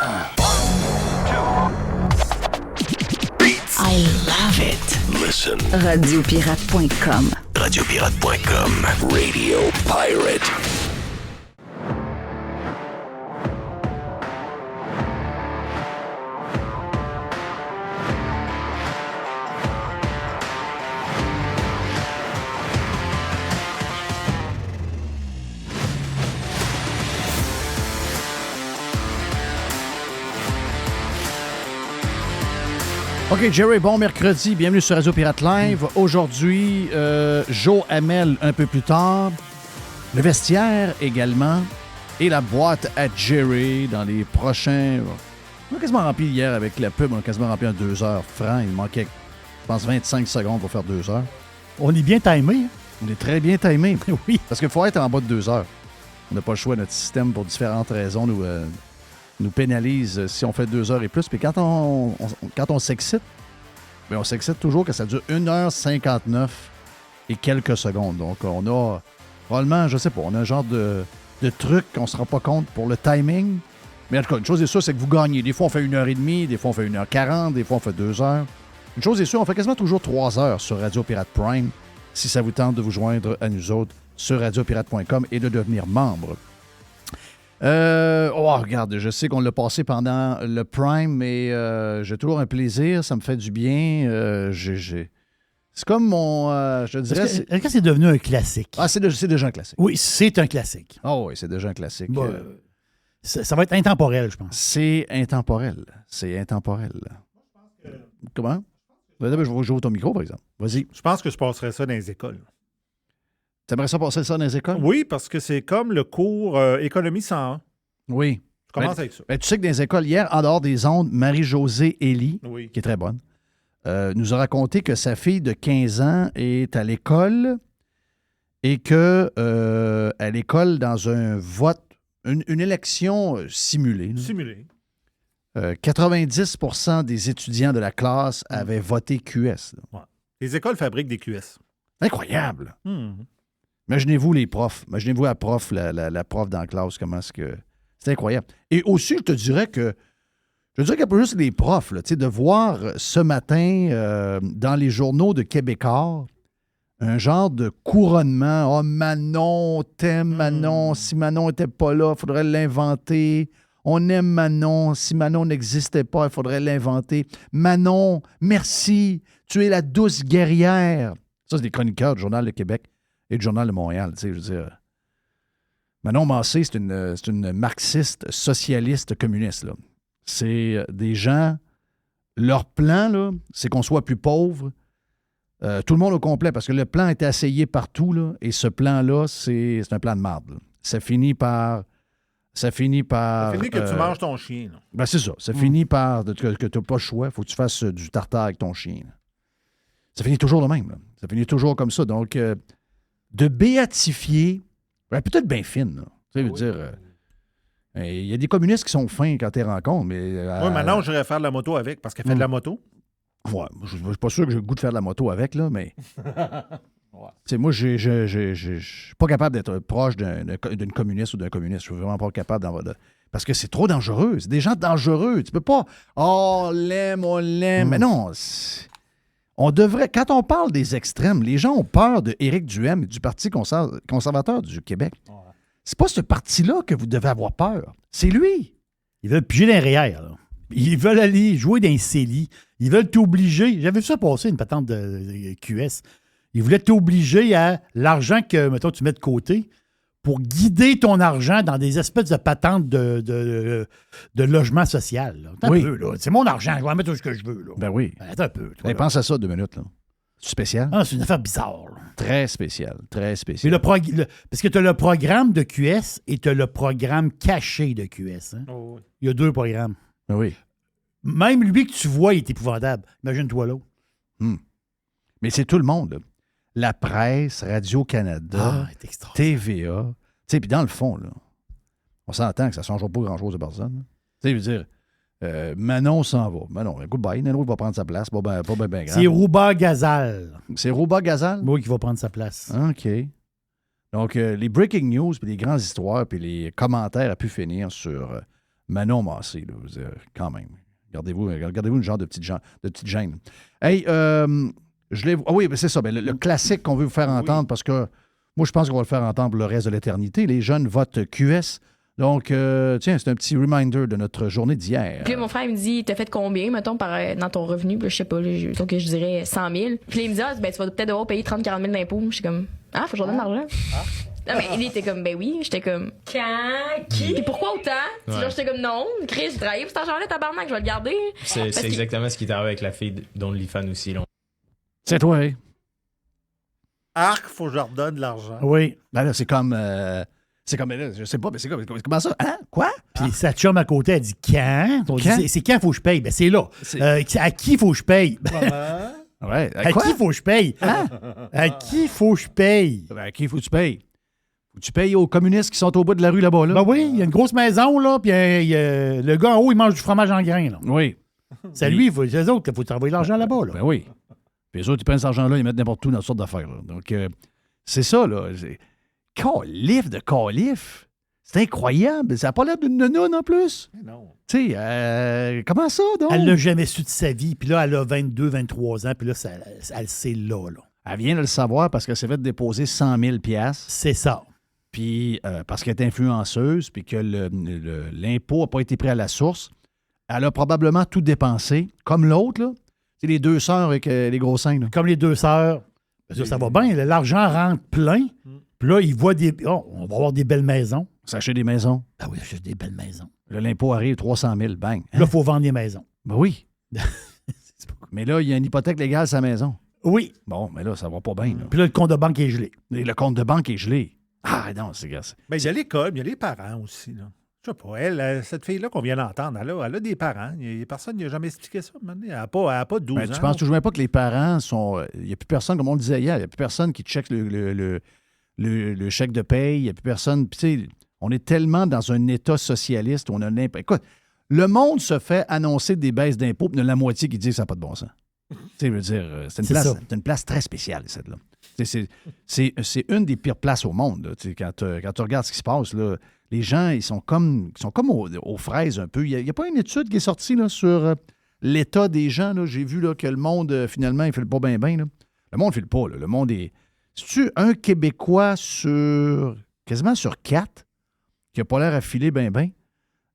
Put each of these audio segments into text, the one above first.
I love it. Listen. Radiopirate.com. Radiopirate.com. Radio Pirate. OK, Jerry, bon mercredi. Bienvenue sur Radio Pirate Live. Aujourd'hui, Joe Hamel un peu plus tard. Le vestiaire également. Et la boîte à Jerry dans les prochains... On a quasiment rempli hier avec la pub. On a quasiment rempli en 2 heures franc. Il manquait, je pense, 25 secondes pour faire 2 heures. On est bien timé. On est très bien timé. Oui. Parce qu'il faut être en bas de 2 heures. On n'a pas le choix. Notre système, pour différentes raisons, nous pénalise si on fait 2 heures et plus. Puis quand on s'excite, bien, on s'excite toujours que ça dure 1h59 et quelques secondes. Donc, on a probablement, je sais pas, on a un genre de truc qu'on ne se rend pas compte pour le timing. Mais en tout cas, une chose est sûre, c'est que vous gagnez. Des fois, on fait 1h30, des fois, on fait 1h40, des fois, on fait 2 heures. Une chose est sûre, on fait quasiment toujours 3 heures sur Radio Pirate Prime si ça vous tente de vous joindre à nous autres sur radiopirate.com et de devenir membre. Regarde, je sais qu'on l'a passé pendant le Prime, mais j'ai toujours un plaisir, ça me fait du bien. C'est comme mon... je dirais... Est-ce que c'est devenu un classique? Ah, c'est déjà un classique. Oui, c'est un classique. Ah oui, c'est déjà un classique. Bon, ça va être intemporel, je pense. C'est intemporel. Comment? J'ouvre ton micro, par exemple. Vas-y. Je pense que je passerais ça dans les écoles. T'aimerais ça passer ça dans les écoles? Oui, parce que c'est comme le cours Économie 101. Oui. Je commence avec ça. Tu sais que dans les écoles, hier, en dehors des ondes, Marie-Josée Elie, Oui. qui est très bonne, nous a raconté que sa fille de 15 ans est à l'école et que à l'école, dans un vote, une élection simulée, Simulé. 90% des étudiants de la classe avaient voté QS. Ouais. Les écoles fabriquent des QS. Incroyable! Mhm. Imaginez-vous les profs. Imaginez-vous la prof, la prof dans la classe, comment est-ce que... C'est incroyable. Et aussi, je dirais qu'il n'y a pas juste les profs, là, de voir ce matin dans les journaux de Québécois un genre de couronnement. « Oh, Manon, t'aimes Manon. Si Manon n'était pas là, il faudrait l'inventer. On aime Manon. Si Manon n'existait pas, il faudrait l'inventer. Manon, merci. Tu es la douce guerrière. » Ça, c'est des chroniqueurs du Journal de Québec et du Journal de Montréal. Je veux dire... Manon Massé, c'est une marxiste, socialiste, communiste. Là. C'est des gens... Leur plan, là, c'est qu'on soit plus pauvre. Tout le monde au complet, parce que le plan a été essayé partout, là, et ce plan-là, c'est un plan de marde. Là. Ça finit par... Ça finit que tu manges ton chien. Là. Ben c'est ça. Ça finit par que tu n'as pas le choix. Il faut que tu fasses du tartare avec ton chien. Là. Ça finit toujours le même. Là. Ça finit toujours comme ça. Donc, de béatifier... Ben, peut-être bien fine, là. Tu sais, veux dire... Il y a des communistes qui sont fins quand tu les rencontres, mais... Oui, maintenant, j'irais faire de la moto avec, parce qu'elle fait de la moto. Ouais, je ne suis pas sûr que j'ai le goût de faire de la moto avec, là, mais... Ouais. Tu sais, moi, je suis pas capable d'être proche d'une communiste ou d'un communiste. Je suis vraiment pas capable parce que c'est trop dangereux. C'est des gens dangereux. Tu peux pas... Oh, on l'aime. Mais non, on devrait... Quand on parle des extrêmes, les gens ont peur de Éric Duhaime et du Parti conservateur du Québec. Ouais. C'est pas ce parti-là que vous devez avoir peur. C'est lui. Ils veulent piger dans les REER, là. Ils veulent aller jouer dans les CELI. Ils veulent t'obliger. J'avais vu ça passer, une patente de QS. Ils voulaient t'obliger à l'argent que, mettons, tu mets de côté pour guider ton argent dans des espèces de patentes de logement social. Là. Attends un peu, là. C'est mon argent, je vais en mettre tout ce que je veux. Là. Ben oui. Attends un peu. Mais pense à ça 2 minutes, là. C'est spécial? Ah, c'est une affaire bizarre. Là. Très spécial, très spécial. Mais parce que tu as le programme de QS et tu as le programme caché de QS. Hein? Oh, oui. Il y a 2 programmes. Ben oui. Même lui que tu vois, il est épouvantable. Imagine-toi l'autre. Mais c'est tout le monde, là. La presse, Radio-Canada, TVA. Tu sais, puis dans le fond, là, on s'entend que ça ne changera pas grand-chose de personne. Tu sais, je veux dire, Manon s'en va. Manon, goodbye. Nano va prendre sa place. Pas bien grave. C'est Rouba Gazal. C'est Rouba Gazal? Oui, qui va prendre sa place. OK. Donc, les breaking news, puis les grandes histoires, puis les commentaires à pu finir sur Manon Massé, là, vous dire, quand même. Regardez-vous une genre de petite gêne. Hey, oui, ben c'est ça. Ben, le classique qu'on veut vous faire entendre, parce que moi, je pense qu'on va le faire entendre pour le reste de l'éternité. Les jeunes votent QS. Donc, tiens, c'est un petit reminder de notre journée d'hier. Puis là, mon frère, il me dit, t'as fait combien, mettons, dans ton revenu? Puis là, je sais pas, donc je dirais 100 000. Puis là, il me dit, ben, tu vas peut-être devoir payer 30-40 000 d'impôts. Je suis comme, faut que je redonne l'argent. Non, mais il était comme, ben oui. J'étais comme, quand? Qui? Puis pourquoi autant? Puis là, j'étais comme, non, Chris, j'ai travaillé pour cet argent-là, tabarnak, je vais le garder. C'est exactement ce qui est arrivé avec la fille d'OnlyFans aussi. Là. C'est toi, hein? Arc, faut que je leur donne de l'argent. Oui. Ben là, c'est comme, je sais pas, mais c'est comme, comment ça? Hein? Quoi? Puis sa chum à côté, elle dit quand? On dit, c'est quand faut que je paye? Ben c'est là. À qui faut que je paye? Ouais. À qui faut que je paye? Hein? À qui faut que je paye? Ben, à qui faut que tu payes? Faut que tu payes aux communistes qui sont au bout de la rue là-bas, là? Ben oui, il y a une grosse maison, là, puis le gars en haut, il mange du fromage en grains, là. Oui. C'est lui, c'est eux autres qu'il faut travailler l'argent là-bas, là. Ben oui. Puis les autres, ils prennent cet argent-là, ils mettent n'importe où dans toutes sortes d'affaires, là. Donc, c'est ça, là. Calif de calif. C'est incroyable. Ça n'a pas l'air d'une nounoune en plus. Non. Tu sais, comment ça, donc? Elle l'a jamais su de sa vie, puis là, elle a 22, 23 ans, puis là, elle sait là. Elle vient de le savoir parce qu'elle s'est fait déposer 100 000 $. C'est ça. Puis, parce qu'elle est influenceuse, puis que l'impôt n'a pas été pris à la source, elle a probablement tout dépensé, comme l'autre, là. C'est les deux sœurs avec les gros seins, là. Comme les deux sœurs. Ça va bien, l'argent rentre plein, puis là, ils voient on va avoir des belles maisons. S'acheter des maisons. Ah oui, acheter des belles maisons. Là, l'impôt arrive, 300 000, bang. Là, il faut vendre des maisons. Ben oui. Mais là, il y a une hypothèque légale sur sa maison. Oui. Bon, mais là, ça va pas bien, là. Puis là, le compte de banque est gelé. Et le compte de banque est gelé. Ah, non, c'est gars. Ben, il y a l'école, mais il y a les parents aussi, là. Je sais pas, cette fille-là qu'on vient d'entendre, elle a des parents. Personne n'y a jamais expliqué ça. Elle n'a pas 12 ans. Tu penses toujours pas que les parents sont... Il n'y a plus personne, comme on le disait hier, il n'y a plus personne qui check le chèque de paye. Il n'y a plus personne... Puis tu sais, on est tellement dans un État socialiste où on a... Écoute, le monde se fait annoncer des baisses d'impôts, puis il y en a la moitié qui dit que ça n'a pas de bon sens. Tu sais, je veux dire, c'est une place très spéciale, celle-là. C'est une des pires places au monde, là, quand tu regardes ce qui se passe, là. Les gens, ils sont comme aux fraises un peu. Il n'y a pas une étude qui est sortie là, sur l'état des gens. Là. J'ai vu là, que le monde, finalement, il ne file pas bien. Le monde ne file pas. Là. Le monde est... C'est-tu un Québécois quasiment sur 4 qui n'a pas l'air à filer bien?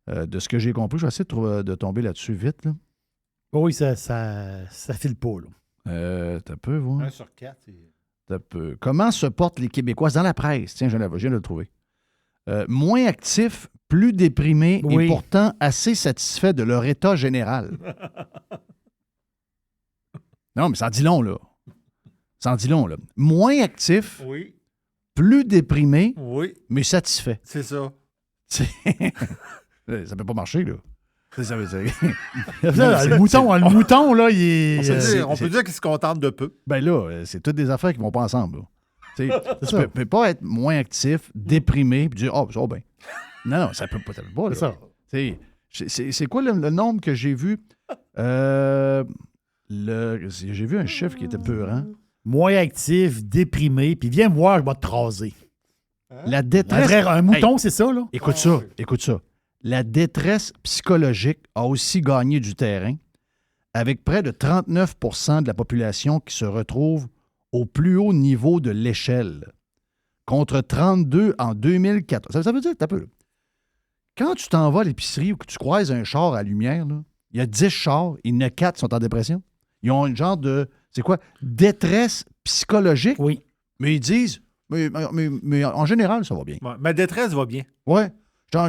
De ce que j'ai compris, je vais essayer de tomber là-dessus vite. Là. Oui, ça file pas. T'as peu, voir. 1 sur 4. T'as peu. Comment se portent les Québécois dans la presse? Tiens, je viens de le trouver. Moins actifs, plus déprimés et pourtant assez satisfaits de leur état général. Non, mais ça en dit long, là. Ça en dit long, là. Moins actifs, plus déprimés, mais satisfaits. C'est ça. Ça peut pas marcher, là. Le mouton, là, il est... On peut dire qu'il se contente de peu. Ben là, c'est toutes des affaires qui vont pas ensemble, là. Tu ne peux pas être moins actif, déprimé, puis dire « Ah, ça va bien ». Non, ça peut pas. Là. C'est ça. C'est quoi le nombre que j'ai vu? J'ai vu un chiffre qui était peurant. Moins actif, déprimé, puis viens me voir, je vais te raser. La détresse... Un mouton, c'est ça, là? Écoute ça. La détresse psychologique a aussi gagné du terrain, avec près de 39 % de la population qui se retrouve au plus haut niveau de l'échelle, contre 32 en 2014. Ça veut dire que t'as peu. Quand tu t'en vas à l'épicerie ou que tu croises un char à lumière, là, il y a 10 chars, il y en a 4 qui sont en dépression. Ils ont une genre de, détresse psychologique. Oui. Mais ils disent, mais en général, ça va bien. Ma détresse va bien. Ouais. Genre,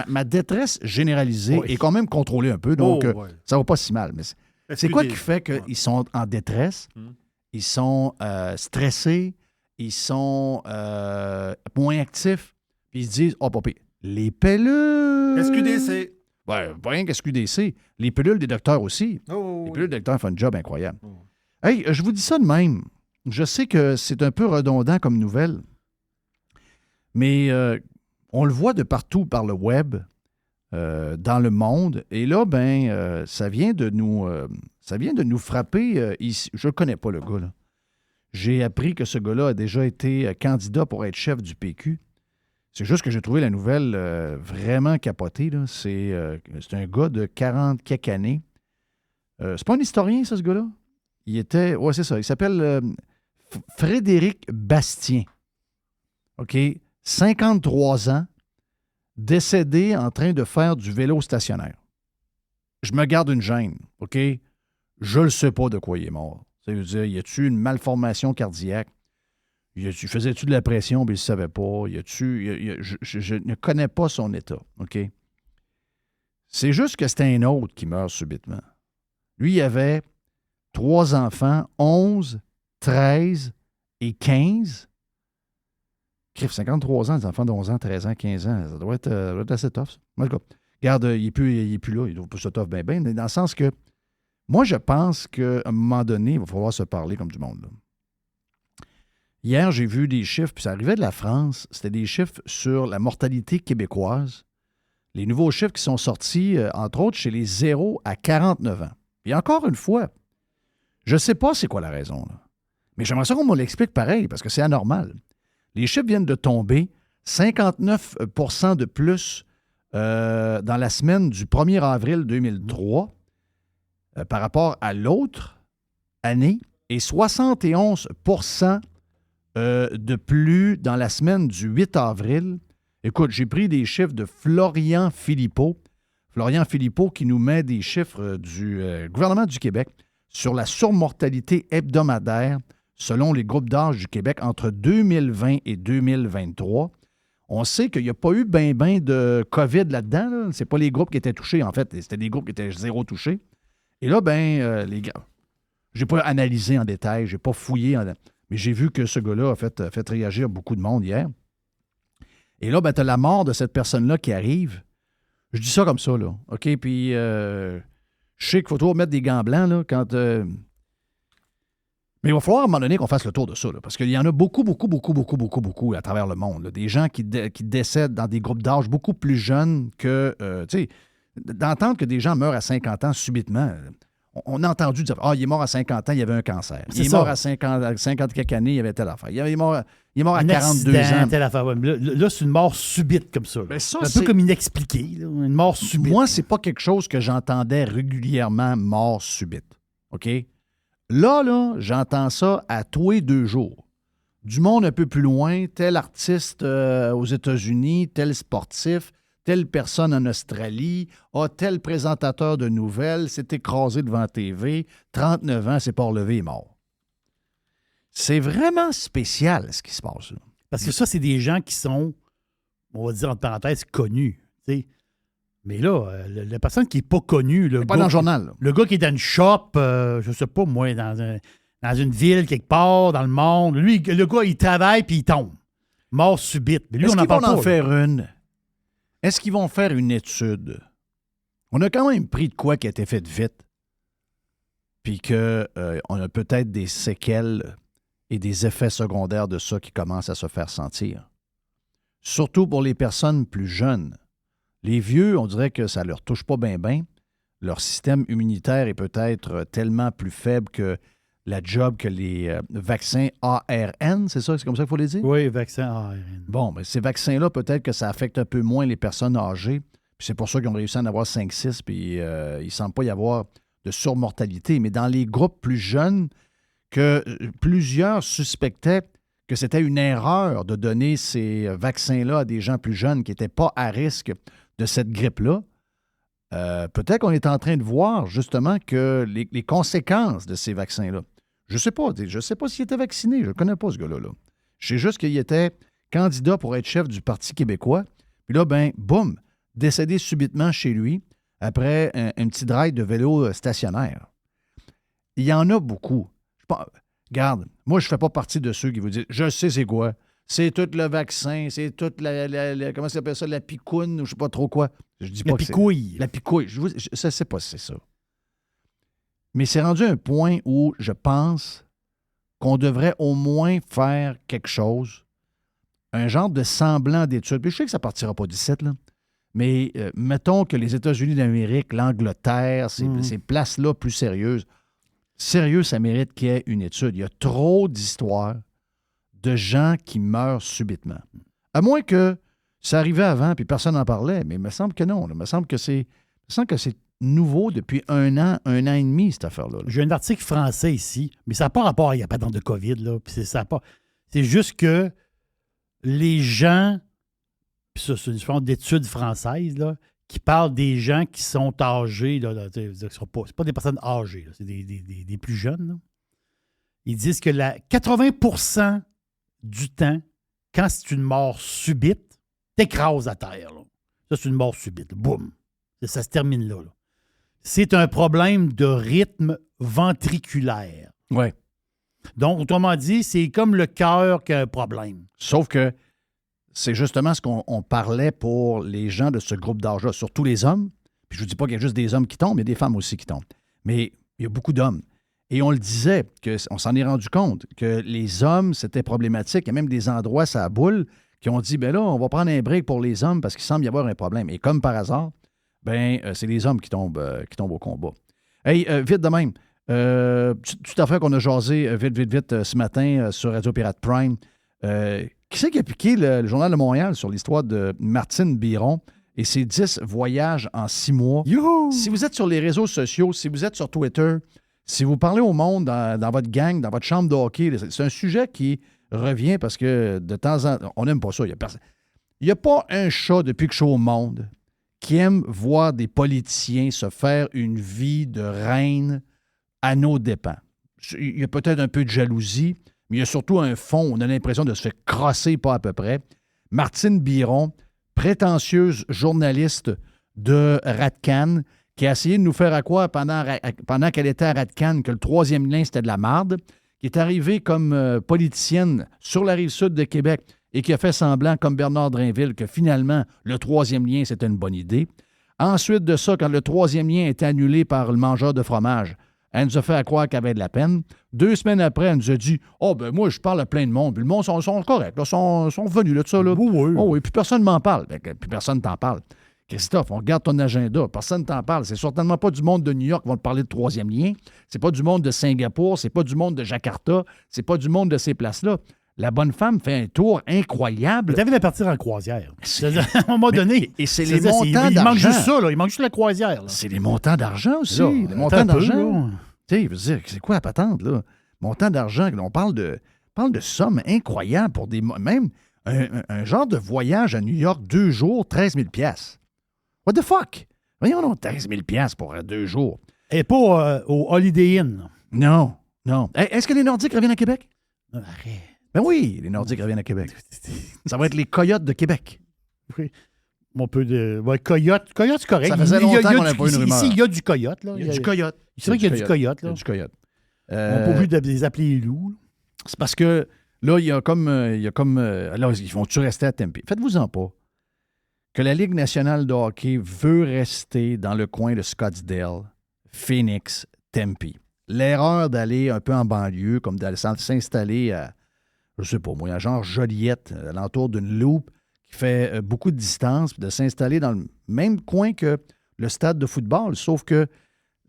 ma détresse généralisée est quand même contrôlée un peu, donc ça va pas si mal. Mais c'est quoi qui fait qu'ils sont en détresse? Ils sont stressés, ils sont moins actifs, puis ils se disent « Oh, papi, les pilules! » SQDC. Ouais, pas rien qu'SQDC. Les pilules des docteurs aussi. Les pilules des docteurs font un job incroyable. Hey, je vous dis ça de même. Je sais que c'est un peu redondant comme nouvelle, mais on le voit de partout par le web, dans le monde. Et là, ça vient de nous frapper ici. Je ne connais pas le gars, là. J'ai appris que ce gars-là a déjà été candidat pour être chef du PQ. C'est juste que j'ai trouvé la nouvelle vraiment capotée. Là. C'est un gars de 40 quelques années. C'est pas un historien, ça, ce gars-là? Il était... Ouais, c'est ça. Il s'appelle Frédéric Bastien. OK? 53 ans, décédé en train de faire du vélo stationnaire. Je me garde une gêne, OK? Je ne sais pas de quoi il est mort. Ça veut dire, y a-tu une malformation cardiaque? Faisais-tu de la pression, mais il ne savait pas? Je ne connais pas son état, OK? C'est juste que c'était un autre qui meurt subitement. Lui, il avait 3 enfants, 11, 13 et 15. 53 ans, des enfants de 11 ans, 13 ans, 15 ans, ça doit être assez tough, ça. En tout cas, regarde, il n'est plus là, il doit pas se tough bien, mais dans le sens que moi, je pense qu'à un moment donné, il va falloir se parler comme du monde, là. Hier, j'ai vu des chiffres, puis ça arrivait de la France, c'était des chiffres sur la mortalité québécoise. Les nouveaux chiffres qui sont sortis, entre autres, chez les 0 à 49 ans. Et encore une fois, je ne sais pas c'est quoi la raison, là. Mais j'aimerais ça qu'on me l'explique pareil, parce que c'est anormal. Les chiffres viennent de tomber, 59 % de plus dans la semaine du 1er avril 2003 par rapport à l'autre année et 71 % de plus dans la semaine du 8 avril. Écoute, j'ai pris des chiffres de Florian Philippot. Florian Philippot qui nous met des chiffres du gouvernement du Québec sur la surmortalité hebdomadaire selon les groupes d'âge du Québec entre 2020 et 2023. On sait qu'il n'y a pas eu ben de COVID là-dedans. Là. Ce n'est pas les groupes qui étaient touchés, en fait. C'était des groupes qui étaient zéro touchés. Et là, les gars, je n'ai pas analysé en détail, je n'ai pas fouillé, mais j'ai vu que ce gars-là a fait réagir beaucoup de monde hier. Et là, tu as la mort de cette personne-là qui arrive. Je dis ça comme ça, là. OK? Puis, je sais qu'il faut toujours mettre des gants blancs, là, quand... Mais il va falloir à un moment donné qu'on fasse le tour de ça, là, parce qu'il y en a beaucoup à travers le monde. Là, des gens qui décèdent dans des groupes d'âge beaucoup plus jeunes que... tu sais, d'entendre que des gens meurent à 50 ans subitement... On a entendu dire « Ah, il est mort à 50 ans, il y avait un cancer. Il est mort à 50 quelques années, il y avait telle affaire. Il est mort à 42 ans. Telle affaire. Là, c'est une mort subite comme ça. Ça c'est un peu comme inexpliqué. Là, une mort subite. Moi, c'est pas quelque chose que j'entendais régulièrement, mort subite. OK? Là, j'entends ça à tous les 2 jours. Du monde un peu plus loin, tel artiste aux États-Unis, tel sportif, telle personne en Australie, tel présentateur de nouvelles, s'est écrasé devant TV, 39 ans, s'est pas relevé, il est mort. C'est vraiment spécial ce qui se passe là. Parce que ça, c'est des gens qui sont, on va dire entre parenthèses, connus. T'sais. Mais là, la personne qui n'est pas connue... Pas dans le journal. Là. Le gars qui est dans une shop, je sais pas moi, dans une ville quelque part, dans le monde, lui, le gars, il travaille puis il tombe. Mort subite. Mais lui, Est-ce on qu'ils parle vont en pas, faire une? Est-ce qu'ils vont faire une étude? On a quand même pris de quoi qui a été fait vite, puis qu'on a peut-être des séquelles et des effets secondaires de ça qui commencent à se faire sentir. Surtout pour les personnes plus jeunes. Les vieux, on dirait que ça ne leur touche pas bien. Leur système immunitaire est peut-être tellement plus faible que la job que les vaccins ARN, c'est ça? C'est comme ça qu'il faut les dire? Oui, vaccins ARN. Bon, mais ces vaccins-là, peut-être que ça affecte un peu moins les personnes âgées. Puis c'est pour ça qu'ils ont réussi à en avoir 5-6, puis il ne semble pas y avoir de surmortalité. Mais dans les groupes plus jeunes, que plusieurs suspectaient que c'était une erreur de donner ces vaccins-là à des gens plus jeunes qui n'étaient pas à risque de cette grippe-là, peut-être qu'on est en train de voir justement que les conséquences de ces vaccins-là. Je ne sais pas s'il était vacciné, je ne connais pas ce gars-là. Là. Je sais juste qu'il était candidat pour être chef du Parti québécois. Puis là, boum, décédé subitement chez lui après un petit drive de vélo stationnaire. Il y en a beaucoup. Regarde, moi, je ne fais pas partie de ceux qui vous disent « Je sais c'est quoi. C'est tout le vaccin, c'est toute la comment ça s'appelle ça, la picoune, ou je ne sais pas trop quoi. » Je dis pas la picouille. La picouille. Je ne sais pas si c'est ça. Mais c'est rendu un point où je pense qu'on devrait au moins faire quelque chose, un genre de semblant d'étude. Puis je sais que ça ne partira pas d'ici, là. Mais mettons que les États-Unis d'Amérique, l'Angleterre, ces places-là plus sérieuses, sérieux, ça mérite qu'il y ait une étude. Il y a trop d'histoires de gens qui meurent subitement. À moins que Ça arrivait avant, puis personne n'en parlait, mais il me semble que non. Là. Il me semble que c'est nouveau depuis un an et demi, cette affaire-là. Là. J'ai un article français ici, mais ça n'a pas rapport, il n'y a pas de COVID, là. Puis c'est juste que les gens, puis ça, c'est une forme d'étude française, là, qui parle des gens qui sont âgés, là, c'est pas des personnes âgées, là, c'est des plus jeunes. Là. Ils disent que 80% du temps, quand c'est une mort subite, t'écrases à terre. Là. Ça, c'est une mort subite. Boum. Ça se termine là. C'est un problème de rythme ventriculaire. Oui. Donc, autrement dit, c'est comme le cœur qui a un problème. Sauf que c'est justement ce qu'on parlait pour les gens de ce groupe d'âge-là, surtout les hommes. Puis je ne vous dis pas qu'il y a juste des hommes qui tombent, il y a des femmes aussi qui tombent. Mais il y a beaucoup d'hommes. Et on le disait, on s'en est rendu compte, que les hommes, c'était problématique. Il y a même des endroits, ça a boule, qui ont dit, ben là, on va prendre un break pour les hommes parce qu'il semble y avoir un problème. Et comme par hasard, c'est les hommes qui tombent au combat. Hey, vite de même, toute affaire qu'on a jasé vite ce matin sur Radio Pirate Prime. Qui c'est qui a piqué le Journal de Montréal sur l'histoire de Martine Biron et ses 10 voyages en 6 mois? Youhou! Si vous êtes sur les réseaux sociaux, si vous êtes sur Twitter, si vous parlez au monde dans votre gang, dans votre chambre de hockey, c'est un sujet qui revient parce que de temps en temps, on n'aime pas ça. Il n'y a pas un chat depuis que je suis au monde qui aime voir des politiciens se faire une vie de reine à nos dépens. Il y a peut-être un peu de jalousie, mais il y a surtout un fond. On a l'impression de se faire crosser pas à peu près. Martine Biron, prétentieuse journaliste de Radcan, qui a essayé de nous faire à croire pendant qu'elle était à Radcan que le 3e lien, c'était de la marde, qui est arrivée comme politicienne sur la rive sud de Québec et qui a fait semblant, comme Bernard Drainville, que finalement, le 3e lien, c'était une bonne idée. Ensuite de ça, quand le 3e lien a été annulé par le mangeur de fromage, elle nous a fait croire qu'elle avait de la peine. 2 semaines après, elle nous a dit « ben moi, je parle à plein de monde. Puis le monde sont corrects. Ils sont venus là, de ça. Là. Oui. Puis personne ne m'en parle. Puis personne ne t'en parle. Christophe, on regarde ton agenda. Personne ne t'en parle. C'est certainement pas du monde de New York qui vont te parler de 3e lien. C'est pas du monde de Singapour. C'est pas du monde de Jakarta. C'est pas du monde de ces places-là. La bonne femme fait un tour incroyable. Tu avais de partir en croisière. À un moment donné. Et c'est les montants d'argent. Il manque juste ça. Là. Il manque juste la croisière. Là. C'est les montants d'argent aussi. Là, les montants d'argent. Tu sais, je veux dire, c'est quoi la patente, là? Montant d'argent. On parle de sommes incroyables pour même un genre de voyage à New York, 2 jours, 13 000 $. What the fuck? Voyons donc, 13 000 $ pour 2 jours. Et pas au Holiday Inn. Non. Est-ce que les Nordiques reviennent à Québec? Arrête. Ben oui, les Nordiques reviennent à Québec. Ça va être les Coyotes de Québec. Oui. Un peu de... Ouais, Coyote, c'est correct. Ça faisait longtemps qu'on n'avait pas une rumeur. Ici, il y a du Coyote. Là. Il y a du Coyote. C'est vrai qu'il y a du Coyote. Là. Il y a du Coyote. On n'a pas vu de les appeler les loups. C'est parce que là, il y a comme là, ils vont-tu rester à Tempe? Faites-vous-en pas que la Ligue nationale de hockey veut rester dans le coin de Scottsdale, Phoenix, Tempe. L'erreur d'aller un peu en banlieue, comme d'aller s'installer à, je sais pas moi, à genre Joliette, à l'entour d'une loupe qui fait beaucoup de distance, puis de s'installer dans le même coin que le stade de football, sauf que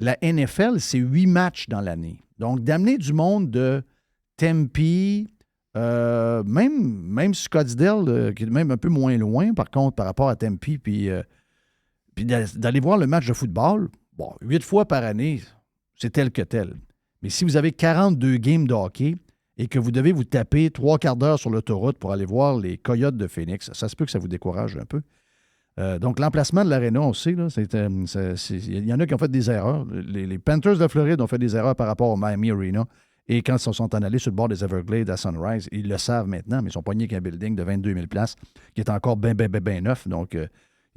la NFL, c'est 8 matchs dans l'année. Donc, d'amener du monde de Tempe, même Scottsdale, qui est même un peu moins loin, par contre, par rapport à Tempe, puis d'aller voir le match de football, 8 fois par année, c'est tel que tel. Mais si vous avez 42 games de hockey et que vous devez vous taper 3/4 d'heure sur l'autoroute pour aller voir les Coyotes de Phoenix, ça se peut que ça vous décourage un peu. Donc, l'emplacement de l'aréna, on sait, il y en a qui ont fait des erreurs. Les Panthers de Floride ont fait des erreurs par rapport au Miami Arena. Et quand ils sont en allés sur le bord des Everglades à Sunrise, ils le savent maintenant, mais ils sont pognés avec un building de 22 000 places qui est encore bien neuf. Donc,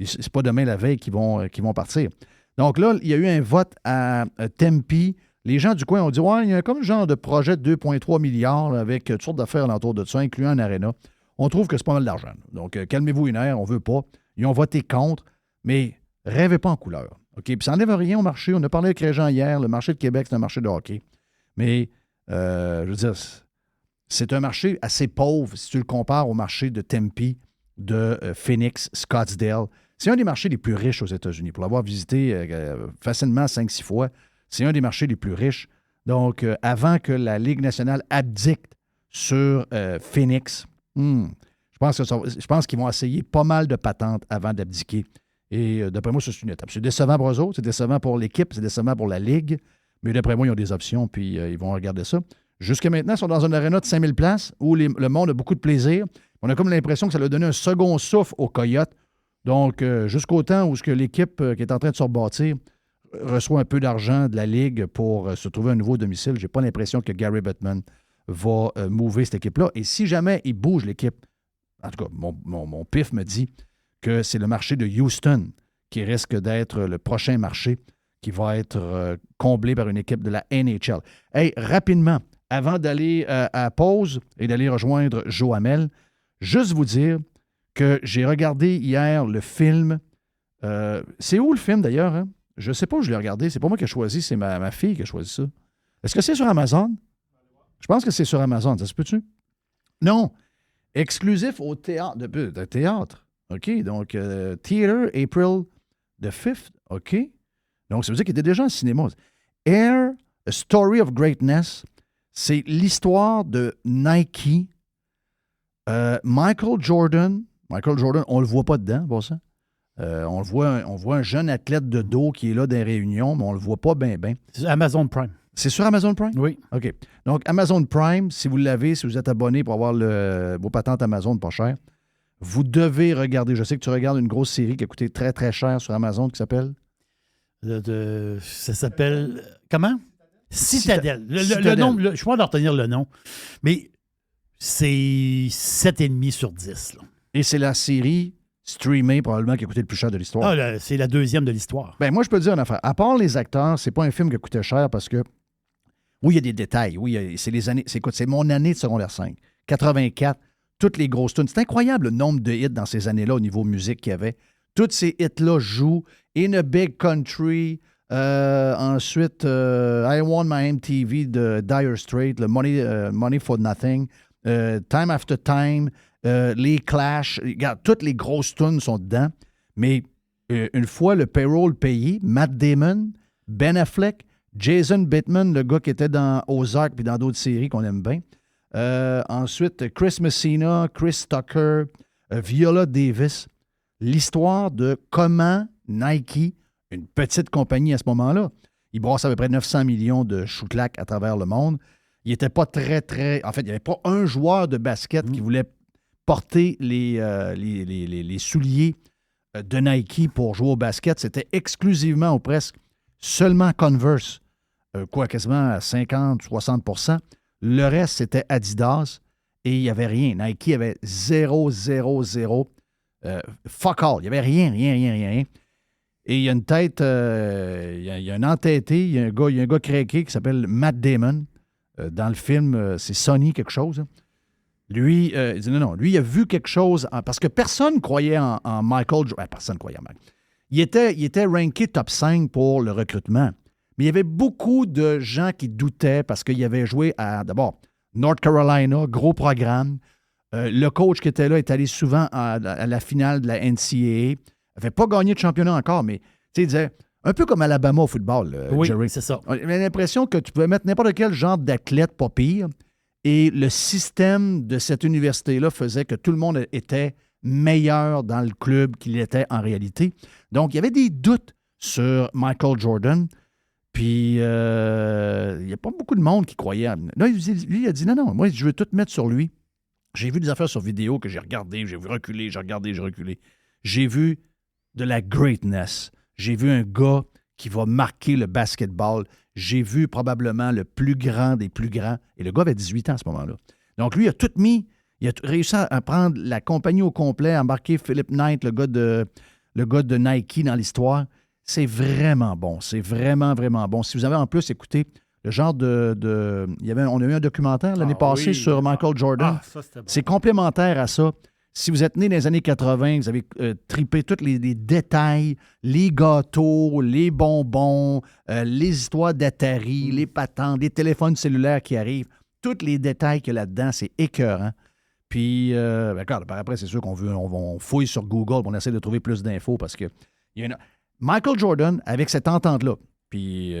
c'est pas demain la veille qu'ils vont partir. Donc là, il y a eu un vote à Tempe. Les gens du coin ont dit « Ouais, il y a comme un genre de projet de 2,3 milliards là, avec toutes sortes d'affaires alentour de ça, incluant un aréna. On trouve que c'est pas mal d'argent. Donc, calmez-vous une heure, on veut pas. » Ils ont voté contre, mais rêvez pas en couleur. OK? Puis ça n'enlève rien au marché. On a parlé avec Régent hier. Le marché de Québec, c'est un marché de hockey. Mais, je veux dire, c'est un marché assez pauvre si tu le compares au marché de Tempe, de Phoenix, Scottsdale. C'est un des marchés les plus riches aux États-Unis. Pour l'avoir visité facilement 5-6 fois, c'est un des marchés les plus riches. Donc, avant que la Ligue nationale abdique sur Phoenix, je Je pense qu'ils vont essayer pas mal de patentes avant d'abdiquer. Et d'après moi, ça, c'est une étape. C'est décevant pour eux autres, c'est décevant pour l'équipe, c'est décevant pour la Ligue. Mais d'après moi, ils ont des options, puis ils vont regarder ça. Jusqu'à maintenant, ils sont dans une aréna de 5000 places où le monde a beaucoup de plaisir. On a comme l'impression que ça leur a donné un second souffle aux Coyotes. Donc, jusqu'au temps où l'équipe qui est en train de se rebâtir reçoit un peu d'argent de la Ligue pour se trouver un nouveau domicile, j'ai pas l'impression que Gary Bettman va mouver cette équipe-là. Et si jamais il bouge l'équipe, en tout cas, mon pif me dit que c'est le marché de Houston qui risque d'être le prochain marché qui va être comblé par une équipe de la NHL. Hey, rapidement, avant d'aller à pause et d'aller rejoindre Joe Hamel, juste vous dire que j'ai regardé hier le film. C'est où le film d'ailleurs? Hein? Je ne sais pas où je l'ai regardé. C'est pas moi qui ai choisi, c'est ma fille qui a choisi ça. Est-ce que c'est sur Amazon? Je pense que c'est sur Amazon. Ça se peut-tu? Non. Exclusif au théâtre. De théâtre. OK. Donc, Theater, April the 5th. OK. Donc, ça veut dire qu'il était déjà en cinéma. Air, A Story of Greatness. C'est l'histoire de Nike. Michael Jordan, on ne le voit pas dedans, pour ça. On voit un jeune athlète de dos qui est là dans les réunions, mais on ne le voit pas bien. C'est Amazon Prime. C'est sur Amazon Prime? Oui. OK. Donc, Amazon Prime, si vous l'avez, si vous êtes abonné pour avoir vos patentes Amazon pas cher, vous devez regarder. Je sais que tu regardes une grosse série qui a coûté très, très cher sur Amazon qui s'appelle? Ça s'appelle... Comment? Citadel. Le nom, je suis pas de retenir le nom, mais c'est 7,5 sur 10. Là. Et c'est la série streamée probablement qui a coûté le plus cher de l'histoire. C'est la deuxième de l'histoire. Ben moi, je peux te dire une affaire. À part les acteurs, c'est pas un film qui a coûté cher parce que, oui, il y a des détails. Oui, c'est les années. C'est mon année de secondaire 5. 84, toutes les grosses tunes. C'est incroyable le nombre de hits dans ces années-là au niveau musique qu'il y avait. Tous ces hits-là jouent. In a Big Country. Ensuite, I Want My MTV de Dire Straits, le Money for Nothing, Time After Time, les Clash. Regarde, toutes les grosses tunes sont dedans. Mais une fois le payroll payé, Matt Damon, Ben Affleck, Jason Bateman, le gars qui était dans Ozark et dans d'autres séries qu'on aime bien. Ensuite, Chris Messina, Chris Tucker, Viola Davis. L'histoire de comment Nike, une petite compagnie à ce moment-là, il brasse à peu près 900 millions de choutlac à travers le monde. Il n'était pas très... En fait, il n'y avait pas un joueur de basket qui voulait porter les souliers de Nike pour jouer au basket. C'était exclusivement ou presque seulement Converse, quasiment à 50-60%. Le reste, c'était Adidas et il n'y avait rien. Nike avait 0. Fuck all. Il n'y avait rien. Et il y a une tête, il y a un entêté, il y a un gars craqué qui s'appelle Matt Damon. Dans le film, c'est Sonny quelque chose. Hein. Lui, il dit non, lui, il a vu quelque chose, parce que personne ne croyait en Michael Jordan. Personne ne croyait en Michael. Il était ranké top 5 pour le recrutement. Mais il y avait beaucoup de gens qui doutaient parce qu'il avait joué à, d'abord, North Carolina, gros programme. Le coach qui était là est allé souvent à la finale de la NCAA. Il n'avait pas gagné de championnat encore, mais il disait, un peu comme Alabama au football, oui, Jerry. C'est ça. On avait l'impression que tu pouvais mettre n'importe quel genre d'athlète pas pire, et le système de cette université-là faisait que tout le monde était meilleur dans le club qu'il était en réalité. Donc, il y avait des doutes sur Michael Jordan, puis il n'y a pas beaucoup de monde qui croyait. Là, lui, il a dit, non, moi, je veux tout mettre sur lui. J'ai vu des affaires sur vidéo que j'ai regardées, j'ai reculé, j'ai reculé. J'ai vu de la greatness. J'ai vu un gars qui va marquer le basketball. J'ai vu probablement le plus grand des plus grands. Et le gars avait 18 ans à ce moment-là. Donc, lui, il a tout mis. Il a réussi à prendre la compagnie au complet, à embarquer Philip Knight, le gars de Nike dans l'histoire. C'est vraiment bon. C'est vraiment, vraiment bon. Si vous avez en plus écouté le genre on a eu un documentaire l'année passée sur Michael Jordan. Ça, c'était bon. C'est complémentaire à ça. Si vous êtes né dans les années 80, vous avez tripé tous les détails, les gâteaux, les bonbons, les histoires d'Atari, les patentes, les téléphones cellulaires qui arrivent. Tous les détails qu'il y a là-dedans, c'est écœurant. Puis, après, c'est sûr on fouille sur Google, on essaie de trouver plus d'infos parce que Michael Jordan, avec cette entente-là, puis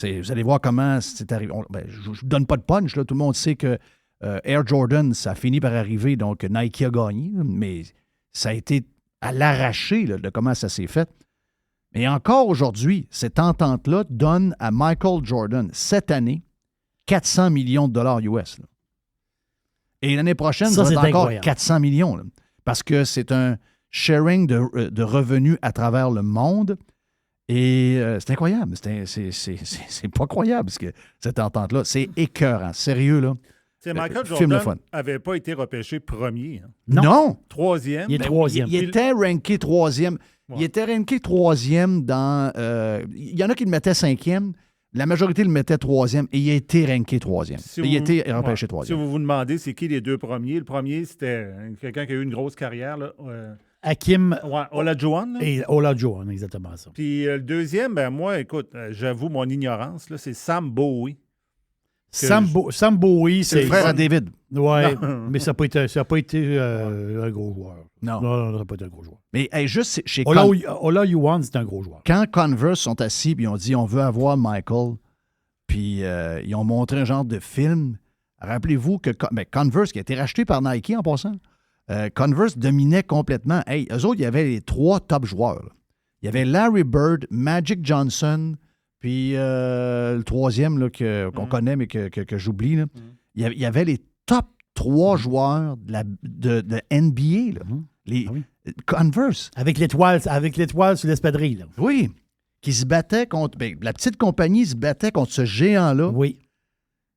vous allez voir comment c'est arrivé. Je ne donne pas de punch, là, tout le monde sait que Air Jordan, ça a fini par arriver, donc Nike a gagné, mais ça a été à l'arraché là, de comment ça s'est fait. Mais encore aujourd'hui, cette entente-là donne à Michael Jordan, cette année, 400 millions de dollars US. Là. Et l'année prochaine, ça va être encore incroyable. 400 millions. Là, parce que c'est un sharing de revenus à travers le monde. Et c'est incroyable. C'est pas croyable, parce que cette entente-là, c'est écœurant. Sérieux, là. Michael Jordan n'avait pas été repêché premier. Hein. Non. Troisième. Il est troisième. Il était ranké troisième. Ouais. Il était ranké troisième dans... il y en a qui le mettaient cinquième. La majorité le mettait troisième et il a été ranké troisième. Il a été repêché troisième. Si vous vous demandez c'est qui les deux premiers, le premier, c'était quelqu'un qui a eu une grosse carrière. Là, Hakim Olajuwon. Et Olajuwon, exactement ça. Puis le deuxième, ben moi, écoute, j'avoue mon ignorance, là, c'est Sam Bowie. Sam Bowie, c'est le frère à David. Oui, mais ça n'a pas été un gros joueur. Non, ça n'a pas été un gros joueur. Mais juste chez Olajuwon, c'est un gros joueur. Quand Converse sont assis et ils ont dit on veut avoir Michael, puis ils ont montré un genre de film. Rappelez-vous que Converse, qui a été racheté par Nike en passant, Converse dominait complètement. Hey, eux autres, il y avait les trois top joueurs. Là. Il y avait Larry Bird, Magic Johnson, puis le troisième là, qu'on connaît, mais que j'oublie. Là. Il y avait les top 3 joueurs de NBA. Là. Converse. Avec l'étoile sur l'espadrille. Là. Oui. Qui se battait contre... la petite compagnie se battait contre ce géant-là. Oui.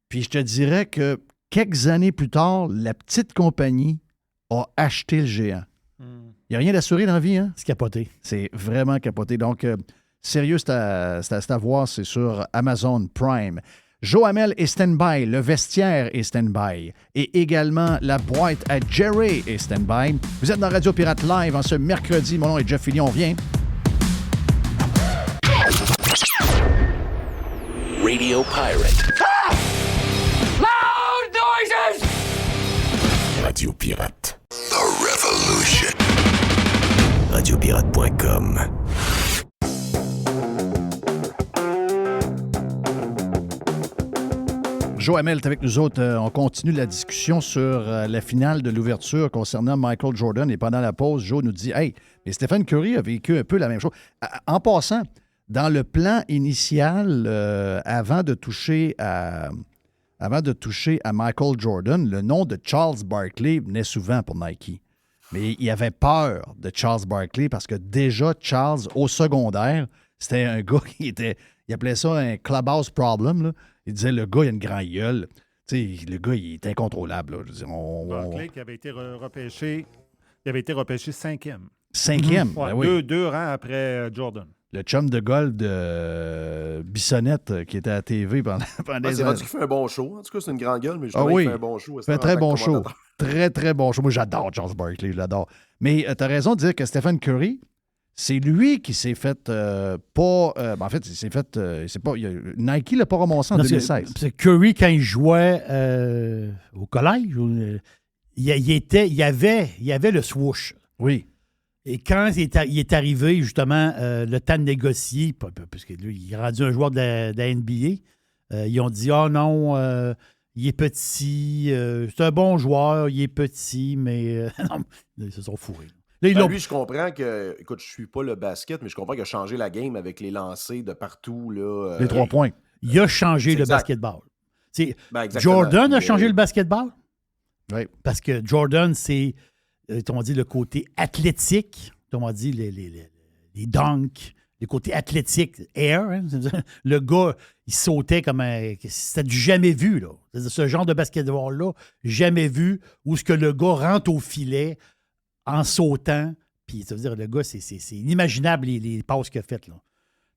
Puis je te dirais que quelques années plus tard, la petite compagnie a acheté le géant. Il n'y a rien d'assuré dans la vie. Hein? C'est capoté. C'est vraiment capoté. Donc... sérieux, c'est à voir, c'est sur Amazon Prime. Joe Hamel est stand-by, le vestiaire est stand-by et également la boîte à Jerry est stand-by. Vous êtes dans Radio Pirate Live en ce mercredi. Mon nom est Jeff Fillion, on revient. Radio Pirate. Ah! Loud noises! Radio Pirate. The Revolution. Radiopirate.com. Joe Hamel est avec nous autres. On continue la discussion sur la finale de l'ouverture concernant Michael Jordan. Et pendant la pause, Joe nous dit « Hey, mais Stephen Curry a vécu un peu la même chose. » En passant, dans le plan initial, avant de toucher à Michael Jordan, le nom de Charles Barkley venait souvent pour Nike. Mais il avait peur de Charles Barkley parce que déjà, Charles, au secondaire, c'était un gars il appelait ça un clubhouse problem, là. Il disait, le gars, il a une grande gueule. Tu sais, le gars, il est incontrôlable. Là. Je veux dire, Barkley qui avait été repêché, il avait été repêché cinquième. Cinquième? Ouais, ben oui. deux rangs après Jordan. Le chum de golf de Bissonnette qui était à la TV pendant des c'est années. rendu qu'il fait un bon show. En tout cas, c'est une grande gueule, mais je il fait un bon show. Il fait un très bon show. Très, très bon show. Moi, j'adore Charles Barkley, je l'adore. Mais tu as raison de dire que Stephen Curry, c'est lui qui s'est fait en fait, il s'est fait... Nike l'a pas ramassé en 2016. C'est Curry, quand il jouait au collège, il y avait le swoosh. Oui. Et quand il est arrivé, justement, le temps de négocier, parce que lui, il est rendu un joueur de la NBA, ils ont dit « Ah non, il est petit, c'est un bon joueur, il est petit, mais... non, ils se sont fourrés. » Lui, je comprends que... Écoute, je suis pas le basket, mais je comprends qu'il a changé la game avec les lancers de partout. Là, les 3 points. Il a changé le basketball. Jordan a changé le basketball. Oui. Parce que Jordan, c'est, on dit, le côté athlétique. On dit les dunks, le côté athlétique, air. Hein, le gars, il sautait comme c'était du jamais vu. Là. Ce genre de basketball-là, jamais vu, où ce que le gars rentre au filet en sautant. Puis, ça veut dire, le gars, c'est inimaginable les passes qu'il a faites. Là.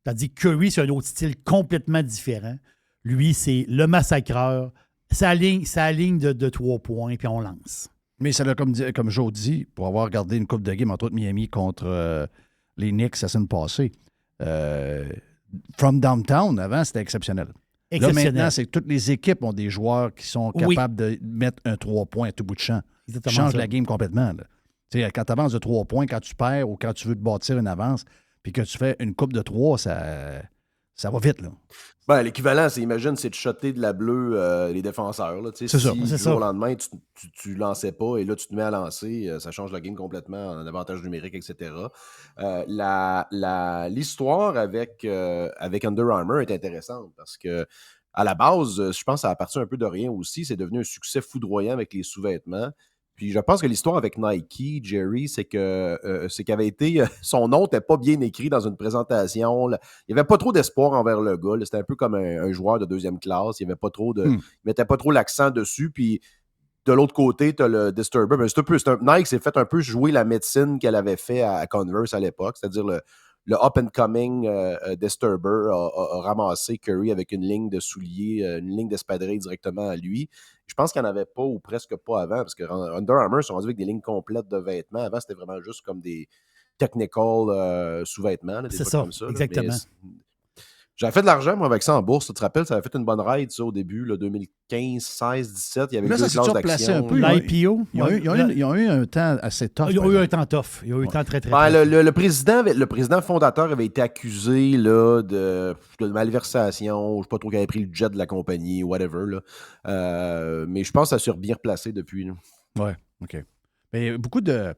Tandis que Curry, c'est un autre style complètement différent. Lui, c'est le massacreur. Sa ligne de 3 points, puis on lance. Mais ça l'a, comme Joe dit, pour avoir regardé une coupe de game entre autres Miami contre les Knicks la semaine passée, From Downtown, avant, c'était exceptionnel. Là, maintenant, c'est que toutes les équipes ont des joueurs qui sont capables de mettre un 3 points à tout bout de champ. Ça change la game complètement. Là. Quand tu avances de 3 points, quand tu perds ou quand tu veux te bâtir une avance, puis que tu fais une coupe de 3, ça Ça va vite, là. Ben, l'équivalent, imagine, c'est de shotter de la bleue les défenseurs. Là, c'est ça. Si C'est du ça. jour au lendemain, tu lançais pas et là, tu te mets à lancer, ça change la game complètement en avantage numérique, etc. L'histoire avec Under Armour est intéressante parce que à la base, je pense que ça a parti un peu de rien aussi. C'est devenu un succès foudroyant avec les sous-vêtements. Puis je pense que l'histoire avec Nike, Jerry, c'est qu'il avait été. Son nom n'était pas bien écrit dans une présentation. Là. Il n'y avait pas trop d'espoir envers le gars. Là. C'était un peu comme un joueur de deuxième classe. Il ne mettait pas trop l'accent dessus. Puis de l'autre côté, tu as le Disturber. Mais Nike s'est fait un peu jouer la médecine qu'elle avait fait à Converse à l'époque, c'est-à-dire le up-and-coming Disturber a ramassé Curry avec une ligne de souliers, une ligne d'espadrilles directement à lui. Je pense qu'il n'y en avait pas ou presque pas avant, parce que Under Armour sont rendus avec des lignes complètes de vêtements. Avant, c'était vraiment juste comme des technical sous-vêtements. Là, des C'est trucs ça, comme ça. exactement. J'avais fait de l'argent, moi, avec ça en bourse. Tu te rappelles, ça avait fait une bonne ride, ça, au début, là, 2015, 16, 17. Il y avait Là, deux ça s'est classes replacé d'action. un peu. L'IPO. Ils ont eu un temps assez tough. Ils ont eu un temps tough. Ils ont eu un temps très, très Ben, tough. le président fondateur avait été accusé là, de malversation. Je ne sais pas trop qui avait pris le jet de la compagnie, whatever. Là. Mais je pense que ça s'est bien replacé depuis. Oui, OK. Mais beaucoup de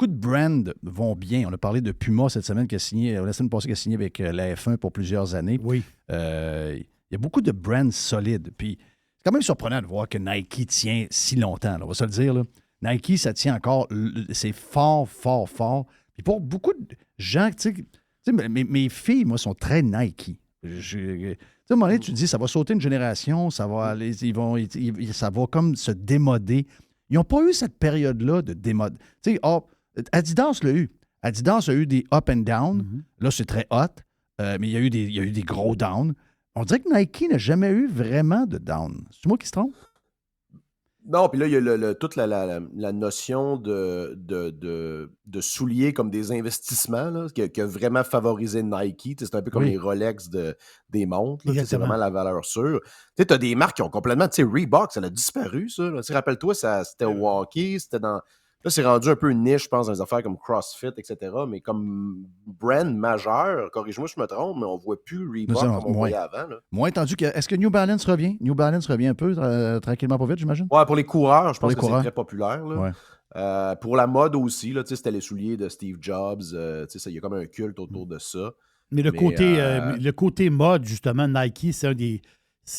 brands vont bien. On a parlé de Puma cette semaine, la semaine passée, qui a signé avec la F1 pour plusieurs années. Oui. Il y a beaucoup de brands solides. Puis c'est quand même surprenant de voir que Nike tient si longtemps. Là, on va se le dire. Là. Nike, ça tient encore. C'est fort, fort, fort. Puis pour beaucoup de gens, tu sais, mes filles, moi, sont très Nike. Tu sais, à un moment donné, tu te dis, ça va sauter une génération, ça va ça va comme se démoder. Ils n'ont pas eu cette période-là de démode. Tu sais, Adidas l'a eu. Adidas a eu des up and down. Là, c'est très hot, mais il y a eu des gros down. On dirait que Nike n'a jamais eu vraiment de down. C'est moi qui se trompe? Non, puis là, il y a toute la notion de souliers comme des investissements là, qui a vraiment favorisé Nike. C'est un peu comme les Rolex des montres. Là, c'est vraiment la valeur sûre. Tu as des marques qui ont complètement... Tu sais, Reebok, ça a disparu, ça. Rappelle-toi, c'était au hockey, c'était dans... Là, c'est rendu un peu une niche, je pense, dans les affaires comme CrossFit, etc. Mais comme brand majeur, corrige-moi si je me trompe, mais on ne voit plus Reebok comme on voyait avant. Là. Moins entendu que... Est-ce que New Balance revient? New Balance revient un peu, tranquillement, pas vite, j'imagine? Ouais, pour les coureurs, je pense que c'est très populaire. Là. Ouais. Pour la mode aussi, là, c'était les souliers de Steve Jobs. Il y a comme un culte autour de ça. Mais le côté mode, justement, Nike, c'est un des...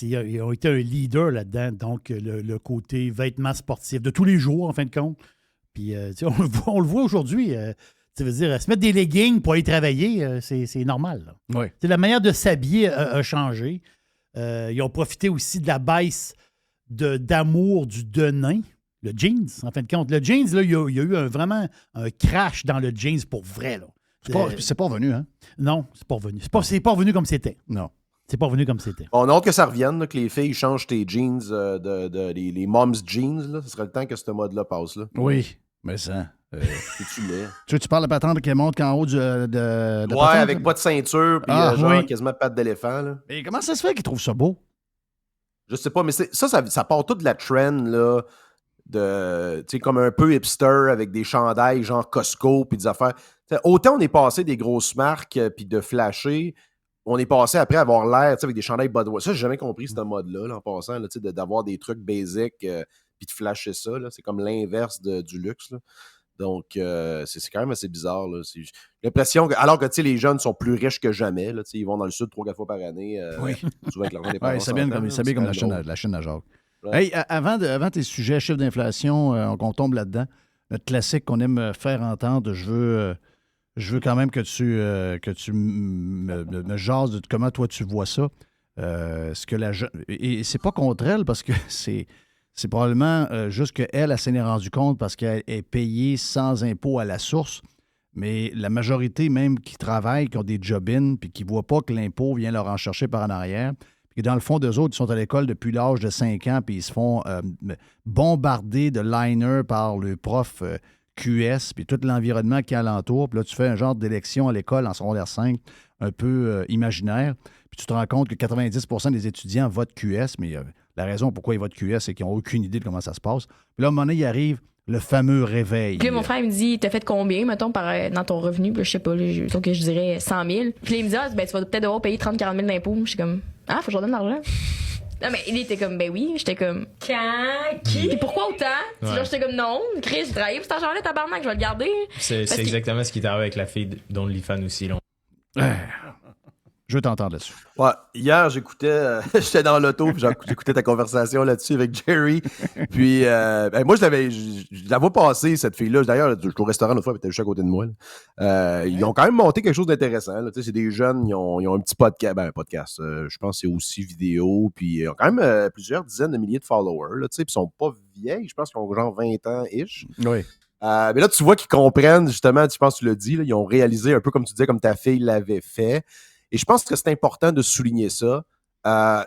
Ils ont été un leader là-dedans. Donc, le côté vêtements sportifs de tous les jours, en fin de compte. Puis, on le voit aujourd'hui. Tu veux dire, se mettre des leggings pour aller travailler, c'est normal. Oui. La manière de s'habiller a changé. Ils ont profité aussi de la baisse d'amour du denain, le jeans, en fin de compte. Le jeans, là, il y a eu vraiment un crash dans le jeans pour vrai. Là. C'est pas revenu, hein? Non, c'est pas revenu. C'est pas revenu comme c'était. Non. C'est pas revenu comme c'était. On a hâte que ça revienne, là, que les filles changent tes jeans, les mom's jeans. Là. Ce serait le temps que ce mode-là passe. Là. Oui, mais ça... Tu parles de patente qui monte en haut de ouais, patente, avec pas de ceinture, puis genre quasiment patte d'éléphant. Là. Et comment ça se fait qu'ils trouvent ça beau? Je sais pas, mais ça part toute de la trend, là, de, tu sais, comme un peu hipster, avec des chandails genre Costco, puis des affaires. T'sais, autant on est passé des grosses marques, puis de flasher, on est passé après à avoir l'air, tu sais, avec des chandails Budweiser. Ça, j'ai jamais compris ce mode-là, là, en passant, là, d'avoir des trucs basiques, puis de flasher ça, là. C'est comme l'inverse du luxe, là. Donc, c'est quand même assez bizarre. Là. J'ai l'impression que, alors que les jeunes sont plus riches que jamais, là, ils vont dans le sud 3-4 fois par année. Souvent avec l'argent des parents. Ils s'habillent comme la chaîne à Jacques. Ouais. Hey, avant tes sujets, chiffres d'inflation, qu'on tombe là-dedans, notre classique qu'on aime faire entendre, je veux quand même que tu me jases de comment toi tu vois ça. Et c'est pas contre elle parce que c'est probablement juste qu'elle, elle s'en est rendue compte parce qu'elle est payée sans impôt à la source. Mais la majorité même qui travaillent, qui ont des job-in, puis qui ne voient pas que l'impôt vient leur en chercher par en arrière, puis dans le fond, d'eux autres, ils sont à l'école depuis l'âge de 5 ans, puis ils se font bombarder de liner par le prof QS, puis tout l'environnement qui est alentour. Puis là, tu fais un genre d'élection à l'école en secondaire 5, un peu imaginaire. Puis tu te rends compte que 90% des étudiants votent QS, mais la raison pourquoi ils votent QS, c'est qu'ils n'ont aucune idée de comment ça se passe. Puis là, à un moment donné, il arrive Le fameux réveil. Puis là, mon frère, il me dit, t'as fait combien, mettons, dans ton revenu? Puis là, je sais pas, donc je dirais 100 000. Puis là, il me dit, ben, tu vas peut-être devoir payer 30-40 000 d'impôts. Je suis comme, faut que je redonne l'argent. Non, mais il était comme, ben oui. J'étais comme, quand? Qui? Puis pourquoi autant? Puis là, j'étais comme, non, Chris, j'ai travaillé pour cet argent-là, tabarnak, je vais le garder. C'est exactement ce qui est arrivé avec la fille d'OnlyFans aussi. Là. Je veux t'entendre là-dessus. Ouais, hier, j'écoutais, j'étais dans l'auto, puis j'écoutais ta conversation là-dessus avec Jerry. Puis, moi, je la vois passer, cette fille-là. D'ailleurs, j'étais au restaurant l'autre fois, elle était juste à côté de moi. Ils ont quand même monté quelque chose d'intéressant. Là. C'est des jeunes, ils ont un petit podcast. Ben, un podcast, je pense que c'est aussi vidéo. Puis, ils ont quand même plusieurs dizaines de milliers de followers. Là, puis, ils sont pas vieilles. Je pense qu'ils ont genre 20 ans-ish. Oui. Mais là, tu vois qu'ils comprennent, justement, je pense que tu l'as dit, là, ils ont réalisé un peu comme tu disais, comme ta fille l'avait fait. Et je pense que c'est important de souligner ça.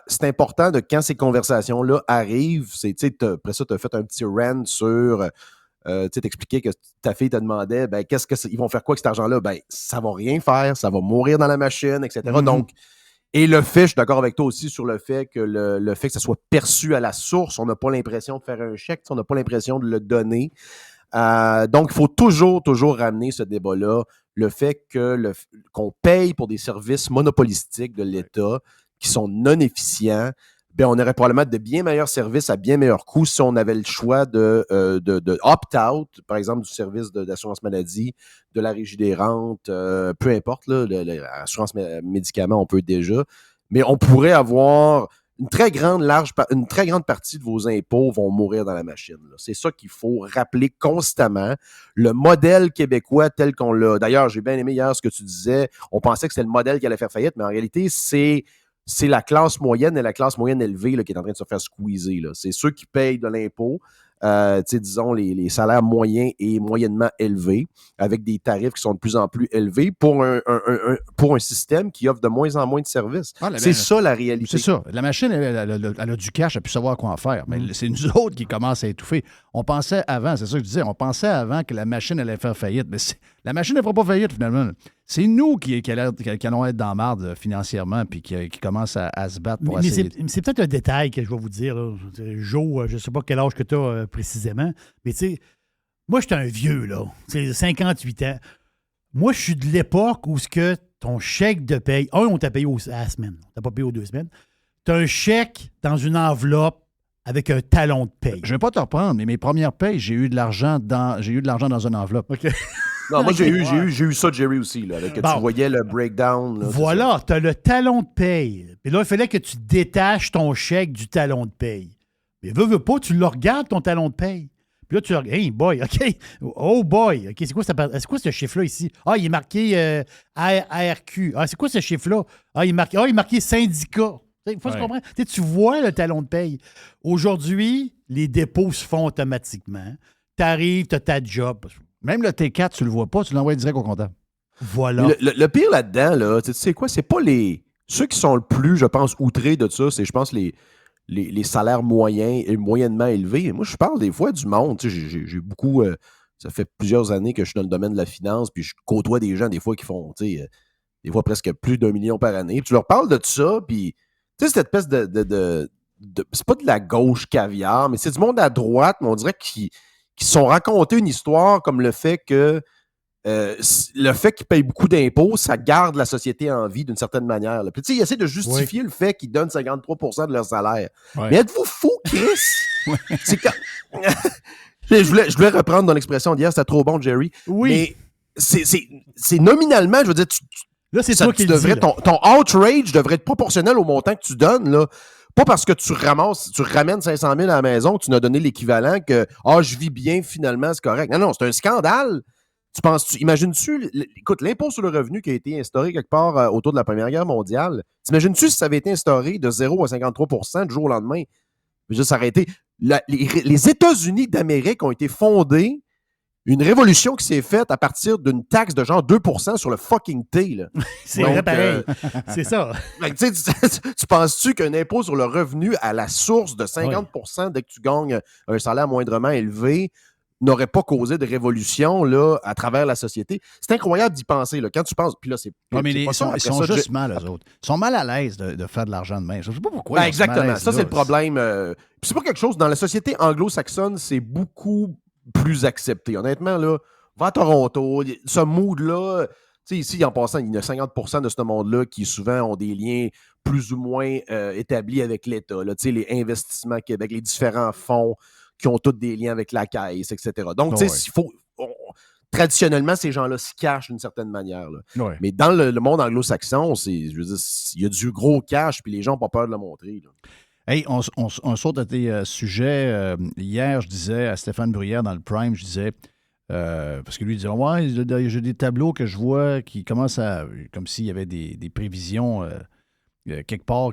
C'est important de quand ces conversations-là arrivent, après ça, tu as fait un petit rant sur, t'expliquais que ta fille te demandait, ben, ils vont faire quoi avec cet argent-là? Ben, ça va rien faire, ça va mourir dans la machine, etc. Mm-hmm. Donc, et le fait, je suis d'accord avec toi aussi sur le fait que le fait que ça soit perçu à la source, on n'a pas l'impression de faire un chèque, on n'a pas l'impression de le donner. Donc, il faut toujours ramener ce débat-là. Le fait qu'on paye pour des services monopolistiques de l'État qui sont non efficients, ben on aurait probablement de bien meilleurs services à bien meilleurs coûts si on avait le choix de opt-out, par exemple, du service d'assurance maladie, de la régie des rentes, peu importe, l'assurance médicaments, on peut déjà, mais on pourrait avoir une très grande partie de vos impôts vont mourir dans la machine. Là. C'est ça qu'il faut rappeler constamment. Le modèle québécois tel qu'on l'a... D'ailleurs, j'ai bien aimé hier ce que tu disais. On pensait que c'était le modèle qui allait faire faillite, mais en réalité, c'est la classe moyenne et la classe moyenne élevée là, qui est en train de se faire squeezer. Là. C'est ceux qui payent de l'impôt, disons les salaires moyens et moyennement élevés, avec des tarifs qui sont de plus en plus élevés pour un système qui offre de moins en moins de services. C'est ça la réalité. C'est ça. La machine, elle a du cash, elle peut savoir quoi en faire. Mais c'est nous autres qui commencent à étouffer. On pensait avant, c'est ça que je disais, on pensait avant que la machine allait faire faillite. Mais la machine ne fera pas faillite finalement. C'est nous qui allons être dans la marde financièrement puis qui commencent à se battre pour essayer. C'est peut-être un détail que je vais vous dire. Là. Joe, je ne sais pas quel âge que tu as précisément, mais tu sais, moi, je suis un vieux, là. C'est 58 ans. Moi, je suis de l'époque où ton chèque de paye, on t'a payé à la semaine. On t'a pas payé aux 2 semaines. Tu as un chèque dans une enveloppe avec un talon de paye. Je ne vais pas te reprendre, mais mes premières payes, j'ai eu de l'argent dans une enveloppe. OK. Non, moi, j'ai eu ça de Jerry aussi, là, avec tu voyais le breakdown. Là, voilà, tu as le talon de paye. Puis là, il fallait que tu détaches ton chèque du talon de paye. Mais veux pas, tu le regardes, ton talon de paye. Puis là, tu regardes, hey boy, OK, oh boy, OK, c'est quoi ce chiffre-là ici? Ah, il est marqué ARQ. Ah, c'est quoi ce chiffre-là? Ah, il est marqué syndicat. Il faut se comprendre. Tu vois le talon de paye. Aujourd'hui, les dépôts se font automatiquement. Tu arrives, tu as ta job. Même le T4, tu le vois pas, tu l'envoies direct au comptable. Voilà. Le pire là-dedans, là, tu sais quoi, c'est pas ceux qui sont le plus, je pense, outrés de ça, c'est, je pense, les salaires moyens et moyennement élevés. Moi, je parle des fois du monde. Tu sais, j'ai beaucoup... ça fait plusieurs années que je suis dans le domaine de la finance, puis je côtoie des gens, des fois, qui font, tu sais, des fois presque plus d'1 million par année. Puis tu leur parles de ça, puis tu sais, cette espèce c'est pas de la gauche caviar, mais c'est du monde à droite, mais on dirait qu'ils se sont racontés une histoire comme le fait qu'ils payent beaucoup d'impôts, ça garde la société en vie d'une certaine manière. Là. Puis, tu sais, ils essaient de justifier le fait qu'ils donnent 53% de leur salaire. Ouais. Mais êtes-vous fou, Chris? C'est quand... je voulais reprendre dans l'expression d'hier, c'était trop bon, Jerry. Oui. Mais c'est nominalement, je veux dire, là, c'est toi qui le dis. Ton outrage devrait être proportionnel au montant que tu donnes, là. Pas parce que tu ramènes 500 000 à la maison que tu n'as donné l'équivalent que « Ah, je vis bien, finalement, c'est correct. » Non, c'est un scandale. Imagines-tu, écoute, l'impôt sur le revenu qui a été instauré quelque part autour de la Première Guerre mondiale, t'imagines-tu si ça avait été instauré de 0 à 53% du jour au lendemain? Ça aurait été... Les États-Unis d'Amérique ont été fondés, une révolution qui s'est faite à partir d'une taxe de genre 2% sur le fucking thé. Là. C'est vrai, pareil. C'est ça. Tu penses-tu qu'un impôt sur le revenu à la source de 50% dès que tu gagnes un salaire moindrement élevé n'aurait pas causé de révolution là, à travers la société? C'est incroyable d'y penser. Là. Quand tu penses... Puis là, c'est mais ils sont juste mal, eux autres. Ils sont mal à l'aise de faire de l'argent de main. Je ne sais pas pourquoi. Exactement. Ça, c'est le problème. Puis c'est pas quelque chose... Dans la société anglo-saxonne, c'est beaucoup plus accepté. Honnêtement, là, va à Toronto, ce mood-là, tu sais, ici, en passant, il y a 50% de ce monde-là qui souvent ont des liens plus ou moins établis avec l'État. Là, tu sais, les investissements Québec, les différents fonds qui ont tous des liens avec la Caisse, etc. Donc, tu sais, traditionnellement, ces gens-là se cachent d'une certaine manière. Là. Ouais. Mais dans le monde anglo-saxon, je veux dire, il y a du gros cash, puis les gens n'ont pas peur de le montrer. Là. Hey, on saute à tes sujets. Hier, je disais à Stéphane Bruyère dans le Prime, je disais, parce que lui il disait, ouais, j'ai des tableaux que je vois qui commencent à, comme s'il y avait des prévisions quelque part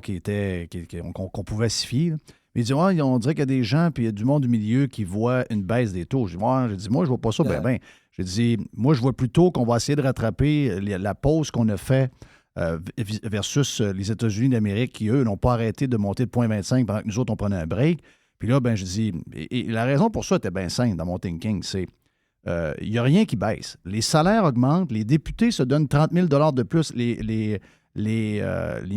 qu'on pouvait s'y fier. Mais il dit, ouais, on dirait qu'il y a des gens, puis il y a du monde du milieu qui voit une baisse des taux. J'ai dit, moi, je vois pas ça ben. J'ai dit, moi, je vois plutôt qu'on va essayer de rattraper la pause qu'on a fait versus les États-Unis d'Amérique qui, eux, n'ont pas arrêté de monter de 0,25 pendant que nous autres, on prenait un break. Puis là, je dis, et la raison pour ça était bien simple dans mon thinking, c'est il n'y a rien qui baisse. Les salaires augmentent, les députés se donnent 30 000 de plus, les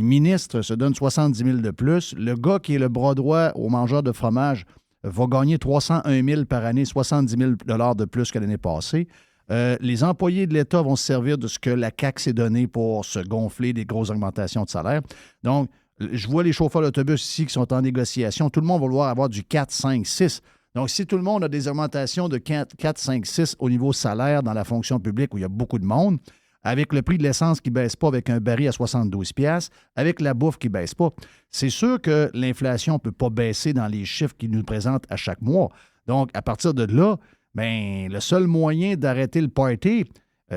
ministres se donnent 70 000 de plus. Le gars qui est le bras droit au mangeur de fromage va gagner 301 000 par année, 70 000 de plus que l'année passée. Les employés de l'État vont se servir de ce que la CAQ s'est donné pour se gonfler des grosses augmentations de salaire. Donc, je vois les chauffeurs d'autobus ici qui sont en négociation. Tout le monde va vouloir avoir du 4, 5, 6. Donc, si tout le monde a des augmentations de 4, 5, 6 au niveau salaire dans la fonction publique où il y a beaucoup de monde, avec le prix de l'essence qui ne baisse pas, avec un baril à 72$, avec la bouffe qui ne baisse pas, c'est sûr que l'inflation ne peut pas baisser dans les chiffres qu'ils nous présentent à chaque mois. Donc, à partir de là, le seul moyen d'arrêter le party,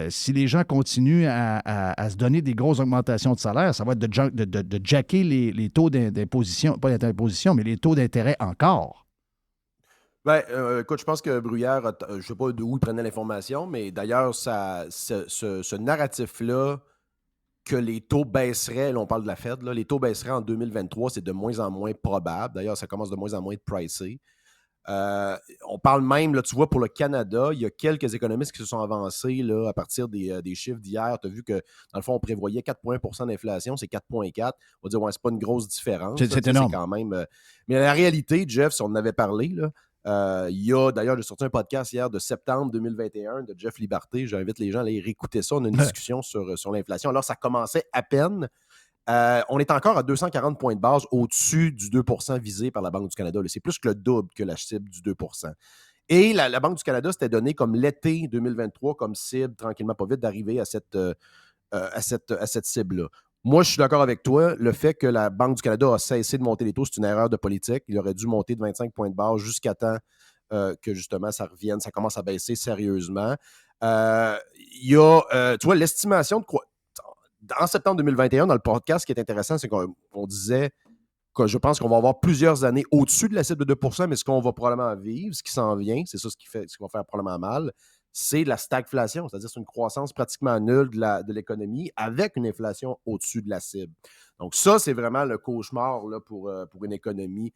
si les gens continuent à se donner des grosses augmentations de salaire, ça va être de jacker les taux d'imposition, pas d'imposition, mais les taux d'intérêt encore. Écoute, je pense que Bruyère, je ne sais pas d'où il prenait l'information, mais d'ailleurs, ce narratif-là, que les taux baisseraient, là, on parle de la Fed, là, les taux baisseraient en 2023, c'est de moins en moins probable. D'ailleurs, ça commence de moins en moins à être pricé. On parle même, là, tu vois, pour le Canada, il y a quelques économistes qui se sont avancés là, à partir des chiffres d'hier. Tu as vu que, dans le fond, on prévoyait 4,1 % d'inflation, c'est 4,4. On va dire, ouais, c'est pas une grosse différence. C'est énorme. Quand même, mais la réalité, Jeff, si on en avait parlé, là, il y a d'ailleurs, j'ai sorti un podcast hier de septembre 2021 de Jeff Liberté. J'invite les gens à aller réécouter ça. On a une discussion sur l'inflation. Alors, ça commençait à peine. On est encore à 240 points de base au-dessus du 2 % visé par la Banque du Canada. Là, c'est plus que le double que la cible du 2 %. Et la Banque du Canada s'était donné comme l'été 2023 comme cible, tranquillement pas vite, d'arriver à cette cible-là. Moi, je suis d'accord avec toi. Le fait que la Banque du Canada a cessé de monter les taux, c'est une erreur de politique. Il aurait dû monter de 25 points de base jusqu'à temps que, justement, ça revienne, ça commence à baisser sérieusement. Il y a, tu vois, l'estimation de quoi... En septembre 2021, dans le podcast, ce qui est intéressant, c'est qu'on disait que je pense qu'on va avoir plusieurs années au-dessus de la cible de 2 %, mais ce qu'on va probablement vivre, ce qui s'en vient, c'est ça ce qui va faire probablement mal, c'est la stagflation, c'est-à-dire c'est une croissance pratiquement nulle de l'économie avec une inflation au-dessus de la cible. Donc ça, c'est vraiment le cauchemar là, pour une économie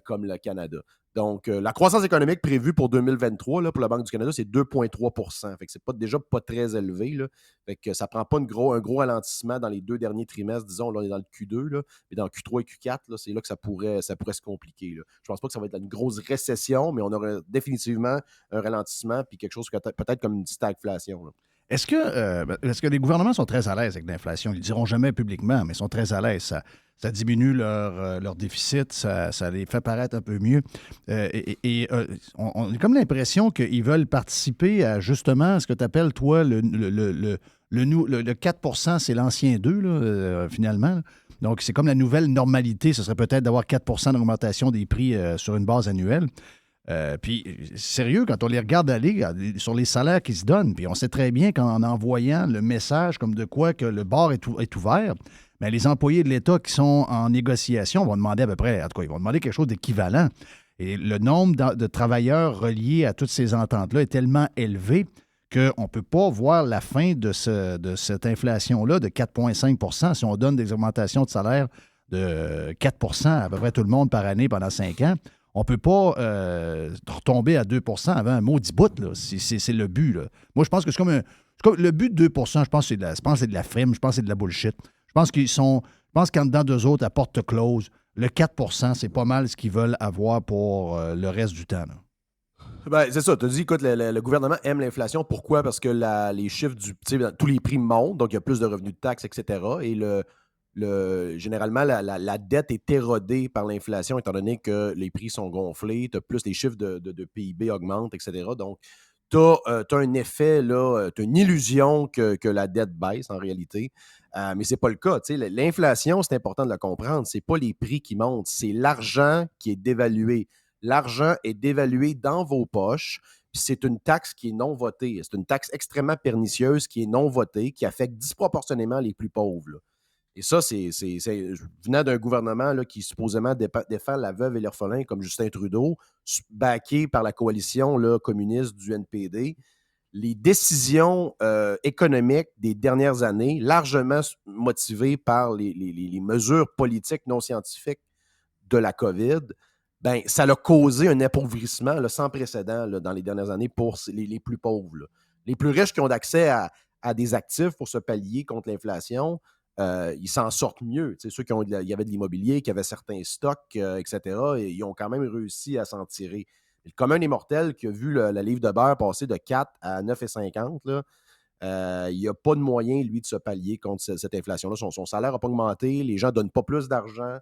comme le Canada. Donc, la croissance économique prévue pour 2023 là, pour la Banque du Canada, c'est 2,3 %. Fait que c'est déjà pas très élevé. Là. Fait que ça ne prend pas un gros ralentissement dans les 2 derniers trimestres. Disons, là, on est dans le Q2, là, mais dans Q3 et Q4, là, c'est là que ça pourrait se compliquer. Là. Je ne pense pas que ça va être une grosse récession, mais on aura définitivement un ralentissement puis quelque chose peut-être comme une stagflation. Là. Est-ce que les gouvernements sont très à l'aise avec l'inflation? Ils ne le diront jamais publiquement, mais ils sont très à l'aise. Ça diminue leur déficit, ça les fait paraître un peu mieux. On a comme l'impression qu'ils veulent participer à justement ce que tu appelles, toi, le 4 %, c'est l'ancien 2, là, finalement. Donc, c'est comme la nouvelle normalité. Ce serait peut-être d'avoir 4 % d'augmentation des prix sur une base annuelle. Puis, sérieux, quand on les regarde aller sur les salaires qu'ils se donnent, puis on sait très bien qu'en envoyant le message comme de quoi que le bar est ouvert, bien, les employés de l'État qui sont en négociation vont demander à peu près, en tout cas, ils vont demander quelque chose d'équivalent. Et le nombre de travailleurs reliés à toutes ces ententes-là est tellement élevé qu'on ne peut pas voir la fin de cette inflation-là de 4,5 % si on donne des augmentations de salaire de 4 % à peu près tout le monde par année pendant 5 ans. On ne peut pas retomber à 2 % avant un maudit bout. Là. C'est le but. Là. Moi, je pense que c'est comme le but de 2 % je pense que c'est de la frime, je pense que c'est de la bullshit. Je pense qu'en dedans d'eux autres, à porte close, le 4 %, c'est pas mal ce qu'ils veulent avoir pour le reste du temps. Là. Ben, c'est ça. Tu as dit, écoute, le gouvernement aime l'inflation. Pourquoi? Parce que les chiffres tous les prix montent, donc il y a plus de revenus de taxes, etc. Et généralement, la dette est érodée par l'inflation, étant donné que les prix sont gonflés, tu as plus les chiffres de PIB augmentent, etc. Donc, tu as un effet, tu as une illusion que la dette baisse en réalité. Mais ce n'est pas le cas. L'inflation, c'est important de le comprendre. Ce n'est pas les prix qui montent, c'est l'argent qui est dévalué. L'argent est dévalué dans vos poches, puis c'est une taxe qui est non votée. C'est une taxe extrêmement pernicieuse qui est non votée, qui affecte disproportionnellement les plus pauvres, là. Et ça, c'est venant d'un gouvernement là, qui supposément défend la veuve et l'orphelin, comme Justin Trudeau, backé par la coalition là, communiste du NPD. Les décisions économiques des dernières années, largement motivées par les mesures politiques non scientifiques de la COVID, ben, ça a causé un appauvrissement là, sans précédent là, dans les dernières années pour les plus pauvres, là. Les plus riches qui ont accès à des actifs pour se pallier contre l'inflation, ils s'en sortent mieux. Ceux qui il y avait de l'immobilier, qui avaient certains stocks, etc., et ils ont quand même réussi à s'en tirer. Le commun des mortels qui a vu la livre de beurre passer de 4 à 9,50, là, il n'y a pas de moyen, lui, de se pallier contre cette inflation-là. Son salaire n'a pas augmenté, les gens ne donnent pas plus d'argent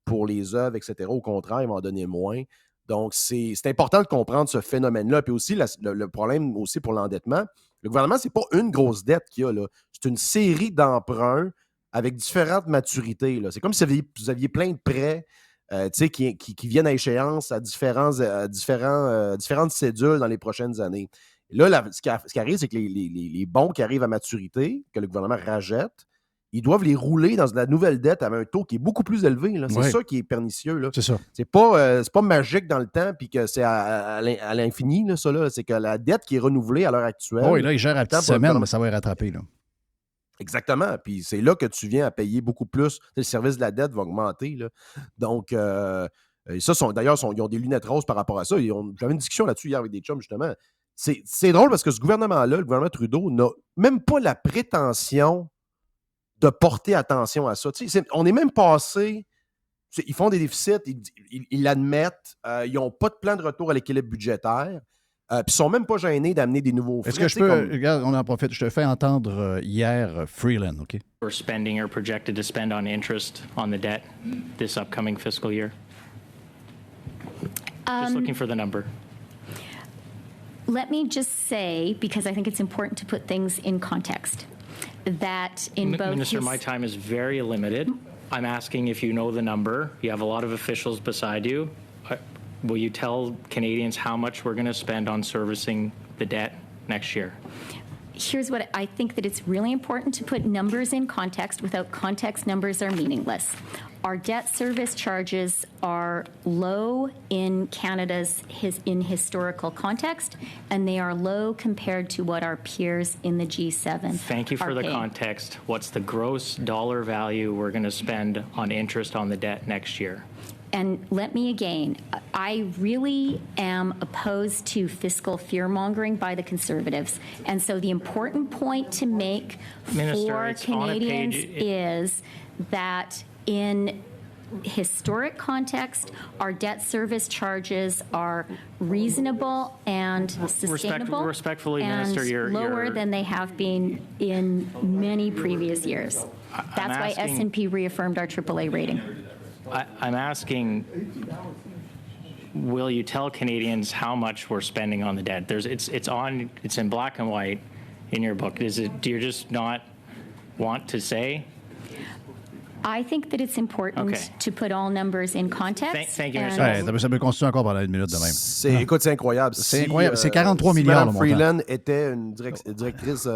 pour les œuvres, etc. Au contraire, ils vont en donner moins. Donc, c'est important de comprendre ce phénomène-là. Puis aussi, le problème aussi pour l'endettement, le gouvernement, ce n'est pas une grosse dette qu'il y a, là. C'est une série d'emprunts avec différentes maturités, là. C'est comme si vous aviez plein de prêts qui viennent à échéance à différentes cédules dans les prochaines années. Et là, ce qui arrive, c'est que les bons qui arrivent à maturité, que le gouvernement rachète, ils doivent les rouler dans la nouvelle dette avec un taux qui est beaucoup plus élevé, là. C'est ça qui est pernicieux, là. C'est ça. C'est pas magique dans le temps puis que c'est à l'infini, là, ça, là. C'est que la dette qui est renouvelée à l'heure actuelle... Oui, là, ils gèrent à petite semaine, mais ça va y rattraper, là. Exactement. Puis c'est là que tu viens à payer beaucoup plus. Le service de la dette va augmenter, là. Donc, d'ailleurs, ils ont des lunettes roses par rapport à ça. J'avais une discussion là-dessus hier avec des chums, justement. C'est drôle parce que ce gouvernement-là, le gouvernement Trudeau, n'a même pas la prétention de porter attention à ça. On est même passé... Ils font des déficits, ils l'admettent. Ils n'ont pas de plan de retour à l'équilibre budgétaire. Puis ils ne sont même pas gênés d'amener des nouveaux frais. Est-ce que je peux... Regarde, on en profite. Je te fais entendre hier Freeland, OK? We're spending or projected to spend on interest on the debt this upcoming fiscal year. Just looking for the number. Let me just say, because I think it's important to put things in context, that in both... Minister, my time is very limited. I'm asking if you know the number. You have a lot of officials beside you. Will you tell Canadians how much we're going to spend on servicing the debt next year? Here's what I think, that it's really important to put numbers in context. Without context, numbers are meaningless. Our debt service charges are low in Canada's historical context, and they are low compared to what our peers in the G7 Thank you for the context. What's the gross dollar value we're going to spend on interest on the debt next year? And let me again, I really am opposed to fiscal fear-mongering by the Conservatives. And so the important point to make for Canadians is that in historic context, our debt service charges are reasonable and sustainable, respectfully, and Minister, lower than they have been in many previous years. That's why S&P reaffirmed our AAA rating. I'm asking, will you tell Canadians how much we're spending on the debt? It's in black and white in your book. Do you just not want to say? I think that it's important to put all numbers in context. Thank you, Ça peut continuer encore pendant une minute de même. Écoute, c'est incroyable. C'est incroyable. C'est 43 milliards, le montant. Freeland était une directrice,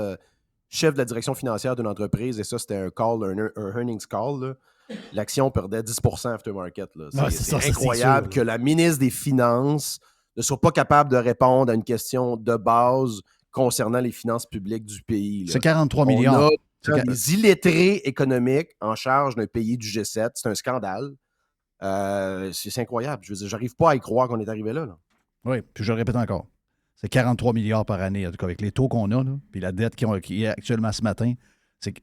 chef de la direction financière d'une entreprise, et ça, c'était un earnings call, là. L'action perdait 10% aftermarket. C'est incroyable que la ministre des Finances ne soit pas capable de répondre à une question de base concernant les finances publiques du pays, là. C'est 43 milliards. On a des illettrés économiques en charge d'un pays du G7. C'est un scandale. C'est incroyable. Je veux dire, j'arrive pas à y croire qu'on est arrivé là. Oui, puis je le répète encore. C'est 43 milliards par année, en tout cas, avec les taux qu'on a, là, puis la dette qui est actuellement ce matin.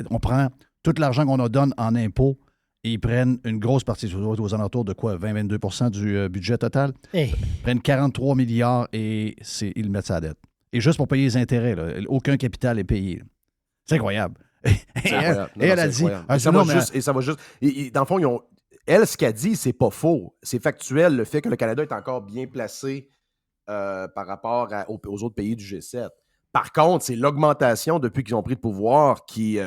On prend tout l'argent qu'on nous donne en impôts Ils prennent une grosse partie, aux alentours de quoi, 20-22 du budget total. Hey. Ils prennent 43 milliards et ils mettent ça à la dette. Et juste pour payer les intérêts, là, aucun capital est payé. Là. C'est incroyable. C'est incroyable. Et elle a dit... Et ça va juste... dans le fond, elle, ce qu'elle dit, c'est pas faux. C'est factuel, le fait que le Canada est encore bien placé par rapport aux autres pays du G7. Par contre, c'est l'augmentation depuis qu'ils ont pris le pouvoir qui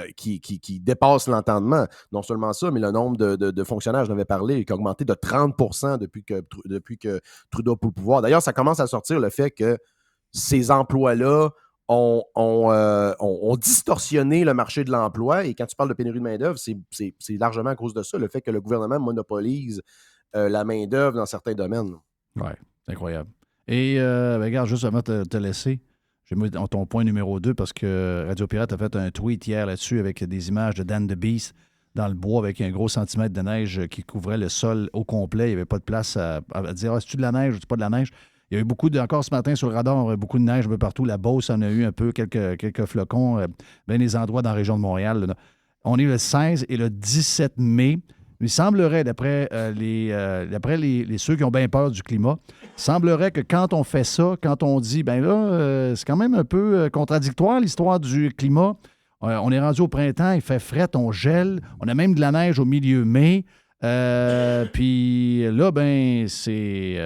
dépasse l'entendement. Non seulement ça, mais le nombre de fonctionnaires, je l'avais parlé, qui a augmenté de 30% depuis que Trudeau a pris le pouvoir. D'ailleurs, ça commence à sortir le fait que ces emplois-là ont distorsionné le marché de l'emploi. Et quand tu parles de pénurie de main-d'œuvre, c'est largement à cause de ça, le fait que le gouvernement monopolise la main-d'œuvre dans certains domaines. Oui, c'est incroyable. Et regarde, juste avant de te laisser, j'ai mis ton point numéro 2 parce que Radio Pirate a fait un tweet hier là-dessus avec des images de Dan the Beast dans le bois avec un gros centimètre de neige qui couvrait le sol au complet. Il n'y avait pas de place à dire c'est-tu de la neige ou c'est pas de la neige? Il y a eu beaucoup encore ce matin sur le radar, beaucoup de neige un peu partout. La Beauce en a eu un peu, quelques flocons, bien des endroits dans la région de Montréal. Là. On est le 16 et le 17 mai. Il semblerait, d'après ceux qui ont bien peur du climat, il semblerait que quand on fait ça, quand on dit, ben là, c'est quand même un peu contradictoire l'histoire du climat. On est rendu au printemps, il fait fret, on gèle, on a même de la neige au milieu mai. Puis là, ben, c'est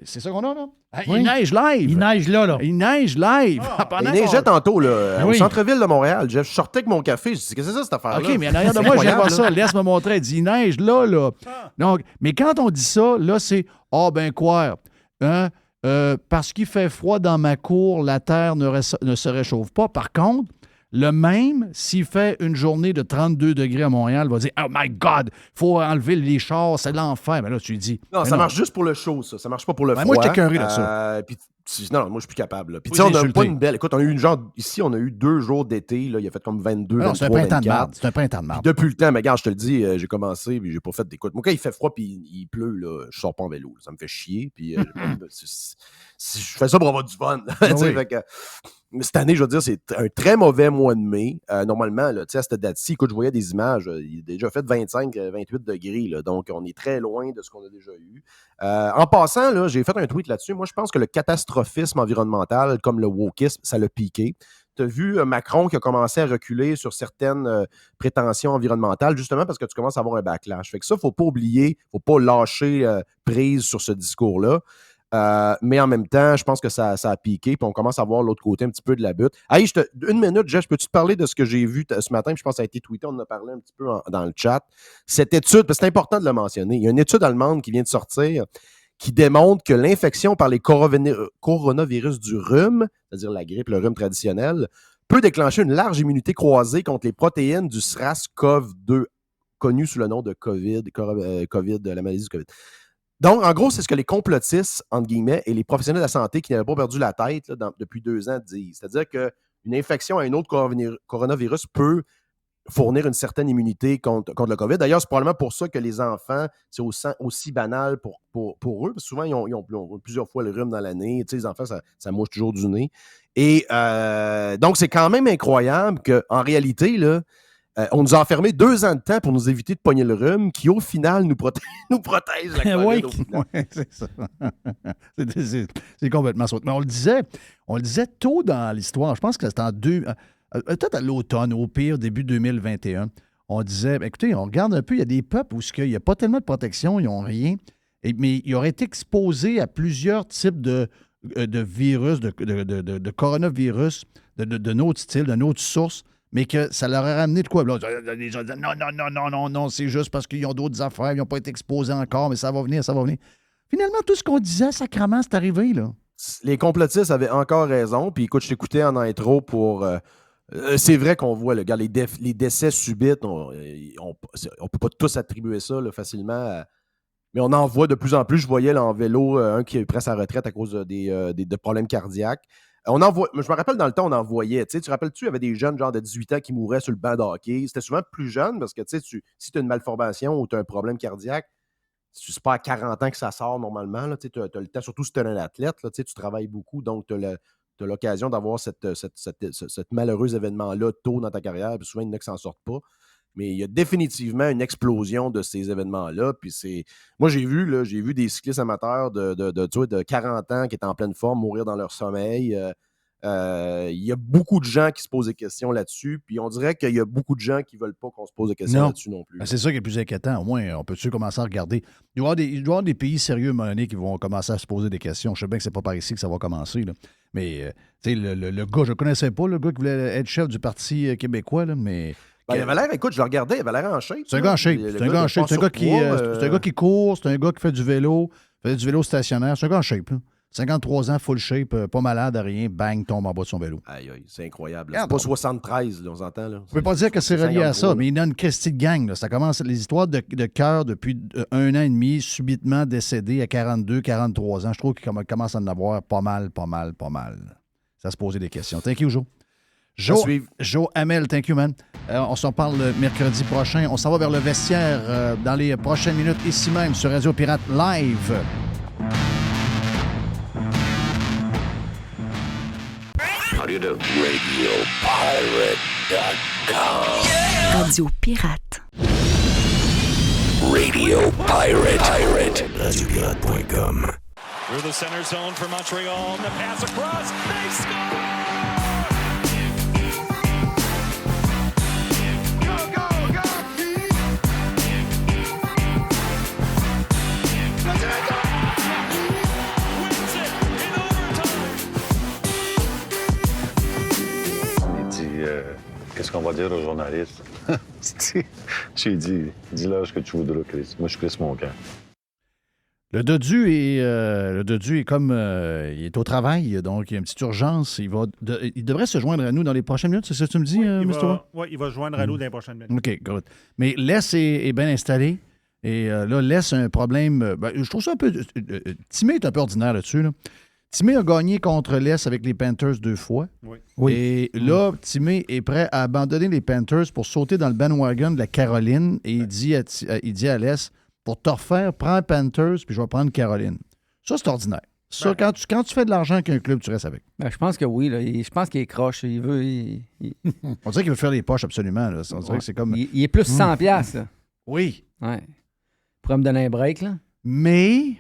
ça qu'on a, là. Oui. Il neige live. Il neige là. Il neige live. Il neigeait tantôt, là, au Oui. centre-ville de Montréal. Jeff, je sortais avec mon café. Je dis, qu'est-ce que c'est ça, cette affaire-là? OK, mais en arrière de moi, je viens voir ça. Laisse-moi montrer. Il dit, il neige là. Donc, mais quand on dit ça, là, c'est, ben quoi? Hein? Parce qu'il fait froid dans ma cour, la terre ne se réchauffe pas. Par contre, le même, s'il fait une journée de 32 degrés à Montréal, va dire « Oh my God, il faut enlever les chars, c'est l'enfer. » Mais là, tu lui dis... Non, ça marche juste pour le chaud, ça. Ça marche pas pour le froid. Moi, j'étais écoeuré de ça. Non, moi, je suis plus capable. Puis, tu sais, on n'a pas une belle... Écoute, on a eu ici, on a eu 2 jours d'été. Là, il a fait comme 22, 23, c'est un printemps 24. de marde. C'est un printemps de marde. Depuis le temps, mais regarde, je te le dis, j'ai commencé, puis j'ai pas fait d'écoute. Moi, quand il fait froid, puis il pleut, là, je sors pas en vélo. Là, ça me fait chier. Puis, je fais ça pour avoir du fun. Fait que, cette année, je veux dire, c'est un très mauvais mois de mai. Normalement, là, à cette date-ci, écoute, je voyais des images. Il a déjà fait 25, 28 degrés. Là, donc, on est très loin de ce qu'on a déjà eu. En passant, là, j'ai fait un tweet là-dessus. Moi, je pense que le catastrophisme environnemental, comme le wokisme, ça l'a piqué. Tu as vu Macron qui a commencé à reculer sur certaines prétentions environnementales, justement parce que tu commences à avoir un backlash. Fait que ça, il ne faut pas oublier, il ne faut pas lâcher prise sur ce discours-là. Mais en même temps, je pense que ça a piqué, puis on commence à voir l'autre côté un petit peu de la butte. Hey, une minute, Jeff, peux-tu te parler de ce que j'ai vu ce matin? Puis je pense que ça a été tweeté, on en a parlé un petit peu dans le chat. Cette étude, parce que c'est important de le mentionner, il y a une étude allemande qui vient de sortir qui démontre que l'infection par les coronavirus du rhume, c'est-à-dire la grippe, le rhume traditionnel, peut déclencher une large immunité croisée contre les protéines du SRAS-CoV-2, connu sous le nom de COVID, la maladie du COVID. Donc, en gros, c'est ce que les complotistes, entre guillemets, et les professionnels de la santé qui n'avaient pas perdu la tête là, depuis 2 ans disent. C'est-à-dire qu'une infection à un autre coronavirus peut fournir une certaine immunité contre le COVID. D'ailleurs, c'est probablement pour ça que les enfants, c'est aussi banal pour eux. Parce que souvent, ils ont plusieurs fois le rhume dans l'année. Tu sais, les enfants, ça mouche toujours du nez. Et donc, c'est quand même incroyable qu'en réalité, là, on nous a enfermés 2 ans de temps pour nous éviter de pogner le rhume, qui au final nous protège la COVID. Oui, c'est ça. C'est complètement ça. Mais on le disait tôt dans l'histoire. Je pense que c'était peut-être à l'automne, au pire, début 2021. On disait, écoutez, on regarde un peu, il y a des peuples où il n'y a pas tellement de protection, ils n'ont rien, mais ils auraient été exposés à plusieurs types de virus, de coronavirus, de notre style, de notre source, mais que ça leur a ramené de quoi? Là, les gens disaient non, c'est juste parce qu'ils ont d'autres affaires, ils n'ont pas été exposés encore, mais ça va venir. Finalement, tout ce qu'on disait, sacrément, c'est arrivé, là. Les complotistes avaient encore raison, puis écoute, je t'écoutais en intro pour... c'est vrai qu'on voit, regarde, les décès subites, on ne peut pas tous attribuer ça là, facilement, mais on en voit de plus en plus. Je voyais là, en vélo un qui a pris sa retraite à cause de problèmes cardiaques. Je me rappelle dans le temps, on en voyait. Tu te rappelles-tu, il y avait des jeunes genre de 18 ans qui mouraient sur le banc de hockey. C'était souvent plus jeune parce que si tu as une malformation ou tu as un problème cardiaque, c'est pas à 40 ans que ça sort normalement. Tu as le temps, surtout si tu es un athlète, là, tu travailles beaucoup, donc tu as l'occasion d'avoir ce malheureux événement-là tôt dans ta carrière. Puis souvent, il y en a qui s'en sortent pas. Mais il y a définitivement une explosion de ces événements-là. Puis moi, j'ai vu des cyclistes amateurs de 40 ans qui étaient en pleine forme mourir dans leur sommeil. Il y a beaucoup de gens qui se posent des questions là-dessus. Puis on dirait qu'il y a beaucoup de gens qui ne veulent pas qu'on se pose des questions là-dessus non plus. Ben, c'est ça qui est le plus inquiétant. Au moins, on peut-tu commencer à regarder. Il doit y avoir des pays sérieux, à un moment donné, qui vont commencer à se poser des questions. Je sais bien que c'est pas par ici que ça va commencer. Là. Mais, tu sais, le gars, je ne connaissais pas, le gars qui voulait être chef du Parti québécois, là, mais... Ben, il avait l'air, écoute, je le regardais, il avait l'air en shape. C'est un gars en shape. C'est un gars en shape. C'est un gars qui court, c'est un gars qui fait du vélo, stationnaire. C'est un gars en shape. Là. 53 ans, full shape, pas malade, rien, bang, tombe en bas de son vélo. Aïe, aïe, c'est incroyable. C'est pas 73, là, on s'entend. Là. On ne peut pas dire que c'est relié à ça, mais il y a une Christie de gang. Là. Ça commence, les histoires de cœur depuis 1 an et demi, subitement décédé à 42, 43 ans. Je trouve qu'il commence à en avoir pas mal. Ça se posait des questions. Thank you, Joe. Joe Hamel, thank you, man. On s'en parle mercredi prochain. On s'en va vers le vestiaire dans les prochaines minutes, ici même, sur Radio Pirate Live. How do you do? RadioPirate.com. Radio Pirate. Radio Pirate. RadioPirate.com. Through the center zone for Montreal. The pass across. They score! Qu'est-ce qu'on va dire aux journalistes? J'ai dit, dis-leur ce que tu voudras, Chris. Moi, je suis Chris Moncan. Le Dodu est comme... il est au travail, donc il y a une petite urgence. Il devrait se joindre à nous dans les prochaines minutes, c'est ça que tu me dis, Mr. Oui, il va se joindre à nous dans les prochaines minutes. OK, good. Mais Les est bien installé. Et là, Les a un problème... je trouve ça un peu... Timé est un peu ordinaire là-dessus, là. Timé a gagné contre Les avec les Panthers 2 fois. Oui. Et là, Timé est prêt à abandonner les Panthers pour sauter dans le bandwagon de la Caroline. Et il dit à Les, pour te refaire, prends Panthers, puis je vais prendre Caroline. Ça, c'est ordinaire. Ça, quand tu fais de l'argent avec un club, tu restes avec. Ben, je pense que oui. Là. Je pense qu'il est croche. Il veut... On dirait qu'il veut faire les poches, absolument. Là. On dirait que c'est comme... Il est plus 100 $. Là. Oui. Ouais. Pourrait me donner un break, là. Mais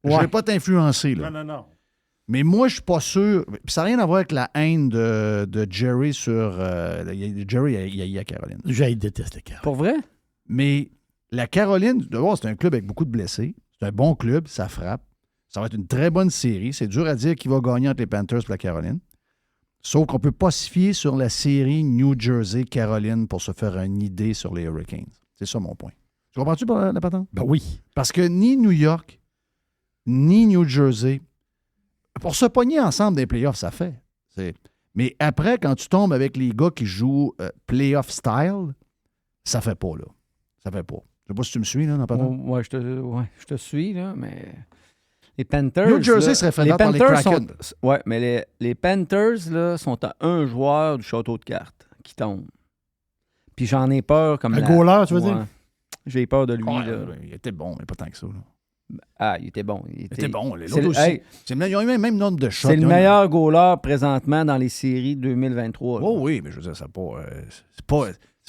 je ne vais pas t'influencer. Là. Non. Mais moi, je suis pas sûr. Puis ça n'a rien à voir avec la haine de Jerry sur... Jerry, il y a Caroline. J'ai détesté Caroline. Pour vrai? Mais la Caroline, d'abord, c'est un club avec beaucoup de blessés. C'est un bon club, ça frappe. Ça va être une très bonne série. C'est dur à dire qui va gagner entre les Panthers et la Caroline. Sauf qu'on ne peut pas se fier sur la série New Jersey-Caroline pour se faire une idée sur les Hurricanes. C'est ça mon point. Tu comprends-tu la patente? Ben oui. Parce que ni New York, ni New Jersey... Pour se pogner ensemble des playoffs, ça fait. Mais après, quand tu tombes avec les gars qui jouent playoff style, ça fait pas, là. Ça fait pas. Je sais pas si tu me suis, là, dans pas Ouais, je te suis, là, mais... Les Panthers... New Jersey serait fait par les Kraken. Oui, mais les Panthers, là, sont à un joueur du château de cartes qui tombe. Puis j'en ai peur comme... Un goaler, tu veux dire? J'ai peur de lui, là. Il était bon, mais pas tant que ça, là. Ah, il était bon. Il était bon. L'autre aussi. Hey, ils ont eu le même nombre de shots. C'est le meilleur goaler présentement dans les séries 2023. Oh oui, mais je veux dire, c'est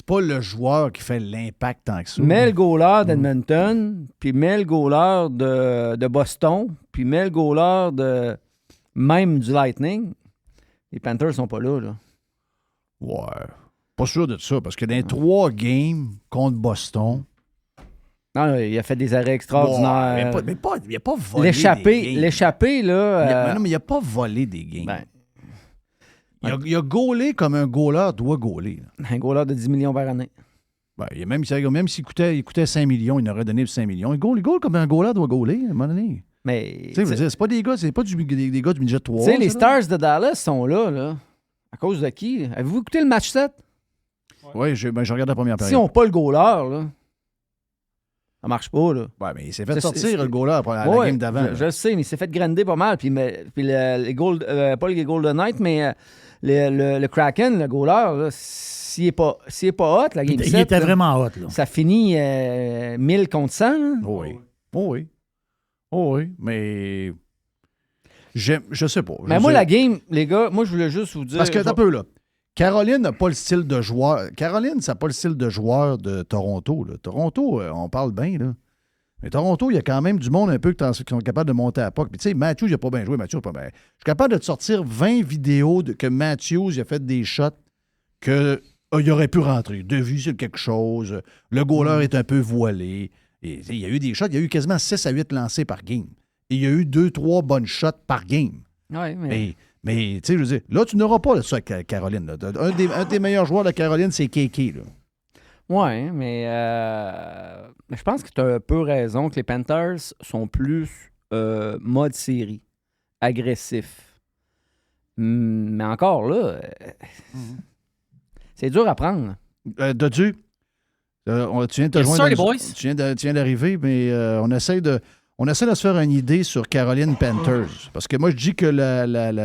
pas le joueur qui fait l'impact tant que ça. Mets le goaler d'Edmonton, puis mets le goaler de Boston, puis mets le goaler de même du Lightning. Les Panthers sont pas là. Ouais. Pas sûr de ça, parce que dans les 3 games contre Boston... Non, il a fait des arrêts extraordinaires. Mais il n'a pas volé des games. L'échappé, là... mais il n'a pas volé des games. Il a gaulé comme un goaler doit gauler. Un goaler de 10 millions par année. Même s'il coûtait 5 millions, il aurait donné 5 millions. Il gaule comme un goaler doit gauler, à un moment donné. Mais... c'est pas des gars, c'est pas des gars du midget 3. Tu sais, les Stars de Dallas sont là. À cause de qui? Avez-vous écouté le match 7? Oui, je regarde la première période. Si on n'a pas le goaler, là... Ça marche pas, là. Ouais, mais il s'est fait sortir, le goaler, à la game d'avant. Je le sais, mais il s'ait fait grander pas mal. Puis pas les Golden Knights, mais le Kraken, le goaler, là, s'il est pas hot, la game 7... Il était vraiment hot, là. Ça finit 1000 contre 100. Là. Oui, mais... Je sais pas. Mais moi, la game, les gars, moi, je voulais juste vous dire... Parce que, t'as peu, là. Caroline n'a pas le style de joueur. Caroline, ça n'a pas le style de joueur de Toronto. Là. Toronto, on parle bien, là. Mais Toronto, il y a quand même du monde un peu qui sont capables de monter à la POC. Puis tu sais, Matthews, il n'a pas bien joué. Matthews, pas bien. Je suis capable de te sortir 20 vidéos que Matthews il a fait des shots qu'il aurait pu rentrer. De vue sur quelque chose. Le goaler est un peu voilé. Et, il y a eu des shots. Il y a eu quasiment 6 à 8 lancés par game. Et il y a eu 2-3 bonnes shots par game. Oui, mais... Mais, tu sais, je veux dire, là, tu n'auras pas ça avec Caroline. Là. Un des meilleurs joueurs de Caroline, c'est Kéké, là. Oui, mais je pense que tu as un peu raison que les Panthers sont plus mode série, agressif. Mais encore là, c'est dur à prendre. Dodu, tu viens de te joindre. Les boys. Tu viens d'arriver, mais on essaie de se faire une idée sur Caroline Panthers. Parce que moi, je dis que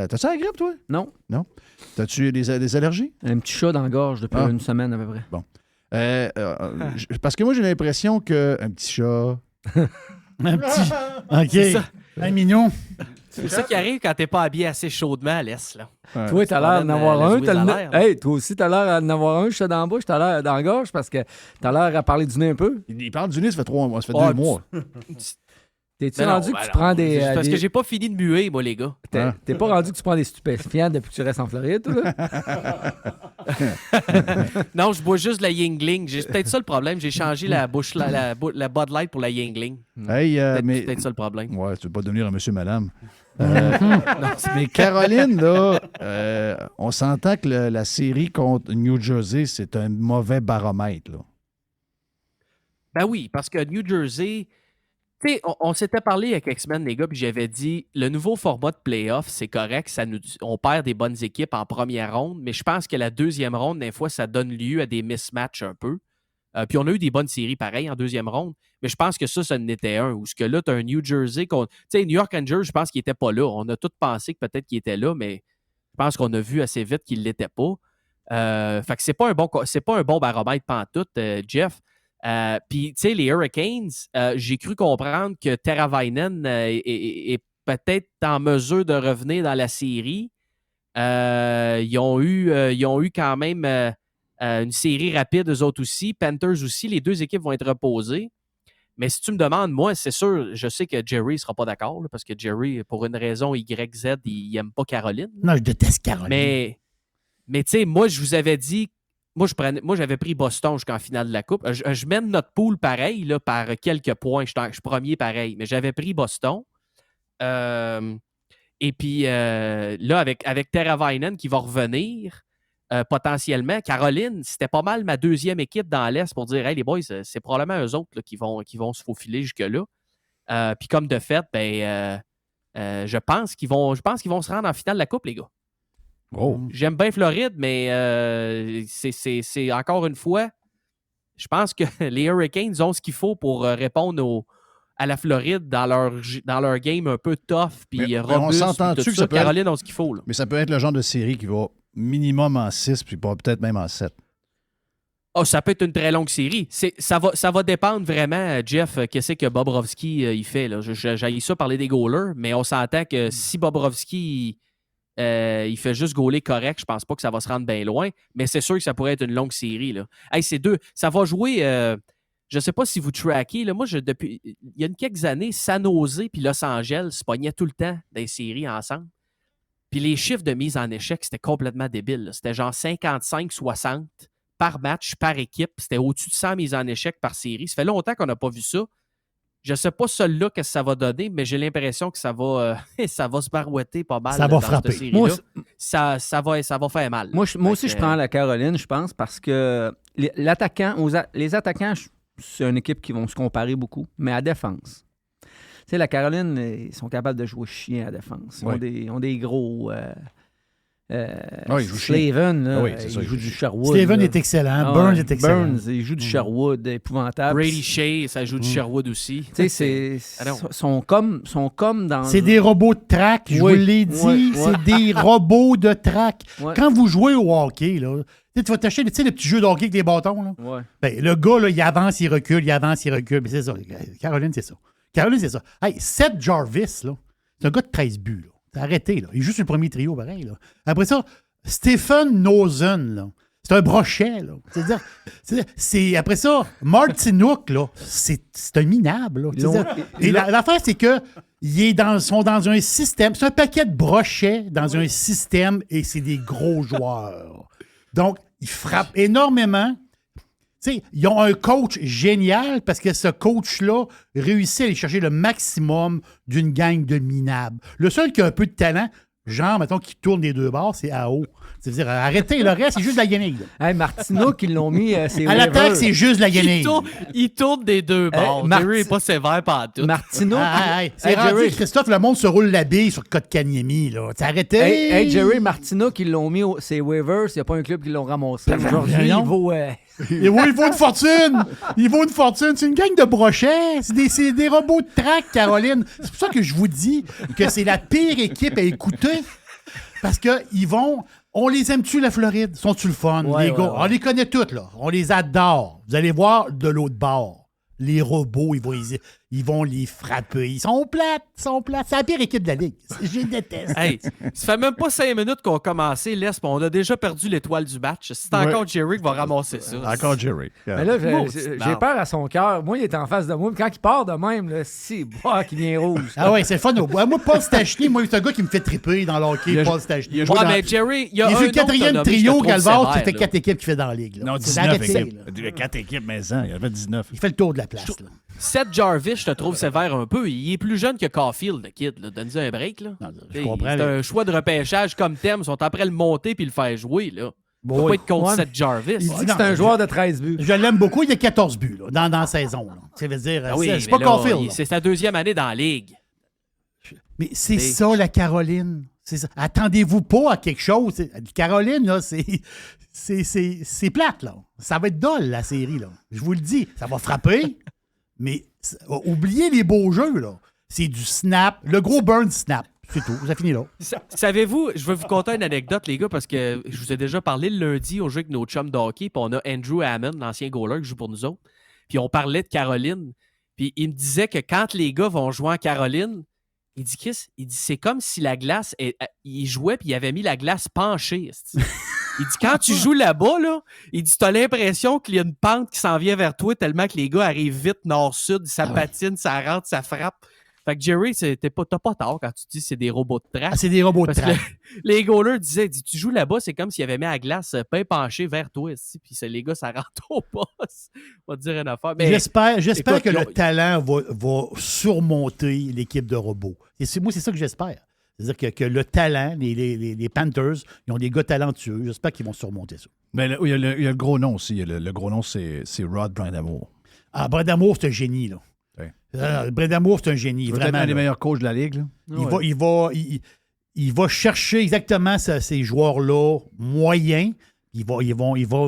T'as-tu la grippe, toi? Non. Non? T'as-tu des allergies? Un petit chat dans la gorge depuis une semaine à peu près. Bon. Parce que moi, j'ai l'impression que... Un petit chat... Un petit... OK. Un mignon. C'est ça qui arrive quand t'es pas habillé assez chaudement à l'est, là. Ouais. Toi, t'as l'air d'en avoir un. Hey, toi aussi, t'as l'air d'en avoir un chat dans la bouche, t'as l'air dans la gorge parce que t'as l'air à parler du nez un peu. Il parle du nez, ça fait 3 mois, ça fait 2 mois. T'es-tu rendu que tu prends des... C'est parce que j'ai pas fini de muer, moi, les gars. T'es pas rendu que tu prends des stupéfiants depuis que tu restes en Floride, toi, là? Non, je bois juste de la Yingling. C'est peut-être ça le problème. J'ai changé la Bud Light pour la Yingling. Hey, mais... peut-être ça le problème. Ouais, tu veux pas devenir un monsieur, madame. Mais Caroline, là, on s'entend que la série contre New Jersey, c'est un mauvais baromètre, là. Ben oui, parce que New Jersey... Tu sais, on s'était parlé il y a quelques semaines, les gars, puis j'avais dit, le nouveau format de playoff, c'est correct, on perd des bonnes équipes en première ronde, mais je pense que la deuxième ronde, des fois, ça donne lieu à des mismatchs un peu. Puis on a eu des bonnes séries pareilles en deuxième ronde, mais je pense que ça en était un. Où ce que là, tu as un New Jersey, tu sais, New York Rangers, je pense qu'il n'était pas là. On a tous pensé que peut-être qu'il était là, mais je pense qu'on a vu assez vite qu'il ne l'était pas. Fait que c'est pas un bon baromètre pantoute, Jeff. Puis, tu sais, les Hurricanes, j'ai cru comprendre que Teravainen est peut-être en mesure de revenir dans la série. Ils ont eu quand même une série rapide, eux autres aussi. Panthers aussi, les deux équipes vont être reposées. Mais si tu me demandes, moi, c'est sûr, je sais que Jerry ne sera pas d'accord, là, parce que Jerry, pour une raison YZ, il n'aime pas Caroline. Non, je déteste Caroline. Mais tu sais, moi, je vous avais dit... Moi, j'avais pris Boston jusqu'en finale de la Coupe. Je mène notre pool pareil, là, par quelques points. Je suis premier pareil. Mais j'avais pris Boston. Et puis, là, avec Teravainen qui va revenir potentiellement, Caroline, c'était pas mal ma deuxième équipe dans l'Est pour dire, hey, les boys, c'est probablement eux autres là, qui vont se faufiler jusque-là. Puis comme de fait, je pense qu'ils vont se rendre en finale de la Coupe, les gars. Oh. J'aime bien Floride, mais c'est encore une fois, je pense que les Hurricanes ont ce qu'il faut pour répondre à la Floride dans leur game un peu tough puis robuste. On s'entend-tu que ça peut Caroline ont ce qu'il faut. Là. Mais ça peut être le genre de série qui va minimum en 6 puis peut-être même en 7. Oh, ça peut être une très longue série. Ça va dépendre vraiment, Jeff, qu'est-ce que Bobrovsky il fait. J'ai ça parler des goalers, mais on s'entend que si Bobrovsky... il fait juste gauler correct. Je pense pas que ça va se rendre bien loin, mais c'est sûr que ça pourrait être une longue série. Là. Hey, c'est deux. Ça va jouer. Je sais pas si vous trackez. Là, moi, depuis il y a quelques années, San Jose puis Los Angeles se pognaient tout le temps des séries ensemble. Puis les chiffres de mise en échec, c'était complètement débile. Là. C'était genre 55-60 par match, par équipe. C'était au-dessus de 100 mises en échec par série. Ça fait longtemps qu'on n'a pas vu ça. Je ne sais pas celui-là qu'est-ce que ça va donner, mais j'ai l'impression que ça va se barouetter pas mal. Ça va frapper. Ça va faire mal. Moi aussi, je prends la Caroline, je pense, parce que les attaquants, c'est une équipe qui vont se comparer beaucoup, mais à défense. Tu sais, la Caroline, ils sont capables de jouer chien à défense. Ils ont des gros... Slaven, il joue du Sherwood. Slaven est excellent. Burns est excellent. Burns, il joue du Sherwood, épouvantable. Brady Shea, ça joue du Sherwood aussi. Tu sais, sont comme dans... C'est des robots de track, je vous l'ai dit. C'est des robots de track. Quand vous jouez au hockey, là, tu vas t'acheter le petit jeu de hockey avec des bâtons. Là. Ouais. Ben, le gars, là, il avance, il recule, il avance, il recule. Mais c'est ça. Caroline, c'est ça. Hey, Seth Jarvis, là, c'est un gars de 13 buts. Là. Arrêtez, là. Il joue sur le premier trio, pareil. Là. Après ça, Stephen Nosen, là, c'est un brochet, là. C'est après ça, Martinook, là, c'est un minable, là. Et l'affaire, c'est que sont dans un système, c'est un paquet de brochets dans un système et c'est des gros joueurs. Donc, ils frappent énormément. T'sais, ils ont un coach génial parce que ce coach-là réussit à aller chercher le maximum d'une gang de minables. Le seul qui a un peu de talent, genre, mettons, qui tourne les deux bords, c'est AO. C'est-à-dire, arrêtez, le reste, c'est juste de la guenille. Hey, Martino, qui l'ont mis, c'est à l'attaque, c'est juste de la guenille. Il tourne des deux bords. Jerry n'est pas sévère par tout. Martino. C'est rendu, Jerry. Christophe, le monde se roule la bille sur Kotkaniemi, là. Arrêtez. Hey, Jerry, Martino, qui l'ont mis, c'est waivers, il n'y a pas un club qui l'ont ramassé. Aujourd'hui, il vaut... il vaut une fortune! Il vaut une fortune! C'est une gang de brochets! C'est des robots de track, Caroline! C'est pour ça que je vous dis que c'est la pire équipe à écouter. Parce qu'ils vont... On les aime-tu, la Floride? Sont-tu le fun? Les gars, on les connaît tous, là. On les adore. Vous allez voir de l'autre bord. Les robots, ils vont les frapper. Ils sont plates. C'est la pire équipe de la Ligue. Je les déteste. Hey, ça fait même pas 5 minutes qu'on a commencé, Les, on a déjà perdu l'étoile du match. C'est encore Jerry qui va ramasser ça. Encore Jerry. Mais là, j'ai peur à son cœur. Moi, il est en face de moi. Quand il part de même, là, qui vient rouge. Ah ouais, c'est le fun. Moi, Paul Stachny, c'est un gars qui me fait triper dans le hockey, Paul Stachny. Mais Jerry, il y a le quatrième trio, Galvard, ça fait 4 équipes qu'il fait dans la Ligue. Non, 19 équipes. 4 équipes, mais ça, il y avait 19. Il fait le tour de la place. Seth Jarvis, je te trouve sévère un peu. Il est plus jeune que Caulfield, le kid. Donne-lui un break. Là. Non, je comprends. C'est un choix de repêchage comme thème. Ils sont après le monter puis le faire jouer. Là. Il ne faut pas être contre Seth Jarvis. Il dit que c'est un joueur de 13 buts. Je l'aime beaucoup. Il a 14 buts là, dans la saison. Là. Ça veut dire, c'est pas Caulfield. C'est sa 2e année dans la Ligue. Mais c'est ça, la Caroline. C'est ça. Attendez-vous pas à quelque chose. Caroline, là, c'est plate. Là. Ça va être dole, la série. Là. Je vous le dis. Ça va frapper. Mais oubliez les beaux jeux, là. C'est du snap. Le gros burn snap. C'est tout. Ça finit là. Savez-vous, je vais vous conter une anecdote, les gars, parce que je vous ai déjà parlé le lundi, on jouait avec nos chums de hockey, puis on a Andrew Hammond, l'ancien goaler qui joue pour nous autres. Puis on parlait de Caroline. Puis il me disait que quand les gars vont jouer en Caroline, il dit c'est comme si la glace, il jouait puis il avait mis la glace penchée. Il dit, quand tu joues là-bas, là, il dit, t'as l'impression qu'il y a une pente qui s'en vient vers toi tellement que les gars arrivent vite nord-sud, ça patine, ça rentre, ça frappe. Fait que Jerry, t'as pas tort quand tu dis que c'est des robots de track. C'est des robots de track. Les goalers disaient, tu joues là-bas, c'est comme s'il avait mis la glace pain penché vers toi ici, puis les gars, ça rentre au poste. On va te dire une affaire. Mais, j'espère que le talent va surmonter l'équipe de robots. Moi, c'est ça que j'espère. C'est-à-dire que le talent, les Panthers, ils ont des gars talentueux. J'espère qu'ils vont surmonter ça. Mais il y a le gros nom aussi. Le gros nom, c'est Rod Brind'Amour. Ah, Brind'Amour, c'est un génie, là. Ouais. Brind'Amour, c'est un génie. C'est vraiment un des meilleurs coachs de la Ligue. Là. Il va chercher exactement ces joueurs-là moyens. Il va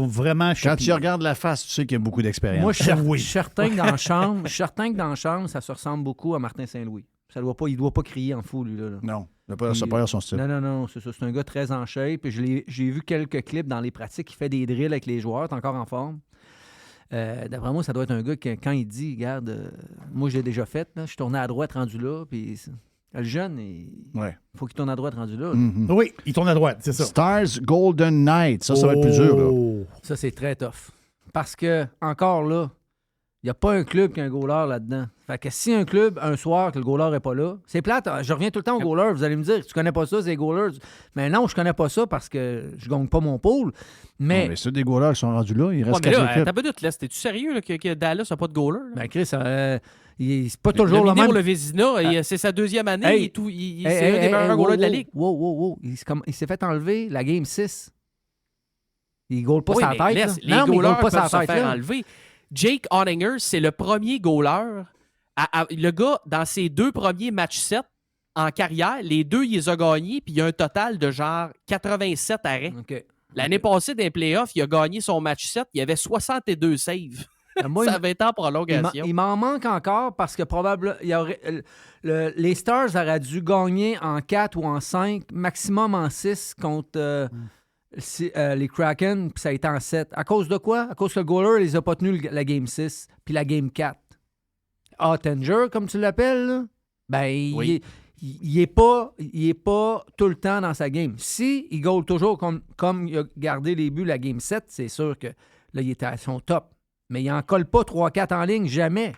vraiment chercher. Quand tu regardes la face, tu sais qu'il y a beaucoup d'expérience. Moi, je suis certain que dans la chambre, ça se ressemble beaucoup à Martin Saint-Louis. Il ne doit pas crier en fou, lui. Là. Non, ça n'a pas son style. Non, c'est ça. C'est un gars très en shape. J'ai vu quelques clips dans les pratiques. Il fait des drills avec les joueurs. Il est encore en forme. D'après moi, ça doit être un gars qui, quand il dit, regarde, moi, je l'ai déjà fait. Là, je suis tourné à droite, rendu là. Puis le jeune, il faut qu'il tourne à droite, rendu là. Mm-hmm. Oui, il tourne à droite, c'est ça. Stars Golden Knights. Ça va être plus dur. Là. Ça, c'est très tough. Parce que, encore là, il n'y a pas un club qui a un goaler là-dedans. Fait que si un club, un soir, que le goaler n'est pas là, c'est plate. Je reviens tout le temps au goaler. Vous allez me dire, tu connais pas ça, c'est les goalers. Mais non, je connais pas ça parce que je gagne pas mon pool. Mais ceux des goalers qui sont rendus là, il reste 4 équipes. T'as pas de doute, là. T'es-tu sérieux là, que Dallas n'a pas de goaler? Ben, Chris, c'est pas toujours le même. Le Vézina, c'est sa 2e année. C'est un des meilleurs goalers de la Ligue. Wow. Il s'est fait enlever la Game 6. Il ne goal pas sa tête. Les goalers peuvent se faire enlever. Jake Ottinger, c'est le premier goaler. Le gars, dans ses 2 premiers matchs 7 en carrière, les 2, il les a gagnés, puis il y a un total de genre 87 arrêts. L'année passée, dans les playoffs, il a gagné son match 7, il y avait 62 saves. Ça avait été en prolongation. Il m'en manque encore parce que probablement les Stars auraient dû gagner en 4 ou en 5, maximum en 6 contre les Kraken, puis ça a été en 7. À cause de quoi? À cause que le goaler, il les a pas tenus la Game 6 puis la Game 4. Ottinger, comme tu l'appelles, là, ben, il n'est pas tout le temps dans sa game. Si il goal toujours comme il a gardé les buts la game 7, c'est sûr que là, il était à son top. Mais il n'en colle pas 3-4 en ligne, jamais.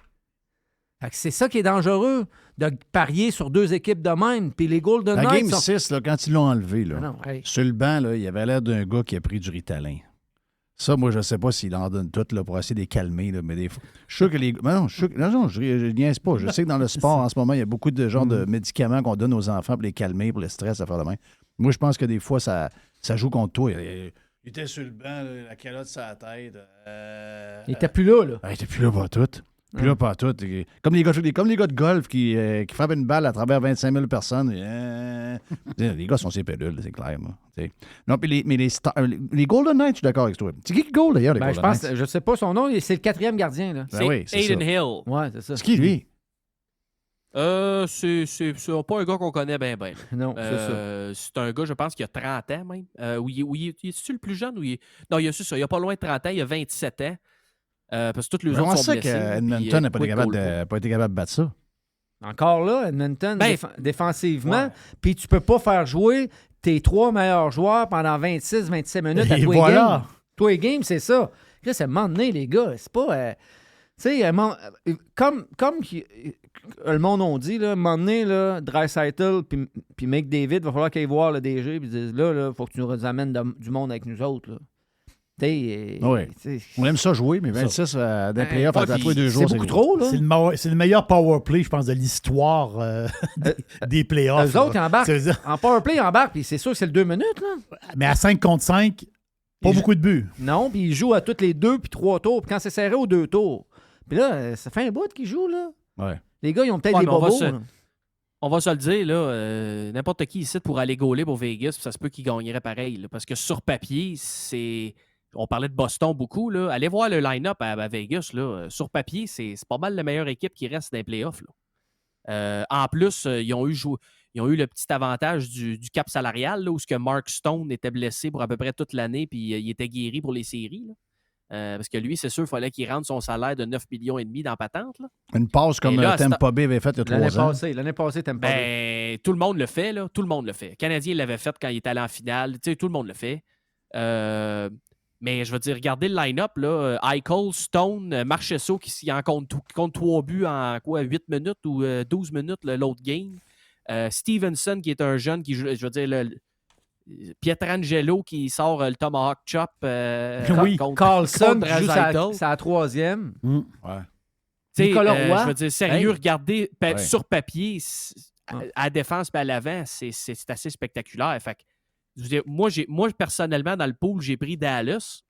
Fait que c'est ça qui est dangereux, de parier sur 2 équipes de même. Puis les Golden La Knights game 6, là, quand ils l'ont enlevé, là, sur le banc, là, il avait l'air d'un gars qui a pris du Ritalin. Ça, moi, je ne sais pas s'il en donne tout là, pour essayer de les calmer. Là, mais je suis sûr que les. Non, je niaise pas. Je sais que dans le sport, en ce moment, il y a beaucoup de genres de médicaments qu'on donne aux enfants pour les calmer, pour le stress, à faire de même. Moi, je pense que des fois, ça joue contre toi. Il était sur le banc, là, la calotte sur la tête. Il était plus là. Il était plus là pour tout. Plus là pour tout. Comme les gars de golf qui frappent une balle à travers 25 000 personnes. Les gars sont ces pédules, c'est clair. Non, puis les Golden Knights, je suis d'accord avec toi. C'est qui goal d'ailleurs, les Golden Knights? Je sais pas son nom, c'est le 4e gardien. Là. C'est Aiden Hill. Ouais, c'est ça. C'est qui, lui? C'est pas un gars qu'on connaît bien. Non, c'est ça. C'est un gars, je pense, qui a 30 ans même. Est-tu le plus jeune? Non, il a pas loin de 30 ans, il a 27 ans. Parce que tous les autres sont blessés. Edmonton n'a pas été capable de battre ça. Encore là, Edmonton, défensivement, puis tu peux pas faire jouer tes 3 meilleurs joueurs pendant 26-27 minutes à tous les games. Tous les games, c'est ça. Là, c'est un moment donné, les gars. C'est pas... tu sais, comme le monde on dit, là, à un moment donné, Draisaitl puis McDavid, il va falloir qu'ils aillent voir le DG et disent là, il faut que tu nous amènes du monde avec nous autres. Là. On aime ça jouer, mais 26 d'un playoff à tous les 2 jours, c'est beaucoup trop. Là. C'est le meilleur power play, je pense, de l'histoire des playoffs. Eux autres, ils embarquent. En power play, ils embarquent, puis c'est sûr que c'est le 2 minutes. Là. Mais à 5 contre 5, pas beaucoup de buts. Non, puis ils jouent à toutes les 2 puis 3 tours. Puis quand c'est serré aux 2 tours. Puis là, ça fait un bout qu'ils jouent. Là. Ouais. Les gars, ils ont peut-être des bobos. On va se le dire, là, n'importe qui ici pour aller gauler pour Vegas, ça se peut qu'il gagnerait pareil. Là, parce que sur papier, c'est... On parlait de Boston beaucoup. Là. Allez voir le line-up à Vegas. Là. Sur papier, c'est pas mal la meilleure équipe qui reste dans les playoffs. Là. En plus, ils ont eu le petit avantage du cap salarial, là, où que Mark Stone était blessé pour à peu près toute l'année, puis il était guéri pour les séries. Là. Parce que lui, c'est sûr, il fallait qu'il rentre son salaire de 9,5 millions dans patente. Là. Une passe comme Tampa Bay avait fait il y a 3 ans. L'année passée, Tampa Bay. Tout le monde le fait. Là. Tout le monde le fait. Le Canadien l'avait fait quand il était allé en finale. Tout le monde le fait. Mais je veux dire, regardez le line-up. Eichel, Stone, Marchessault qui en compte 3 buts en 8 minutes ou 12 minutes l'autre game. Stevenson qui est un jeune qui, je veux dire, Pietrangelo qui sort le Tomahawk Chop contre Carlson contre qui joue sa 3e. Ouais. Nicolas Roy. Je veux dire, sérieux, regardez sur papier, à la défense et à l'avant, c'est assez spectaculaire. Fait que, je veux dire, moi, personnellement, dans le pool, j'ai pris Dallas.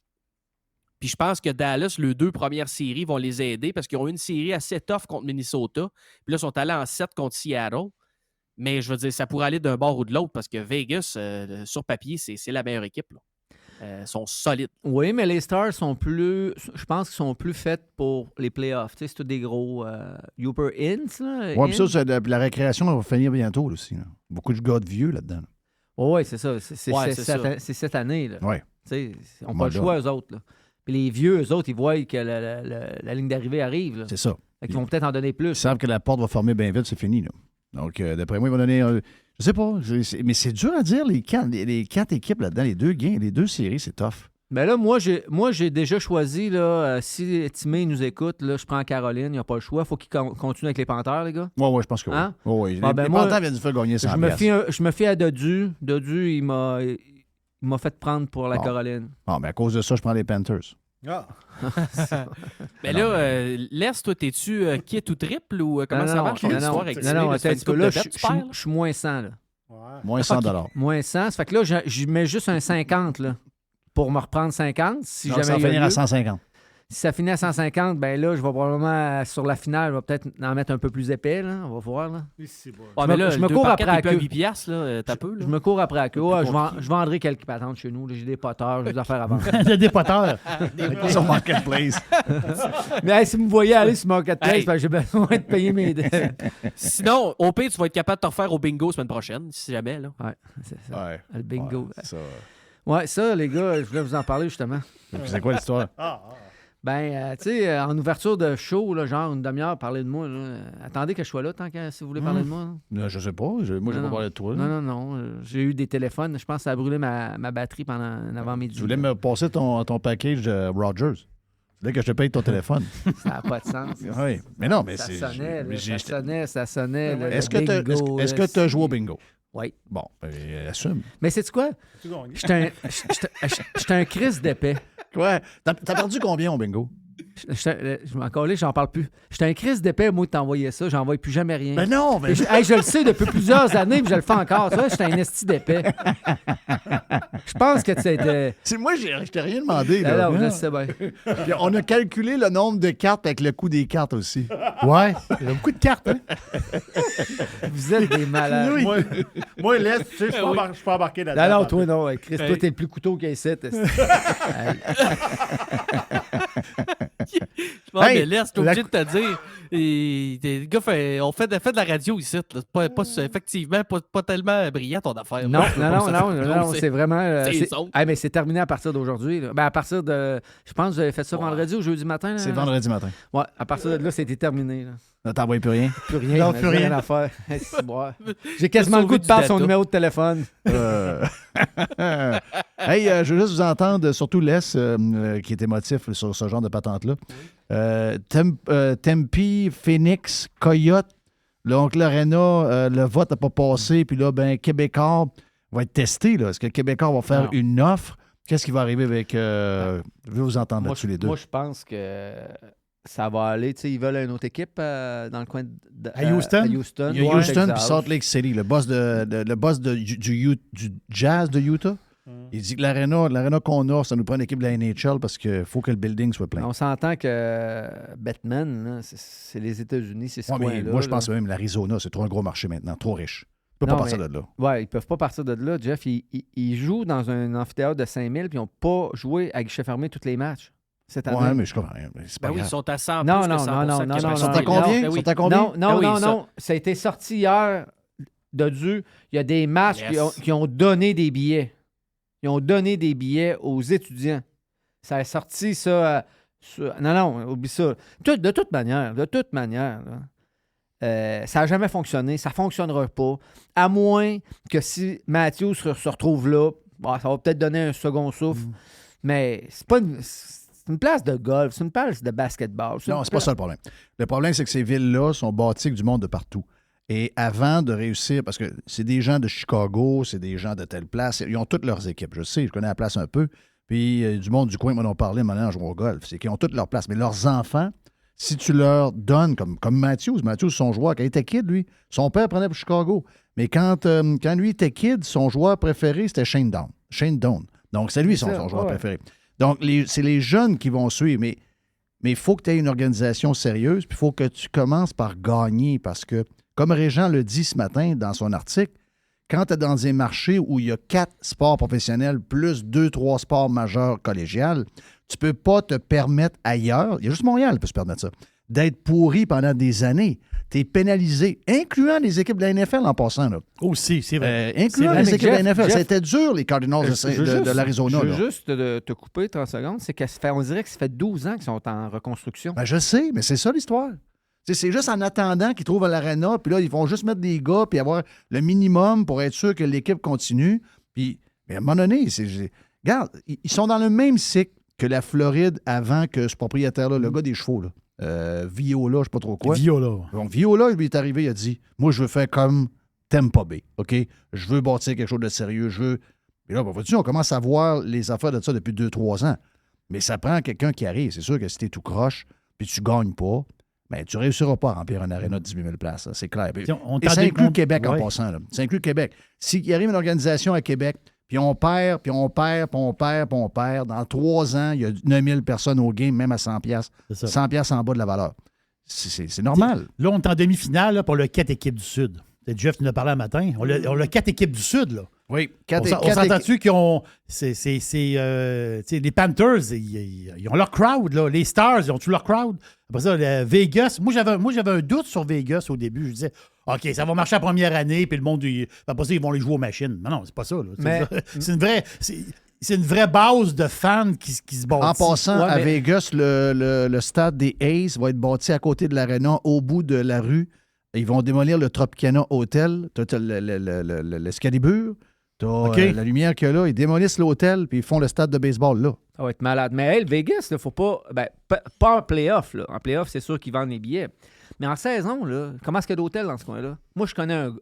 Puis je pense que Dallas, les 2 premières séries vont les aider parce qu'ils ont eu une série assez tough contre Minnesota. Puis là, ils sont allés en 7 contre Seattle. Mais je veux dire, ça pourrait aller d'un bord ou de l'autre parce que Vegas, sur papier, c'est la meilleure équipe. Ils sont solides. Oui, mais les Stars sont plus... Je pense qu'ils sont plus faits pour les playoffs. Tu sais, c'est tous des gros Uber Inns. Oui, puis ça, la récréation va finir bientôt là, aussi. Là. Beaucoup de gars de vieux là-dedans. Oui, c'est ça. C'est cette année. Là. Ouais. Ils n'ont pas le choix, eux autres. Là. Puis les vieux, eux autres, ils voient que la ligne d'arrivée arrive. Là. C'est ça. Ils vont peut-être en donner plus. Ils savent que la porte va former bien vite, c'est fini. Là. Donc, d'après moi, ils vont donner... je sais pas, mais c'est dur à dire, les 4 équipes là-dedans, les 2 gains, les 2 séries, c'est tough. Ben là, moi, j'ai déjà choisi, là, si Timé nous écoute, là, je prends Caroline, il n'y a pas le choix. Il faut qu'il continue avec les Panthers, les gars. Oui, je pense que oui. Hein? Oui. Les Panthers viennent de faire gagner 100 je me fie à Dodu. Dodu, il m'a fait prendre pour la Caroline. Mais à cause de ça, je prends les Panthers. Ah! Mais là, l'Est, toi, t'es-tu kit ou triple ou comment ça marche? Non, là, je suis moins 100. Là. Ouais. Moins 100 Moins 100. Ça fait que là, je mets juste un 50 là, pour me reprendre 50. Si donc, jamais ça va finir à 150. Si ça finit à 150, ben là, je vais probablement, sur la finale, je vais peut-être en mettre un peu plus épais. Là. On va voir. Là. Je me cours après à queue. 8 piastres, là, t'as peu. Je me cours après à queue. Je vendrai quelques patentes chez nous. Là. J'ai des poteurs, j'ai des affaires à vendre. Des poteurs. Sur Marketplace. Mais si vous me voyez aller sur Marketplace, j'ai besoin de payer mes dettes. Sinon, au pire, tu vas être capable de te refaire au bingo semaine prochaine, si jamais. Là. Ouais, c'est ça. Ouais. Le bingo. Ouais, ça, les gars, je voulais vous en parler justement. C'est quoi l'histoire? Ben, tu sais, en ouverture de show, là, genre une demi-heure, parlez de moi. Là. Attendez que je sois là, tant que si vous voulez parler de moi. Non, je sais pas. Moi, je n'ai pas parlé de toi. Là. Non. J'ai eu des téléphones. Je pense que ça a brûlé ma batterie pendant un avant-midi. Tu voulais me passer ton package Rogers. Tu voulais que je te paye ton téléphone. Ça n'a pas de sens. Oui. Mais non, mais ça c'est... Ça sonnait. Est-ce que tu as joué au bingo? Oui. Bon, assume. Mais c'est quoi? J'étais un Chris d'épais. Ouais. T'as perdu combien au bingo? Je m'en collais, j'en parle plus. J'étais un Chris d'épais, moi, de t'envoyer ça. J'envoie plus jamais rien. Ben non! Mais... Je le sais depuis plusieurs années, puis je le fais encore. Ça, j'étais un esti d'épais. Je pense que c'était... Moi, je t'ai rien demandé. Là. Alors, je sais bien. Puis on a calculé le nombre de cartes avec le coût des cartes aussi. Ouais, il y a beaucoup de cartes, hein? Vous êtes des malades. Oui. Moi, laisse, tu sais, je suis pas embarqué là-dedans. Alors, toi, non. Chris, toi, t'es le plus couteau qu'il y a ici. Je pense que laisse, t'es obligé de te dire. Les gars, on fait de la radio ici. Là. Effectivement, pas tellement brillant ton affaire. Non, c'est vraiment. Mais c'est terminé à partir d'aujourd'hui. Ben, à partir de. Je pense que vous avez fait ça vendredi ou jeudi matin. Là. C'est vendredi matin. Ouais, à partir de là, c'était terminé. Là. Là, t'envoies plus rien? Plus rien. Non, plus rien à faire. J'ai quasiment le goût de perdre son numéro de téléphone. Hey, je veux juste vous entendre, surtout Les, qui est émotif sur ce genre de patente-là. Tempe, Phoenix, Coyote, l'Oncle Arena, le vote n'a pas passé, puis là, ben, Québécois va être testé. Là. Est-ce que Québécois va faire une offre? Qu'est-ce qui va arriver avec... je veux vous entendre là-dessus, les deux. Moi, je pense que... Ça va aller. Tu sais, ils veulent une autre équipe dans le coin de... À Houston? Il y a Houston puis Salt Lake City, le boss du Jazz de Utah. Il dit que l'aréna qu'on a, ça nous prend une équipe de la NHL parce qu'il faut que le building soit plein. On s'entend que Batman, là, c'est les États-Unis, c'est ce coin-là. Moi, je pense même l'Arizona, c'est trop un gros marché maintenant, trop riche. Ils ne peuvent pas partir de là. Oui, ils ne peuvent pas partir de là. Jeff, ils jouent dans un amphithéâtre de 5000 puis ils n'ont pas joué à guichet fermé tous les matchs. Oui, mais je comprends rien. Ils sont à 100 non. Ils sont à combien? Ils sont à combien? Non. Ça a été sorti hier il y a des matchs qui ont donné des billets. Ils ont donné des billets aux étudiants. Ça a sorti ça... Non, oublie ça. De toute manière, là, ça n'a jamais fonctionné. Ça ne fonctionnera pas. À moins que si Matthews se retrouve là, ça va peut-être donner un second souffle. Mais c'est pas une place de golf, c'est une place de basketball. Non, c'est pas ça le problème. Le problème, c'est que ces villes-là sont bâties avec du monde de partout. Et avant de réussir, parce que c'est des gens de Chicago, c'est des gens de telle place, ils ont toutes leurs équipes. Je sais, je connais la place un peu. Puis du monde du coin m'en ont parlé maintenant en jouant au golf. C'est qu'ils ont toutes leurs places. Mais leurs enfants, si tu leur donnes, comme Matthews, son joueur, quand il était kid, lui, son père prenait pour Chicago. Mais quand lui était kid, son joueur préféré, c'était Shane Doan. Donc, c'est lui son joueur préféré. Donc, c'est les jeunes qui vont suivre. Mais il faut que tu aies une organisation sérieuse, puis il faut que tu commences par gagner. Parce que, comme Régent le dit ce matin dans son article, quand tu es dans un marché où il y a 4 sports professionnels plus 2-3 sports majeurs collégiales, tu ne peux pas te permettre ailleurs, il y a juste Montréal qui peut se permettre ça, d'être pourri pendant des années. Tu es pénalisé, incluant les équipes de la NFL en passant. Là. Aussi, c'est vrai. Incluant les équipes de la NFL. C'était dur, les Cardinals de l'Arizona. Je veux juste te couper 30 secondes. C'est qu'on dirait que ça fait 12 ans qu'ils sont en reconstruction. Ben, je sais, mais c'est ça l'histoire. C'est juste en attendant qu'ils trouvent l'aréna, puis là, ils vont juste mettre des gars, puis avoir le minimum pour être sûr que l'équipe continue. Puis, mais à un moment donné, regarde, ils sont dans le même cycle que la Floride avant que ce propriétaire-là, le gars des chevaux, là, Viola, je ne sais pas trop quoi. Viola. Donc, Viola, lui est arrivé, il a dit, moi, je veux faire comme Tampa Bay, OK? Je veux bâtir quelque chose de sérieux, Et là, vois-tu, on commence à voir les affaires de ça depuis 2-3 ans. Mais ça prend quelqu'un qui arrive. C'est sûr que si t'es tout croche, puis tu gagnes pas, bien, tu ne réussiras pas à remplir un aréna de 18 000 places, ça, c'est clair. Et ça inclut Québec en passant. Là. Ça inclut Québec. S'il arrive une organisation à Québec, puis on perd, puis on perd, puis on perd, puis on perd, dans 3 ans, il y a 9 000 personnes au game, même à 100$. 100$ en bas de la valeur. C'est normal. Là, on est en demi-finale là, pour le 4 équipes du Sud. Jeff nous en a parlé un matin. On a 4 équipes du Sud, là. Oui, on s'entend-tu qu'ils ont... les Panthers, ils ont leur crowd, là. Les Stars, ils ont tout leur crowd. Après ça, Vegas. Moi, j'avais un doute sur Vegas au début. Je disais, OK, ça va marcher la première année, puis le monde, après ça, ils vont les jouer aux machines. Mais non, c'est pas ça, là. C'est une vraie... c'est une vraie base de fans qui se bâtit. En passant, Ouais, à mais- Vegas, le stade des Aces va être bâti à côté de l'aréna, au bout de la rue. Ils vont démolir le Tropicana Hotel. Tu as l'Excalibur, tu as OK. la lumière qu'il y a là. Ils démolissent l'hôtel, puis ils font le stade de baseball là. Ça va être malade. Mais hey, le Vegas, il faut pas. Ben, pas en playoff. Là. En playoff, c'est sûr qu'ils vendent les billets. Mais en saison, là, comment est-ce qu'il y a d'hôtels dans ce coin-là? Moi, je connais un.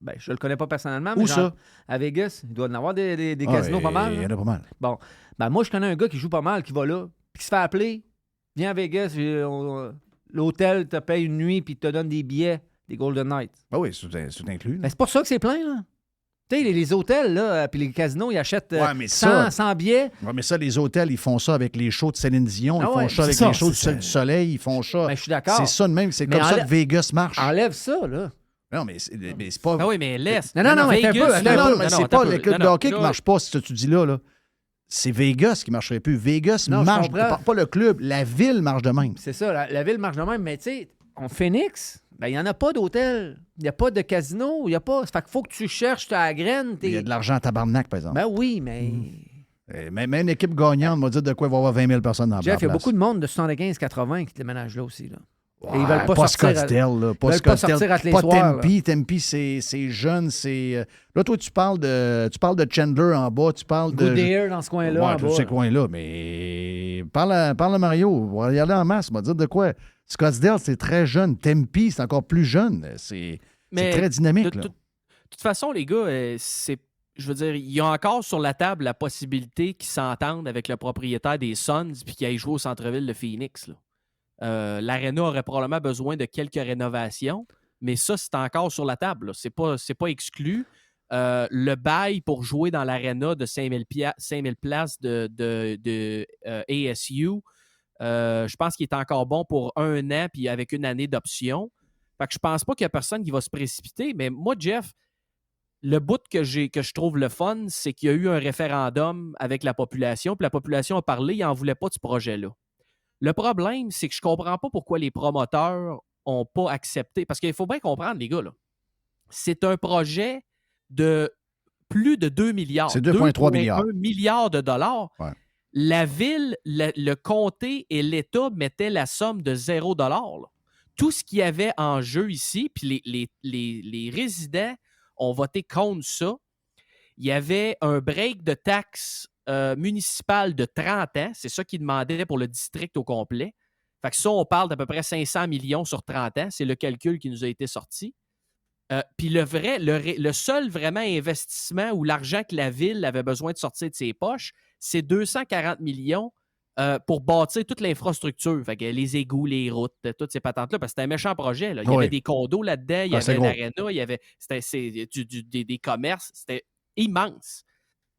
Ben, je le connais pas personnellement, mais Où genre, ça? à Vegas, il doit y en avoir des Ah, casinos pas mal. Il y en là. a pas mal. Bon. Ben, moi, je connais un gars qui joue pas mal, qui va là, puis qui se fait appeler. Viens à Vegas, l'hôtel te paye une nuit, puis te donne des billets des Golden Knights. Ah oui, c'est inclus. Ben, c'est pour ça que c'est plein, là. Tu sais, les hôtels, là, puis les casinos, ils achètent Ouais, mais 100 billets. Ouais, mais ça, les hôtels, ils font ça avec les shows de Céline Dion, ils Ah font ouais, ça avec c'est les ça, shows du c'est Cirque du Soleil, ils font ça. Ben, je suis d'accord. C'est ça de même, c'est Mais comme ça enlève- que Vegas marche. Enlève ça, là. Non, mais c'est pas. Ah oui, mais laisse. Non, mais attends un peu, Non, attends un non, peu. mais c'est attends pas un peu. le club de Non, hockey qui là- marche pas, ce que tu dis là. C'est Vegas qui marcherait plus. Vegas Non, je marche, comprends. pas le club, la ville marche de même. C'est ça, la ville marche de même, mais tu sais, en Phoenix, ben, il n'y en a pas d'hôtel. Il n'y a pas de casino. Il y a pas. Fait qu'il faut que tu cherches ta graine. Il y a de l'argent à tabarnak, par exemple. Ben oui, mais. Même une équipe gagnante m'a dit de quoi il va y avoir 20 000 personnes dans la Jeff, il y a place. beaucoup de monde de 75-80 qui déménagent là aussi. Là. Ouais, Et ils veulent pas sortir. Scottsdale, là, ils veulent pas pas Scottsdale, sortir à tous les pas soirs, Tempe. Tempe, c'est jeune, c'est... Là, toi, tu parles de Chandler en bas, tu parles de... Goodyear dans ce coin-là. Ouais, en tous bas, ces là. coins-là, mais parle à Mario, on va y aller en masse, on va dire de quoi. Scottsdale, c'est très jeune. Tempe, c'est encore plus jeune. C'est très dynamique, De là. toute façon, les gars, je veux dire, il y a encore sur la table la possibilité qu'ils s'entendent avec le propriétaire des Suns puis qu'ils aillent jouer au centre-ville de Phoenix. L'aréna aurait probablement besoin de quelques rénovations, mais ça, c'est encore sur la table. Là. C'est pas exclu. Le bail pour jouer dans l'aréna de 5000 places de ASU, je pense qu'il est encore bon pour 1 an puis avec une année d'option. Fait que je pense pas qu'il y a personne qui va se précipiter, mais moi, Jeff, le bout que je trouve le fun, c'est qu'il y a eu un référendum avec la population, puis la population a parlé, ils n'en voulaient pas de ce projet-là. Le problème, c'est que je comprends pas pourquoi les promoteurs n'ont pas accepté. Parce qu'il faut bien comprendre, les gars, là. C'est un projet de plus de 2 milliards. C'est 2,3 milliards. 2,1 milliards de dollars. Ouais. La ville, le comté et l'État mettaient la somme de 0 $. Là. Tout ce qu'il y avait en jeu ici, puis les résidents ont voté contre ça. Il y avait un break de taxes municipales de 30 ans. C'est ça qu'ils demandaient pour le district au complet. Fait que ça, on parle d'à peu près 500 millions sur 30 ans. C'est le calcul qui nous a été sorti. Puis le seul vraiment investissement ou l'argent que la ville avait besoin de sortir de ses poches, c'est 240 millions pour bâtir toute l'infrastructure. Fait que les égouts, les routes, toutes ces patentes-là, parce que c'était un méchant projet. Là. Il y avait des condos là-dedans, il y avait l'aréna, il y avait des commerces. C'était immense.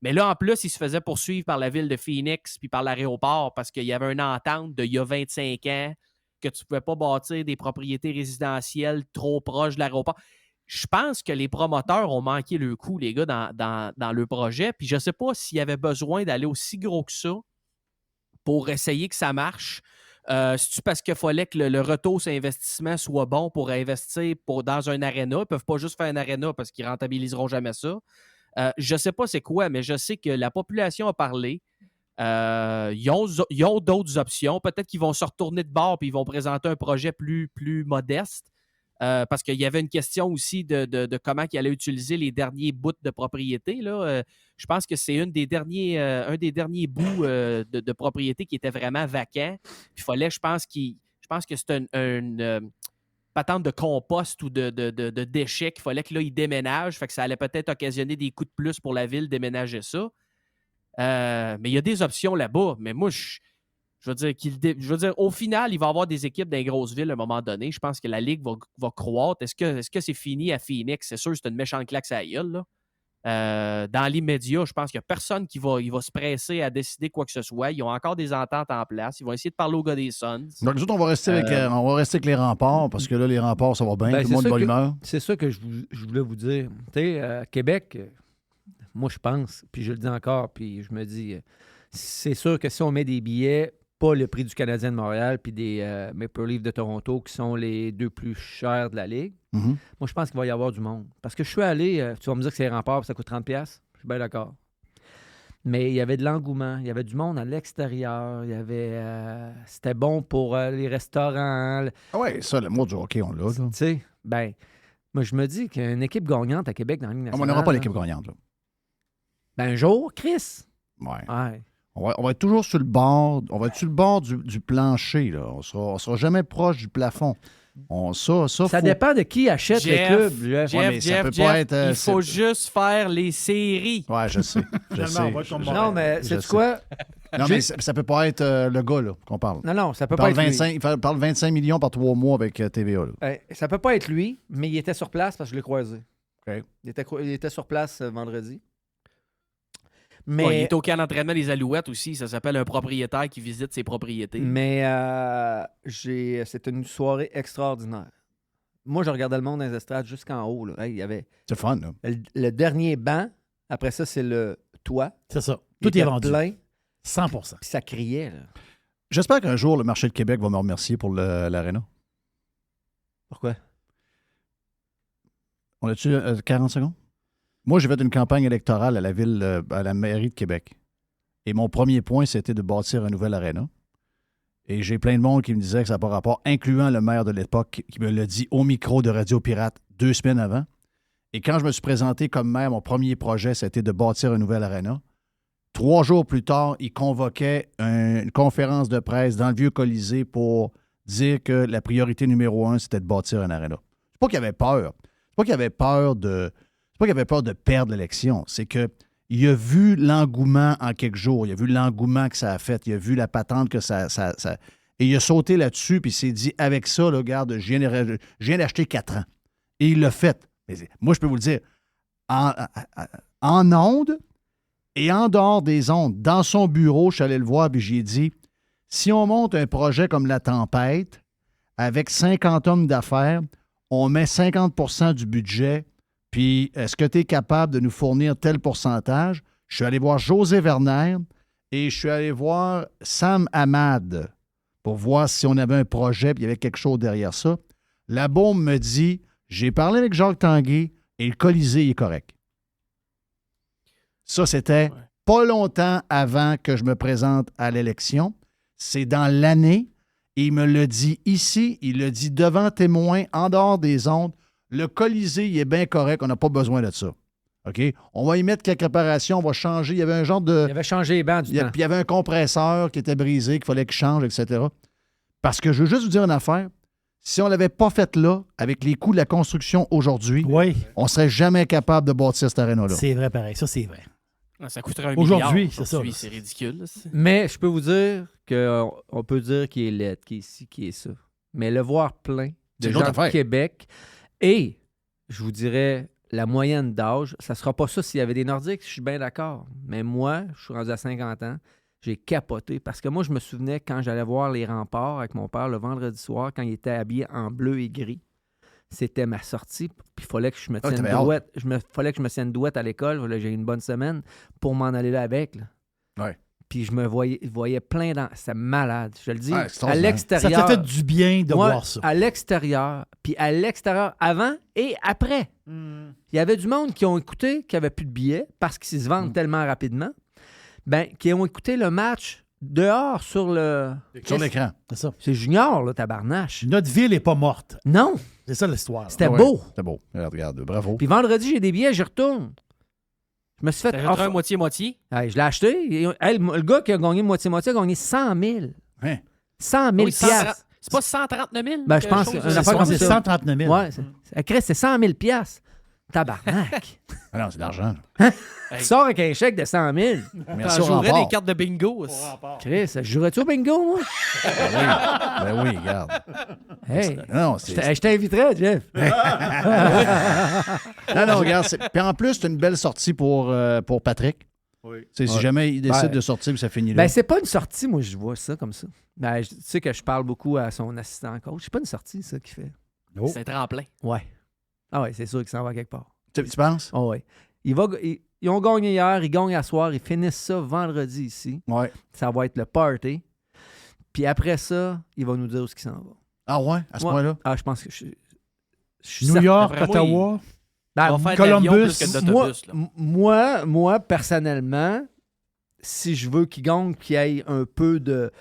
Mais là, en plus, il se faisait poursuivre par la ville de Phoenix puis par l'aéroport parce qu'il y avait une entente d'il y a 25 ans que tu ne pouvais pas bâtir des propriétés résidentielles trop proches de l'aéroport. Je pense que les promoteurs ont manqué le coup, les gars, dans le projet. Puis je ne sais pas s'il y avait besoin d'aller aussi gros que ça pour essayer que ça marche. C'est-tu parce qu'il fallait que le retour sur investissement soit bon pour investir dans un aréna? Ils ne peuvent pas juste faire un aréna parce qu'ils ne rentabiliseront jamais ça. Je ne sais pas c'est quoi, mais je sais que la population a parlé. Ils ont d'autres options. Peut-être qu'ils vont se retourner de bord et ils vont présenter un projet plus modeste. Parce qu'il y avait une question aussi de comment ils allaient utiliser les derniers bouts de propriété. Là. Je pense que c'est un des derniers bouts de propriété qui était vraiment vacant. Il fallait, je pense que c'est une patente de compost ou de déchets qu'il fallait que là, ils déménagent. Fait que ça allait peut-être occasionner des coûts de plus pour la ville déménager ça. Mais il y a des options là-bas. Mais moi, je veux dire, au final, il va y avoir des équipes dans les grosses villes à un moment donné. Je pense que la Ligue va croître. Est-ce que c'est fini à Phoenix? C'est sûr, c'est une méchante claque à la gueule, là. Dans l'immédiat, je pense qu'il n'y a personne qui va se presser à décider quoi que ce soit. Ils ont encore des ententes en place. Ils vont essayer de parler aux gars des Suns. Donc, nous autres, on va rester avec les remparts, parce que là, les remparts, ça va bien. Tout le monde de bonne humeur. C'est ça que je voulais vous dire. Tu sais, à Québec, moi, je pense, puis je le dis encore, puis je me dis, c'est sûr que si on met des billets, pas le prix du Canadien de Montréal puis des Maple Leafs de Toronto, qui sont les deux plus chers de la Ligue, moi, je pense qu'il va y avoir du monde. Parce que je suis allé, tu vas me dire que c'est les remparts, ça coûte 30$. Je suis bien d'accord. Mais il y avait de l'engouement. Il y avait du monde à l'extérieur. Il y avait... c'était bon pour les restaurants. Ah ouais, ça, le mot du hockey, on l'a. Tu sais, moi, je me dis qu'une équipe gagnante à Québec dans la Ligue nationale... On n'aura pas l'équipe gagnante, là. Un jour, Chris. Ouais. On va être toujours sur le bord. On va être sur le bord du plancher, là. On sera jamais proche du plafond. Ça dépend de qui achète le club. Il faut juste faire les séries. Ouais, je sais. Non, mais c'est quoi? Non, mais ça peut pas être le gars là, qu'on parle. Non, ça peut pas être lui. Il parle 25 millions par 3 mois avec TVA. Là. Ça peut pas être lui, mais il était sur place parce que je l'ai croisé. Okay. Il était sur place vendredi. Mais il est au camp d'entraînement des Alouettes aussi. Ça s'appelle un propriétaire qui visite ses propriétés. Mais c'était une soirée extraordinaire. Moi, je regardais le monde dans les estrades jusqu'en haut. Là. Il y avait c'est fun. Là. Le dernier banc. Après ça, c'est le toit. C'est ça. Tout est vendu. Plein. 100%. Puis ça criait. Là. J'espère qu'un jour, le marché de Québec va me remercier pour l'aréna. Pourquoi? On a-tu 40 secondes? Moi, j'ai fait une campagne électorale à la mairie de Québec. Et mon premier point, c'était de bâtir un nouvel aréna. Et j'ai plein de monde qui me disait que ça n'a pas rapport, incluant le maire de l'époque qui me l'a dit au micro de Radio Pirate 2 semaines avant. Et quand je me suis présenté comme maire, mon premier projet, c'était de bâtir un nouvel aréna. 3 jours plus tard, il convoquait une conférence de presse dans le vieux Colisée pour dire que la priorité numéro 1, c'était de bâtir un aréna. C'est pas qu'il avait peur. C'est pas qu'il avait peur de perdre l'élection. C'est qu'il a vu l'engouement en quelques jours. Il a vu l'engouement que ça a fait. Il a vu la patente que ça... Et il a sauté là-dessus, puis il s'est dit, avec ça, là, regarde, je viens d'acheter 4 ans. Et il l'a fait. Mais moi, je peux vous le dire, en ondes et en dehors des ondes, dans son bureau, je suis allé le voir, puis j'ai dit, si on monte un projet comme La Tempête, avec 50 hommes d'affaires, on met 50 du budget, puis est-ce que tu es capable de nous fournir tel pourcentage? Je suis allé voir José Werner et je suis allé voir Sam Hamad pour voir si on avait un projet, puis il y avait quelque chose derrière ça. La bombe me dit, j'ai parlé avec Jacques Tanguay et le Colisée est correct. Ça, c'était pas longtemps avant que je me présente à l'élection. C'est dans l'année. Et il me l'a dit ici, il l'a dit devant témoin, en dehors des ondes. Le Colisée, il est bien correct, on n'a pas besoin de ça. OK? On va y mettre quelques réparations, on va changer. Il y avait un genre de... Il avait changé les bancs du temps. Puis il y avait un compresseur qui était brisé, qu'il fallait qu'il change, etc. Parce que je veux juste vous dire une affaire. Si on ne l'avait pas fait là, avec les coûts de la construction aujourd'hui, on ne serait jamais capable de bâtir cette aréna-là. C'est vrai, pareil. Ça, c'est vrai. Ça coûterait $1 Aujourd'hui, milliard. c'est ça. C'est ridicule. Mais je peux vous dire qu'on peut dire qu'il est laid, qu'il est ci, qu'il est ça. Mais le voir plein de gens de Québec et, je vous dirais, la moyenne d'âge, ça ne sera pas ça s'il y avait des Nordiques, je suis bien d'accord. Mais moi, je suis rendu à 50 ans, j'ai capoté. Parce que moi, je me souvenais quand j'allais voir les Remparts avec mon père le vendredi soir, quand il était habillé en bleu et gris. C'était ma sortie, puis il fallait que je me tienne douette. Fallait que je me tienne douette à l'école, j'ai eu une bonne semaine, pour m'en aller là avec. Là. Ouais. Puis je me voyais plein dans... C'est malade, je le dis. Ouais, à l'extérieur... Ça t'a fait du bien de voir ça. À l'extérieur, puis à l'extérieur avant et après. Il y avait du monde qui ont écouté, qui n'avaient plus de billets, parce qu'ils se vendent tellement rapidement, qui ont écouté le match dehors sur l'écran. C'est ça. C'est junior, là, tabarnache. Notre ville n'est pas morte. Non. C'est ça l'histoire. C'était beau. C'était beau. Regarde, bravo. Puis vendredi, j'ai des billets, j'y retourne. Je me suis fait... un moitié-moitié? Je l'ai acheté. Le gars qui a gagné moitié-moitié a gagné 100 000. Hein? 100 000 piastres. C'est pas 139 000? Je pense que c'est 139 000. Ouais, c'est 100 000 piastres. Tabarnak. Non, c'est de l'argent. Tu sors avec un chèque de 100 000. Merci au jouerais des cartes de bingo. Chris, je jouerais-tu au bingo, moi? Ben oui, regarde. Hey, je t'inviterais, Jeff. non, regarde. Puis en plus, c'est une belle sortie pour Patrick. Oui. Si jamais il décide de sortir, ça finit là. C'est pas une sortie, moi, je vois ça comme ça. Tu sais que je parle beaucoup à son assistant coach. C'est pas une sortie, ça, qu'il fait. C'est un tremplin. Ouais. Ah ouais, c'est sûr qu'il s'en va quelque part. Tu penses? Oh ouais. Ils ont gagné hier, ils gagnent à soir, ils finissent ça vendredi ici. Ouais. Ça va être le party. Puis après ça, il va nous dire où est-ce qu'il s'en va. Ah ouais? À ce point-là? Ah, je pense que je suis New York, Ottawa, Columbus. Moi, personnellement, si je veux qu'ils gagnent, qu'il y ait un peu de...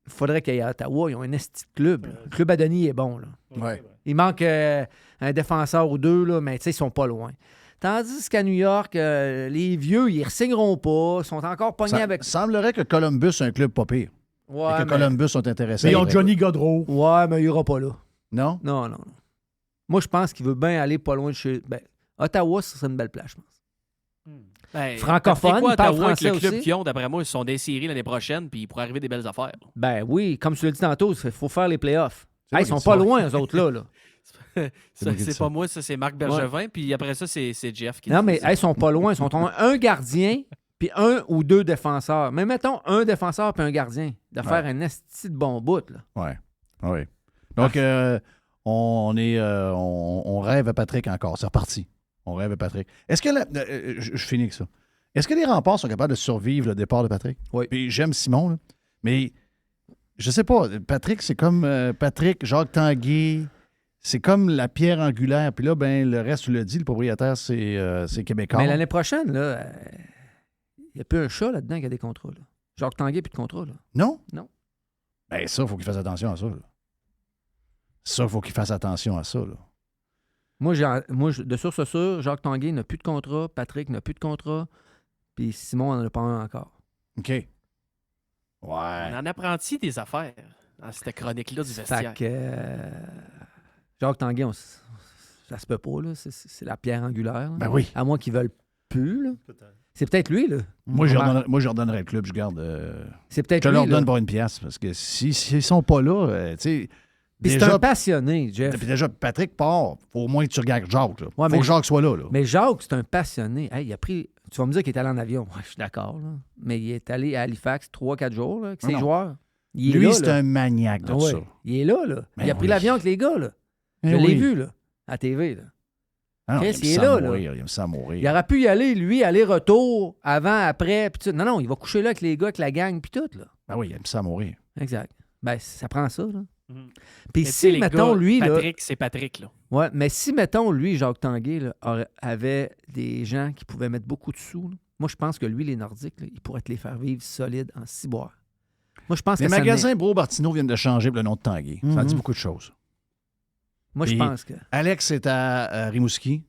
Il faudrait qu'il y ait à Ottawa, ils ont un esti de club. Là. Le club à Denis est bon. Là. Ouais. Il manque un défenseur ou deux, là, mais ils sont pas loin. Tandis qu'à New York, les vieux, ils ne re-signeront pas, ils sont encore pognés avec... Semblerait que Columbus est un club pas pire. Ouais, et que Columbus sont intéressés. Mais ils ont Johnny Gaudreau. Ouais, mais il ira pas là. Non? Non. Moi, je pense qu'il veut bien aller pas loin de chez... Ben, Ottawa, ce serait une belle place, je pense. Ben, francophone, quoi, parle Ottawa, français avec le club aussi. qu'ils ont, d'après moi, ils sont des séries l'année prochaine, puis il pourrait arriver des belles affaires. Ben oui, comme tu l'as dit tantôt, il faut faire les playoffs. C'est Ils sont pas loin, eux autres, là. C'est pas moi, ça, c'est Marc Bergevin, puis après ça, c'est Jeff qui Non, dit mais ça. ils sont pas loin. Ils sont un gardien, puis un ou deux défenseurs. Mais mettons un défenseur puis un gardien. De faire un esti de bon bout, là. Oui. Donc, on rêve à Patrick encore. C'est reparti. On rêve à Patrick. Est-ce que... je finis avec ça. Est-ce que les remparts sont capables de survivre le départ de Patrick? Oui. Puis j'aime Simon, là, mais je sais pas. Patrick, c'est comme Patrick, Jacques Tanguay. C'est comme la pierre angulaire. Puis là, ben, le reste, tu l'as dit, le propriétaire, c'est Québécois. Mais l'année prochaine, là, il n'y a plus un chat là-dedans qui a des contrats. Là. Jacques Tanguay, plus de contrat. Là. Non? Non. Ben ça, il faut qu'il fasse attention à ça. Là. Ça, il faut qu'il fasse attention à ça. Là. Moi, de source sûre, Jacques Tanguay n'a plus de contrat, Patrick n'a plus de contrat, puis Simon n'en a pas un encore. OK. Ouais. On en apprend-tu des affaires dans cette chronique-là du vestiaire? Fait que Jacques Tanguay, ça se peut pas, là. C'est la pierre angulaire. Là. Ben oui. À moins qu'ils veulent plus, là. C'est peut-être lui, là. Moi, je redonnerais le club, je garde. C'est peut-être je lui, leur donne là. pour une pièce, parce que s'ils sont pas là, tu sais. Puis c'est un passionné, Jeff. Puis déjà, Patrick part, faut au moins que tu regardes Jacques. Là. Ouais, faut que Jacques soit là. Mais Jacques, c'est un passionné. Hey, il a pris. Tu vas me dire qu'il est allé en avion. Ouais, je suis d'accord, là. Mais il est allé à Halifax 3-4 jours là, avec ses joueurs. Il est lui, là, c'est là. un maniaque de ça. Il est là, là. Ben il a pris oui. l'avion avec les gars, là. Ben Je l'ai oui. vu, là, à TV, là. Ah non, Chris, il aime ça mourir, il aime ça mourir. Il aurait pu y aller, lui, aller-retour, avant, après, puis tout. Non, il va coucher là avec les gars, avec la gang, puis tout, là. Ben oui, il aime ça mourir. Exact. Ben, ça prend ça, là. Mais Puis tu sais, si, les mettons, gars, lui, Patrick, c'est Patrick, là. Ouais, mais si, mettons, lui, Jacques Tanguay, là, avait des gens qui pouvaient mettre beaucoup de sous, là, moi, je pense que lui, les Nordiques, là, il pourrait te les faire vivre solides en ciboire. Moi, je pense Les que ça magasins Bro-Bartineau viennent de changer le nom de Tanguay. Ça en dit beaucoup de choses. Moi, je Puis pense que... Alex est à Rimouski.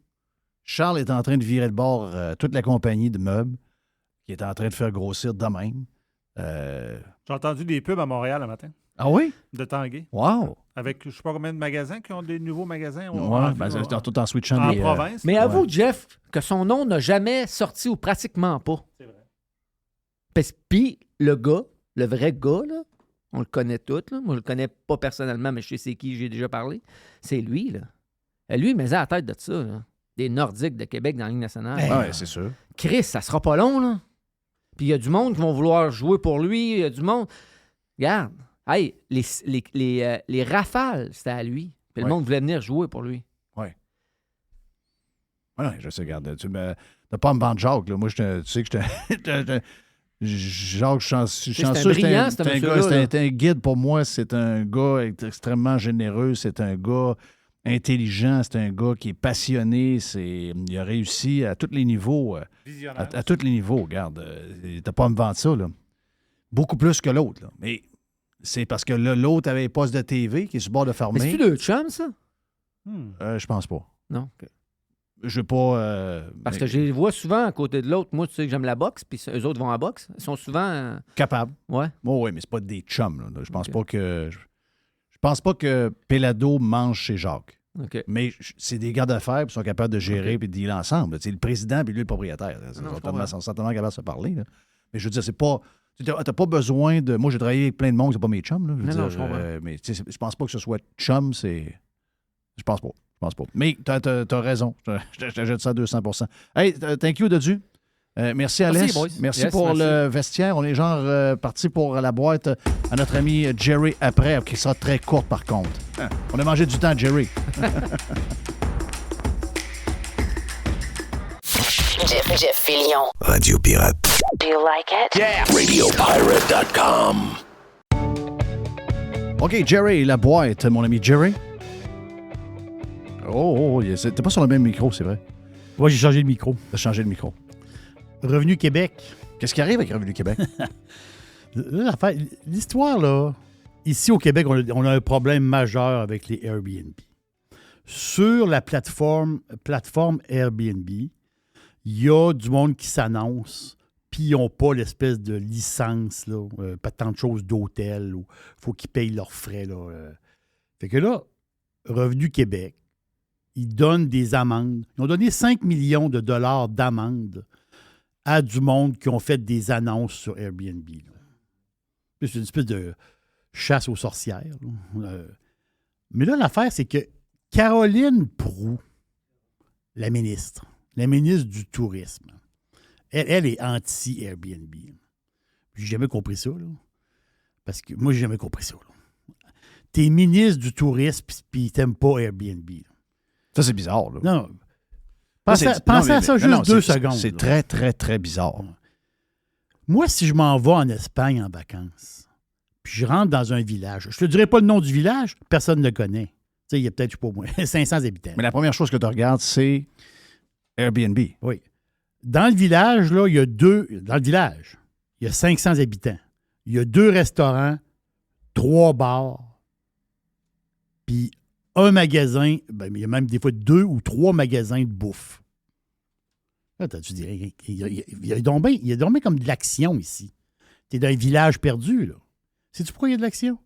Charles est en train de virer de bord toute la compagnie de meubles qui est en train de faire grossir de même. J'ai entendu des pubs à Montréal le matin. Ah oui? De Tanguay. Wow! Avec je ne sais pas combien de magasins qui ont des nouveaux magasins. Ouais, ben, c'est tout en switchant en des... province. Mais avoue, Jeff, que son nom n'a jamais sorti ou pratiquement pas. C'est vrai. Puis le gars, le vrai gars, là, on le connaît tous. Là. Moi, je le connais pas personnellement, mais je sais c'est qui, j'ai déjà parlé. C'est lui, là. Lui, il met ça à la tête de ça, là. Des Nordiques de Québec dans la Ligue nationale. Oui, c'est sûr. Chris, ça sera pas long, là. Puis il y a du monde qui vont vouloir jouer pour lui. Il y a du monde... Regarde. Hey, les rafales, c'était à lui. Puis le monde voulait venir jouer pour lui. Oui. Oui, je sais, regarde. Tu n'as pas à me vendre Jacques. Là. Moi, tu sais que Jacques, je suis chanceux. C'est un guide pour moi. C'est un gars extrêmement généreux. C'est un gars intelligent. C'est un gars qui est passionné. Il a réussi à tous les niveaux. À tous les niveaux, regarde. Tu n'as pas à me vendre ça, là. Beaucoup plus que l'autre, là. Mais... c'est parce que là, l'autre avait un poste de TV qui est sur le bord de fermer. Mais c'est-tu deux chums, ça? Je pense pas. Non? OK. Je veux pas... Parce que je les vois souvent à côté de l'autre. Moi, tu sais que j'aime la boxe, puis eux autres vont à la boxe. Ils sont souvent... capables. Ouais. Oui, mais c'est pas des chums. Là. Je pense pas que... Je pense pas que Pelado mange chez Jacques. OK. Mais c'est des gars d'affaires qui sont capables de gérer et de dealer ensemble. C'est le président puis lui le propriétaire. Ils sont certainement capables de se parler. Là. Mais je veux dire, c'est pas... Tu n'as pas besoin de... Moi, j'ai travaillé avec plein de monde, c'est pas mes chums. Là, je comprends. Mais je pense pas que ce soit chum, c'est... Je pense pas. Mais tu as raison. Je te jette ça à 200%. Hey, thank you, Dodu. Merci, Alex. Merci pour le vestiaire. On est genre parti pour la boîte à notre ami Jerry après, qui sera très courte par contre. On a mangé du temps, Jerry. Jeff Fillion. Radio Pirate. Do you like it? Yeah! RadioPirate.com. OK, Jerry, la boîte, mon ami Jerry. Oh, t'es pas sur le même micro, c'est vrai. Ouais, j'ai changé de micro. T'as changé de micro. Revenu Québec. Qu'est-ce qui arrive avec Revenu Québec? L'histoire, là, ici au Québec, on a un problème majeur avec les Airbnb. Sur la plateforme Airbnb, il y a du monde qui s'annonce, puis ils n'ont pas l'espèce de licence, là, pas tant de choses d'hôtel, il faut qu'ils payent leurs frais. Là, Fait que là, Revenu Québec, ils donnent des amendes. Ils ont donné 5 millions de dollars d'amendes à du monde qui ont fait des annonces sur Airbnb. Là. C'est une espèce de chasse aux sorcières. Mais là, l'affaire, c'est que Caroline Proulx, la ministre du Tourisme, elle est anti-Airbnb. J'ai jamais compris ça. Là. Parce que moi, j'ai jamais compris ça. Là. T'es ministre du Tourisme puis t'aimes pas Airbnb. Là. Ça, c'est bizarre. Là. Non. Pensez à ça juste 2 secondes. C'est là. très, très, très bizarre. Moi, si je m'en vais en Espagne en vacances, puis je rentre dans un village, je te dirai pas le nom du village, personne ne le connaît. Tu sais, il y a peut-être, je sais pas moi, 500 habitants. Mais la première chose que tu regardes, c'est Airbnb. Oui. Dans le village, là, il y a 500 habitants. Il y a 2 restaurants, 3 bars, puis un magasin, il y a même des fois 2 ou 3 magasins de bouffe. Là, tu dirais, il y a donc bien comme de l'action ici. Tu es dans un village perdu, là. Sais-tu pourquoi il y a de l'action?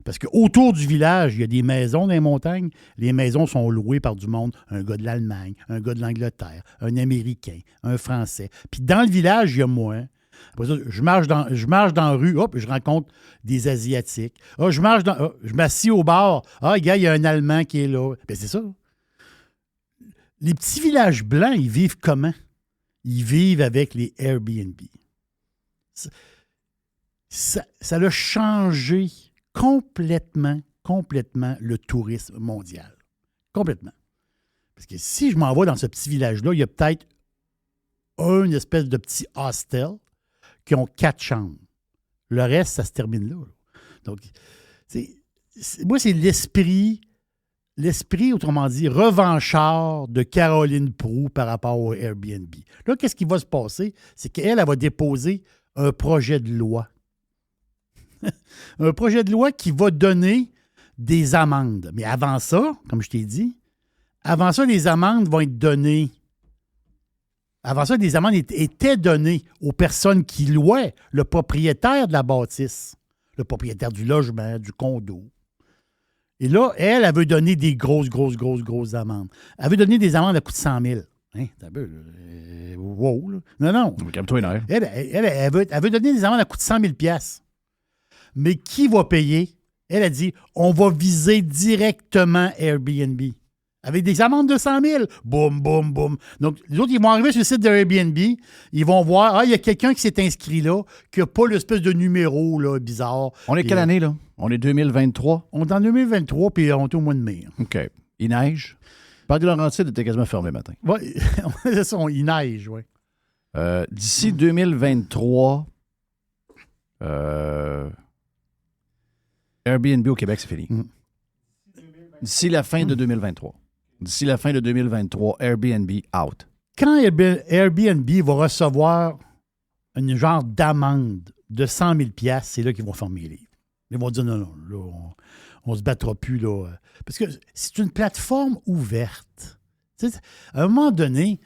Parce qu'autour du village, il y a des maisons dans les montagnes. Les maisons sont louées par du monde. Un gars de l'Allemagne, un gars de l'Angleterre, un Américain, un Français. Puis dans le village, il y a moi. Après ça, je marche dans la rue, hop, je rencontre des Asiatiques. Je m'assis au bar. Ah, gars, il y a un Allemand qui est là. Bien, c'est ça. Les petits villages blancs, ils vivent comment? Ils vivent avec les Airbnb. Ça a changé complètement le tourisme mondial. Complètement. Parce que si je m'en vais dans ce petit village-là, il y a peut-être une espèce de petit hostel qui ont 4 chambres. Le reste, ça se termine là. Donc, moi, c'est l'esprit, autrement dit, revanchard de Caroline Proulx par rapport au Airbnb. Là, qu'est-ce qui va se passer? C'est qu'elle va déposer un projet de loi. Un projet de loi qui va donner des amendes. Mais avant ça, comme je t'ai dit, les amendes vont être données. Avant ça, des amendes étaient données aux personnes qui louaient, le propriétaire de la bâtisse, le propriétaire du logement, du condo. Et là, elle veut donner des grosses amendes. Elle veut donner des amendes à coût de 100 000. Hein, t'as vu, wow, là. Non. Calme-toi, une heure. Elle veut donner des amendes à coût de 100 000 $. Mais qui va payer? Elle a dit, on va viser directement Airbnb. Avec des amendes de 100 000. Boum, boum, boum. Donc, les autres, ils vont arriver sur le site de Airbnb. Ils vont voir, il y a quelqu'un qui s'est inscrit là, qui n'a pas l'espèce de numéro là, bizarre. On est quelle année, là? On est 2023? On est en 2023, puis on est au mois de mai. OK. Il neige. Parc de Laurentides était quasiment fermé matin. Oui, c'est ça, il neige, oui. D'ici 2023, Airbnb au Québec, c'est fini. D'ici la fin de 2023. D'ici la fin de 2023, Airbnb out. Quand Airbnb va recevoir une genre d'amende de 100 000 $, c'est là qu'ils vont fermer les livres. Ils vont dire non, là, on se battra plus. Là. Parce que c'est une plateforme ouverte. Tu sais, à un moment donné,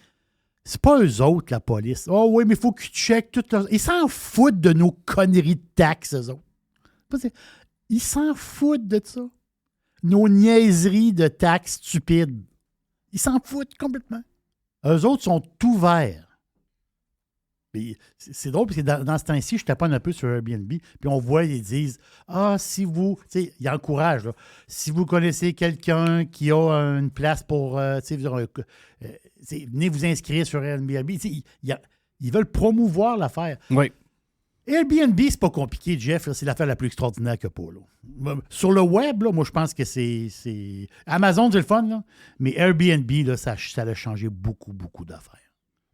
c'est pas eux autres, la police. Oh oui, mais il faut qu'ils checkent tout. Ils s'en foutent de nos conneries de taxes, eux autres. Ils s'en foutent de ça. Nos niaiseries de taxes stupides. Ils s'en foutent complètement. Eux autres sont ouverts. Mais c'est drôle parce que dans ce temps-ci, je taponne un peu sur Airbnb, puis on voit, ils disent si vous. Tu sais, ils encouragent. Là, si vous connaissez quelqu'un qui a une place pour. Venez vous inscrire sur Airbnb. Ils veulent promouvoir l'affaire. Oui. Airbnb, c'est pas compliqué, Jeff. Là, c'est l'affaire la plus extraordinaire qu'il n'y a pas. Là. Sur le web, là, moi, je pense que c'est. Amazon, c'est le fun, là, mais Airbnb, là, ça a changé beaucoup d'affaires.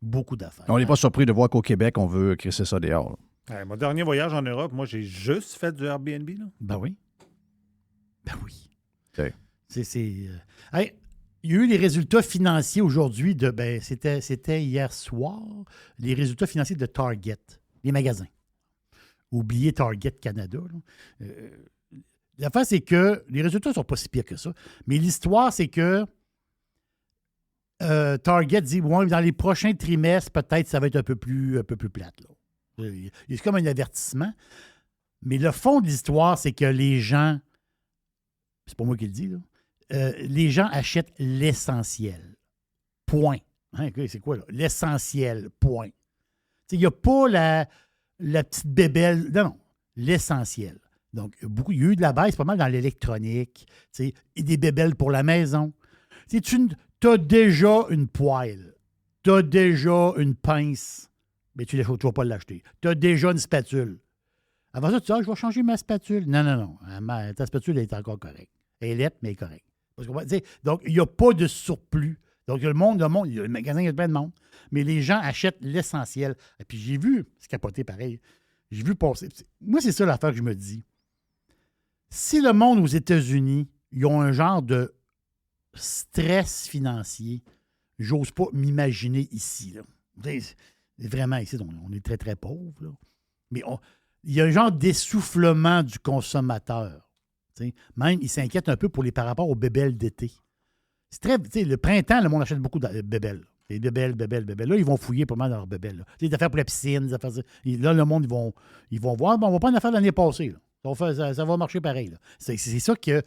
Beaucoup d'affaires. On n'est pas surpris de voir qu'au Québec, on veut crisser ça dehors. Mon dernier voyage en Europe, moi, j'ai juste fait du Airbnb. Là. Ben oui. Okay. Il y a eu les résultats financiers aujourd'hui de. C'était hier soir. Les résultats financiers de Target. les magasins. Oubliez Target Canada. L'affaire, c'est que les résultats ne sont pas si pires que ça. Mais l'histoire, c'est que Target dit ouais, dans les prochains trimestres, peut-être ça va être un peu plus plate. Là. C'est comme un avertissement. Mais le fond de l'histoire, c'est que les gens, c'est pas moi qui le dis, là, les gens achètent l'essentiel. Point. Hein, c'est quoi, là? L'essentiel. Point. Il n'y a pas la petite bébelle. Non. L'essentiel. Donc, il y a eu de la baisse pas mal dans l'électronique, et des bébelles pour la maison. Tu as déjà une poêle. Tu as déjà une pince. Mais tu ne vas pas l'acheter. Tu as déjà une spatule. Avant ça, tu dis, je vais changer ma spatule. Non. Ta spatule est encore correcte. Elle est lettre, mais elle est correcte. Donc, il n'y a pas de surplus. Donc, le magasin, il y a plein de monde. Mais les gens achètent l'essentiel. Et puis, j'ai vu, c'est capoté pareil. J'ai vu passer. Moi, c'est ça l'affaire que je me dis. Si le monde aux États-Unis, ils ont un genre de stress financier, j'ose pas m'imaginer ici. Là. Vraiment, ici, on est très, très pauvres. Là. Mais il y a un genre d'essoufflement du consommateur. T'sais. Même, il s'inquiète un peu par rapport aux bébelles d'été. C'est très, le printemps, le monde achète beaucoup de bébelles. Les bébelles. Là, ils vont fouiller pas mal dans leurs bébelles. Des affaires pour la piscine, des affaires. Là, le monde, ils vont voir. Bon, on va pas une affaire de l'année passée. Là. Ça va marcher pareil. Là. C'est ça que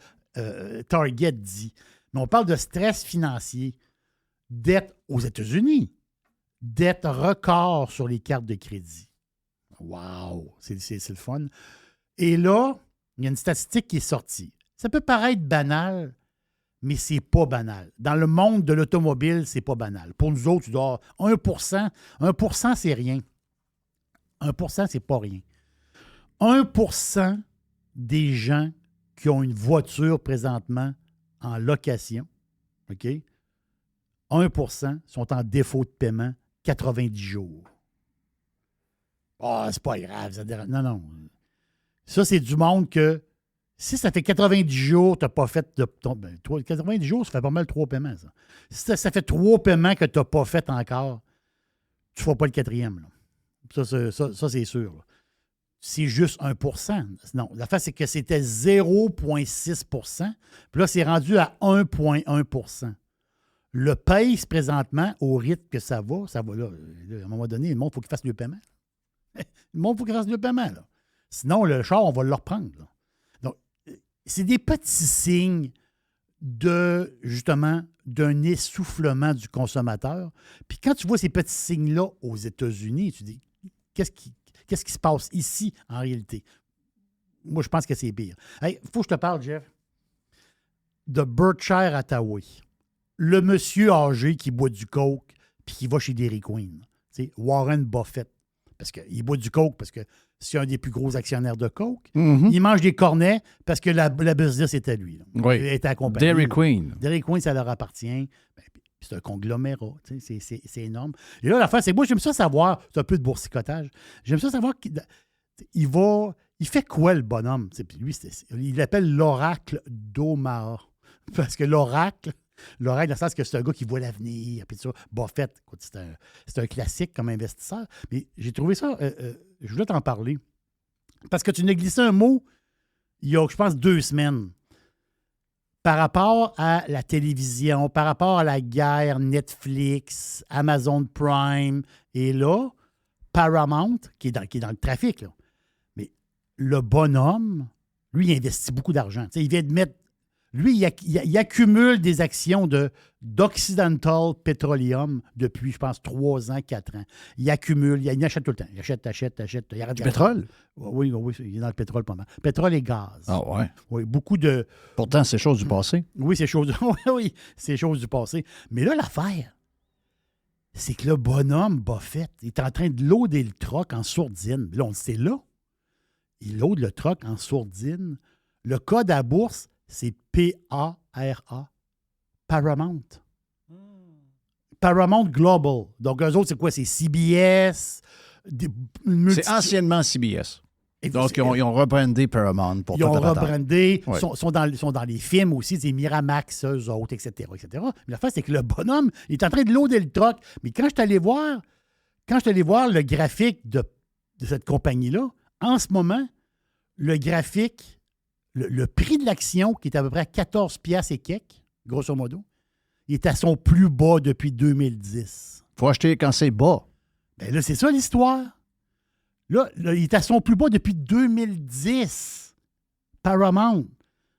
Target dit. Mais on parle de stress financier. Dette aux États-Unis. Dette record sur les cartes de crédit. Wow! C'est le fun. Et là, il y a une statistique qui est sortie. Ça peut paraître banal, mais c'est pas banal. Dans le monde de l'automobile, c'est pas banal. Pour nous autres, tu dois avoir 1%. 1%, c'est rien. 1%, c'est pas rien. 1% des gens qui ont une voiture présentement en location, OK? 1% sont en défaut de paiement 90 jours. Ah, c'est pas grave. Non. Ça, c'est du monde que si ça fait 90 jours, tu n'as pas fait de. 90 jours, ça fait pas mal 3 paiements, ça. Si ça fait 3 paiements que tu n'as pas fait encore, tu ne feras pas le 4e. Là. Ça, c'est sûr. Là. C'est juste 1%. Non, l'affaire, c'est que c'était 0,6%. Puis là, c'est rendu à 1,1%. Le pace présentement, au rythme que ça va là, à un moment donné, le monde, il faut qu'il fasse le paiement. Le monde, il faut qu'il fasse le paiement. Là. Sinon, le char, on va le reprendre. Là. Donc, c'est des petits signes justement, d'un essoufflement du consommateur. Puis quand tu vois ces petits signes-là aux États-Unis, tu dis, qu'est-ce qui se passe ici, en réalité? Moi, je pense que c'est pire. Hey, faut que je te parle, Jeff, de Berkshire Hathaway. Le monsieur âgé qui boit du coke puis qui va chez Dairy Queen. C'est Warren Buffett. Parce qu'il boit du coke parce que c'est un des plus gros actionnaires de coke. Mm-hmm. Il mange des cornets parce que la business est à lui. Là. Oui. Il est accompagné. Dairy Queen. Dairy Queen, ça leur appartient. C'est un conglomérat. C'est énorme. Et là, l'affaire, c'est que moi, j'aime ça savoir. C'est un peu de boursicotage. J'aime ça savoir il fait quoi, le bonhomme? Lui, il l'appelle l'oracle d'Omaha. Parce que l'oracle, dans le sens que c'est un gars qui voit l'avenir. Puis ça, Buffett, c'est un classique comme investisseur. Mais j'ai trouvé ça, je voulais t'en parler. Parce que tu nous as glissé un mot il y a, je pense, 2 semaines. Par rapport à la télévision, par rapport à la guerre Netflix, Amazon Prime, et là, Paramount, qui est dans le trafic. Là. Mais le bonhomme, lui, il investit beaucoup d'argent. Il vient de mettre. Lui, il accumule des actions d'Occidental Petroleum depuis, je pense, 3 ans, 4 ans. Il accumule, il achète tout le temps. Il achète. Il arrête du pétrole? Oui, il est dans le pétrole pas mal. Pétrole et gaz. Ah ouais? Oui, beaucoup de... Pourtant, c'est chose du passé. Oui, c'est chose du passé. Mais là, l'affaire, c'est que le bonhomme Buffett est en train de loader le truck en sourdine. Là, on le sait là. Il load le truck en sourdine. Le code à bourse, c'est P-A-R-A. Paramount. Paramount Global. Donc, eux autres, c'est quoi? C'est CBS. C'est anciennement CBS. Donc, ils ont rebrandé Paramount pour tout le temps. Ils ont rebrandé. Ils sont dans les films aussi, c'est Miramax, eux autres, etc. Mais l'affaire, c'est que le bonhomme, il est en train de loader le truck. Mais quand je suis allé voir le graphique de cette compagnie-là, en ce moment, le graphique, le prix de l'action, qui est à peu près à 14 piastres et quelques, grosso modo, il est à son plus bas depuis 2010. Faut acheter quand c'est bas. Bien là, c'est ça l'histoire. Là, il est à son plus bas depuis 2010. Paramount.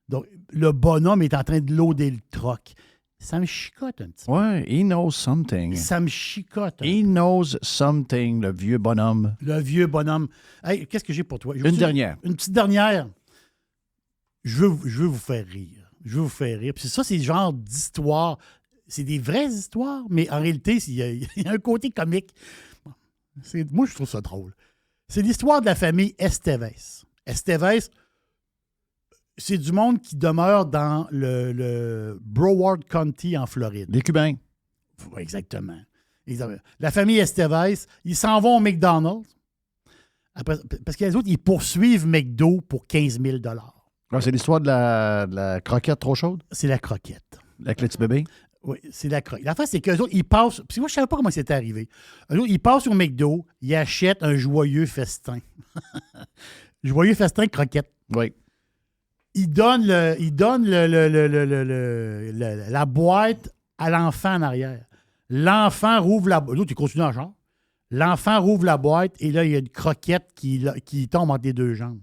Donc, le bonhomme est en train de loader le troc. Ça me chicote un petit peu. Ouais, he knows something. Ça me chicote. He knows something, le vieux bonhomme. Le vieux bonhomme. Hey, qu'est-ce que j'ai pour toi? Une dernière. Une petite dernière. Je veux vous faire rire. Je veux vous faire rire. Puis ça, c'est le genre d'histoire. C'est des vraies histoires, mais en réalité, il y a un côté comique. Moi, je trouve ça drôle. C'est l'histoire de la famille Estevez. Estevez, c'est du monde qui demeure dans le Broward County en Floride. Les Cubains. Oui, exactement. La famille Estevez, ils s'en vont au McDonald's. Après, parce que les autres, ils poursuivent McDo pour 15 000 Ah, c'est l'histoire de la croquette trop chaude? C'est la croquette. Avec le petit bébé? Oui, c'est la croquette. L'affaire, c'est qu'eux autres, ils passent. Puis moi, je ne savais pas comment c'était arrivé. Eux autres, ils passent au McDo, ils achètent un joyeux festin. Joyeux festin croquette. Oui. Ils donnent la boîte à l'enfant en arrière. L'enfant rouvre la boîte. L'autre, il continue en genre. L'enfant rouvre la boîte et là, il y a une croquette qui tombe entre les deux jambes.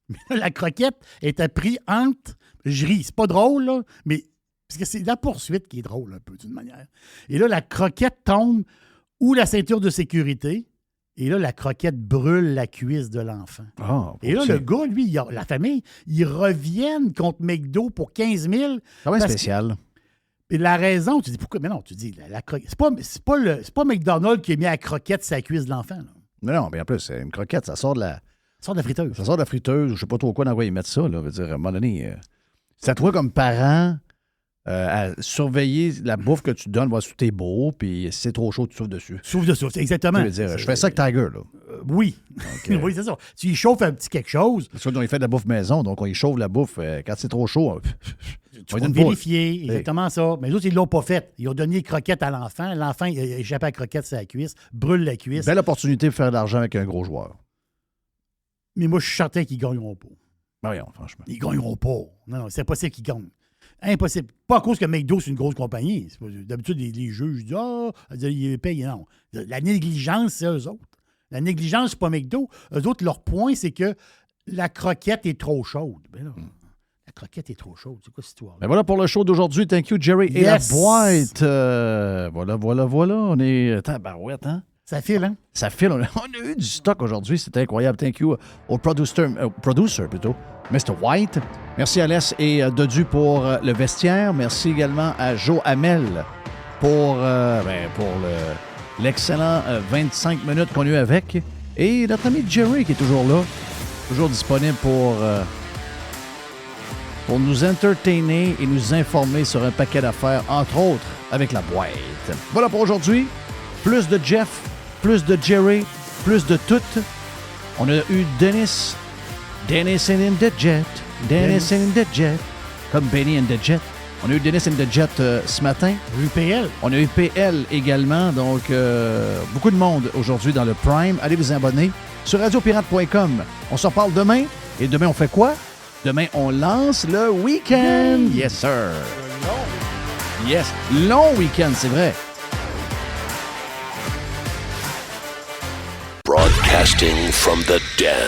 Mais là, la croquette est prise entre. Je ris, c'est pas drôle, là, mais. Parce que c'est la poursuite qui est drôle, un peu, d'une manière. Et là, la croquette tombe ou la ceinture de sécurité. Et là, la croquette brûle la cuisse de l'enfant. Oh, et là, le gars, lui, la famille, ils reviennent contre McDo pour 15 000. Quand même spécial. Et la raison, tu dis pourquoi? Mais non, tu dis, la croquette. C'est pas McDonald's qui a mis la croquette sur la cuisse de l'enfant. Non, mais en plus, une croquette, ça sort de la. Ça sort de la friteuse. Ça sort de la friteuse. Je sais pas trop quoi dans quoi ils mettent ça. Là. Veut dire, à un moment donné, c'est à toi comme parent. À surveiller la bouffe que tu donnes, voir si t'es beau, puis si c'est trop chaud, tu souffles dessus. Souffle dessus, exactement. Tu veux dire, je fais ça avec Tiger, là. Oui. Donc, oui, c'est ça. Tu y chauffes un petit quelque chose. Parce qu'on y fait de la bouffe maison, donc on y chauffe la bouffe. Quand c'est trop chaud, tu vas vérifier, exactement ça. Mais les autres, ils ne l'ont pas fait. Ils ont donné les croquettes à l'enfant. L'enfant, il a échappé à la croquette sur la cuisse, brûle la cuisse. Belle opportunité de faire de l'argent avec un gros joueur. Mais moi, je suis certain qu'ils ne gagneront pas. Ben voyons, franchement. Ils ne gagneront pas. Non, c'est impossible qu'ils gagnent. Impossible. Pas à cause que McDo, c'est une grosse compagnie. D'habitude, les juges disent ils payent. Non. La négligence, c'est eux autres. La négligence, c'est pas McDo. Eux autres, leur point, c'est que la croquette est trop chaude. Ben là, la croquette est trop chaude. C'est quoi cette histoire-là? Ben voilà pour le show d'aujourd'hui. Thank you, Jerry. Et la boîte. Voilà. On est. Tabarouette, hein? Ça file, hein? Ça file. On a eu du stock aujourd'hui. C'était incroyable. Thank you au producer plutôt, Mr. White. Merci à Alès et Dodu pour le vestiaire. Merci également à Joe Hamel pour l'excellent 25 minutes qu'on a eu avec. Et notre ami Jerry qui est toujours là, toujours disponible pour nous entertainer et nous informer sur un paquet d'affaires, entre autres avec la boîte. Voilà pour aujourd'hui. Plus de Jeff, plus de Jerry, plus de tout. On a eu Dennis in the Jet. Dennis in the Jet. Comme Benny in the Jet. On a eu Dennis in the Jet ce matin. UPL. On a eu PL également. Donc, beaucoup de monde aujourd'hui dans le Prime. Allez vous abonner sur radiopirate.com. On se reparle demain. Et demain, on fait quoi? Demain, on lance le week-end. Yes, sir. Yes. Long week-end, c'est vrai. Broadcasting from the den.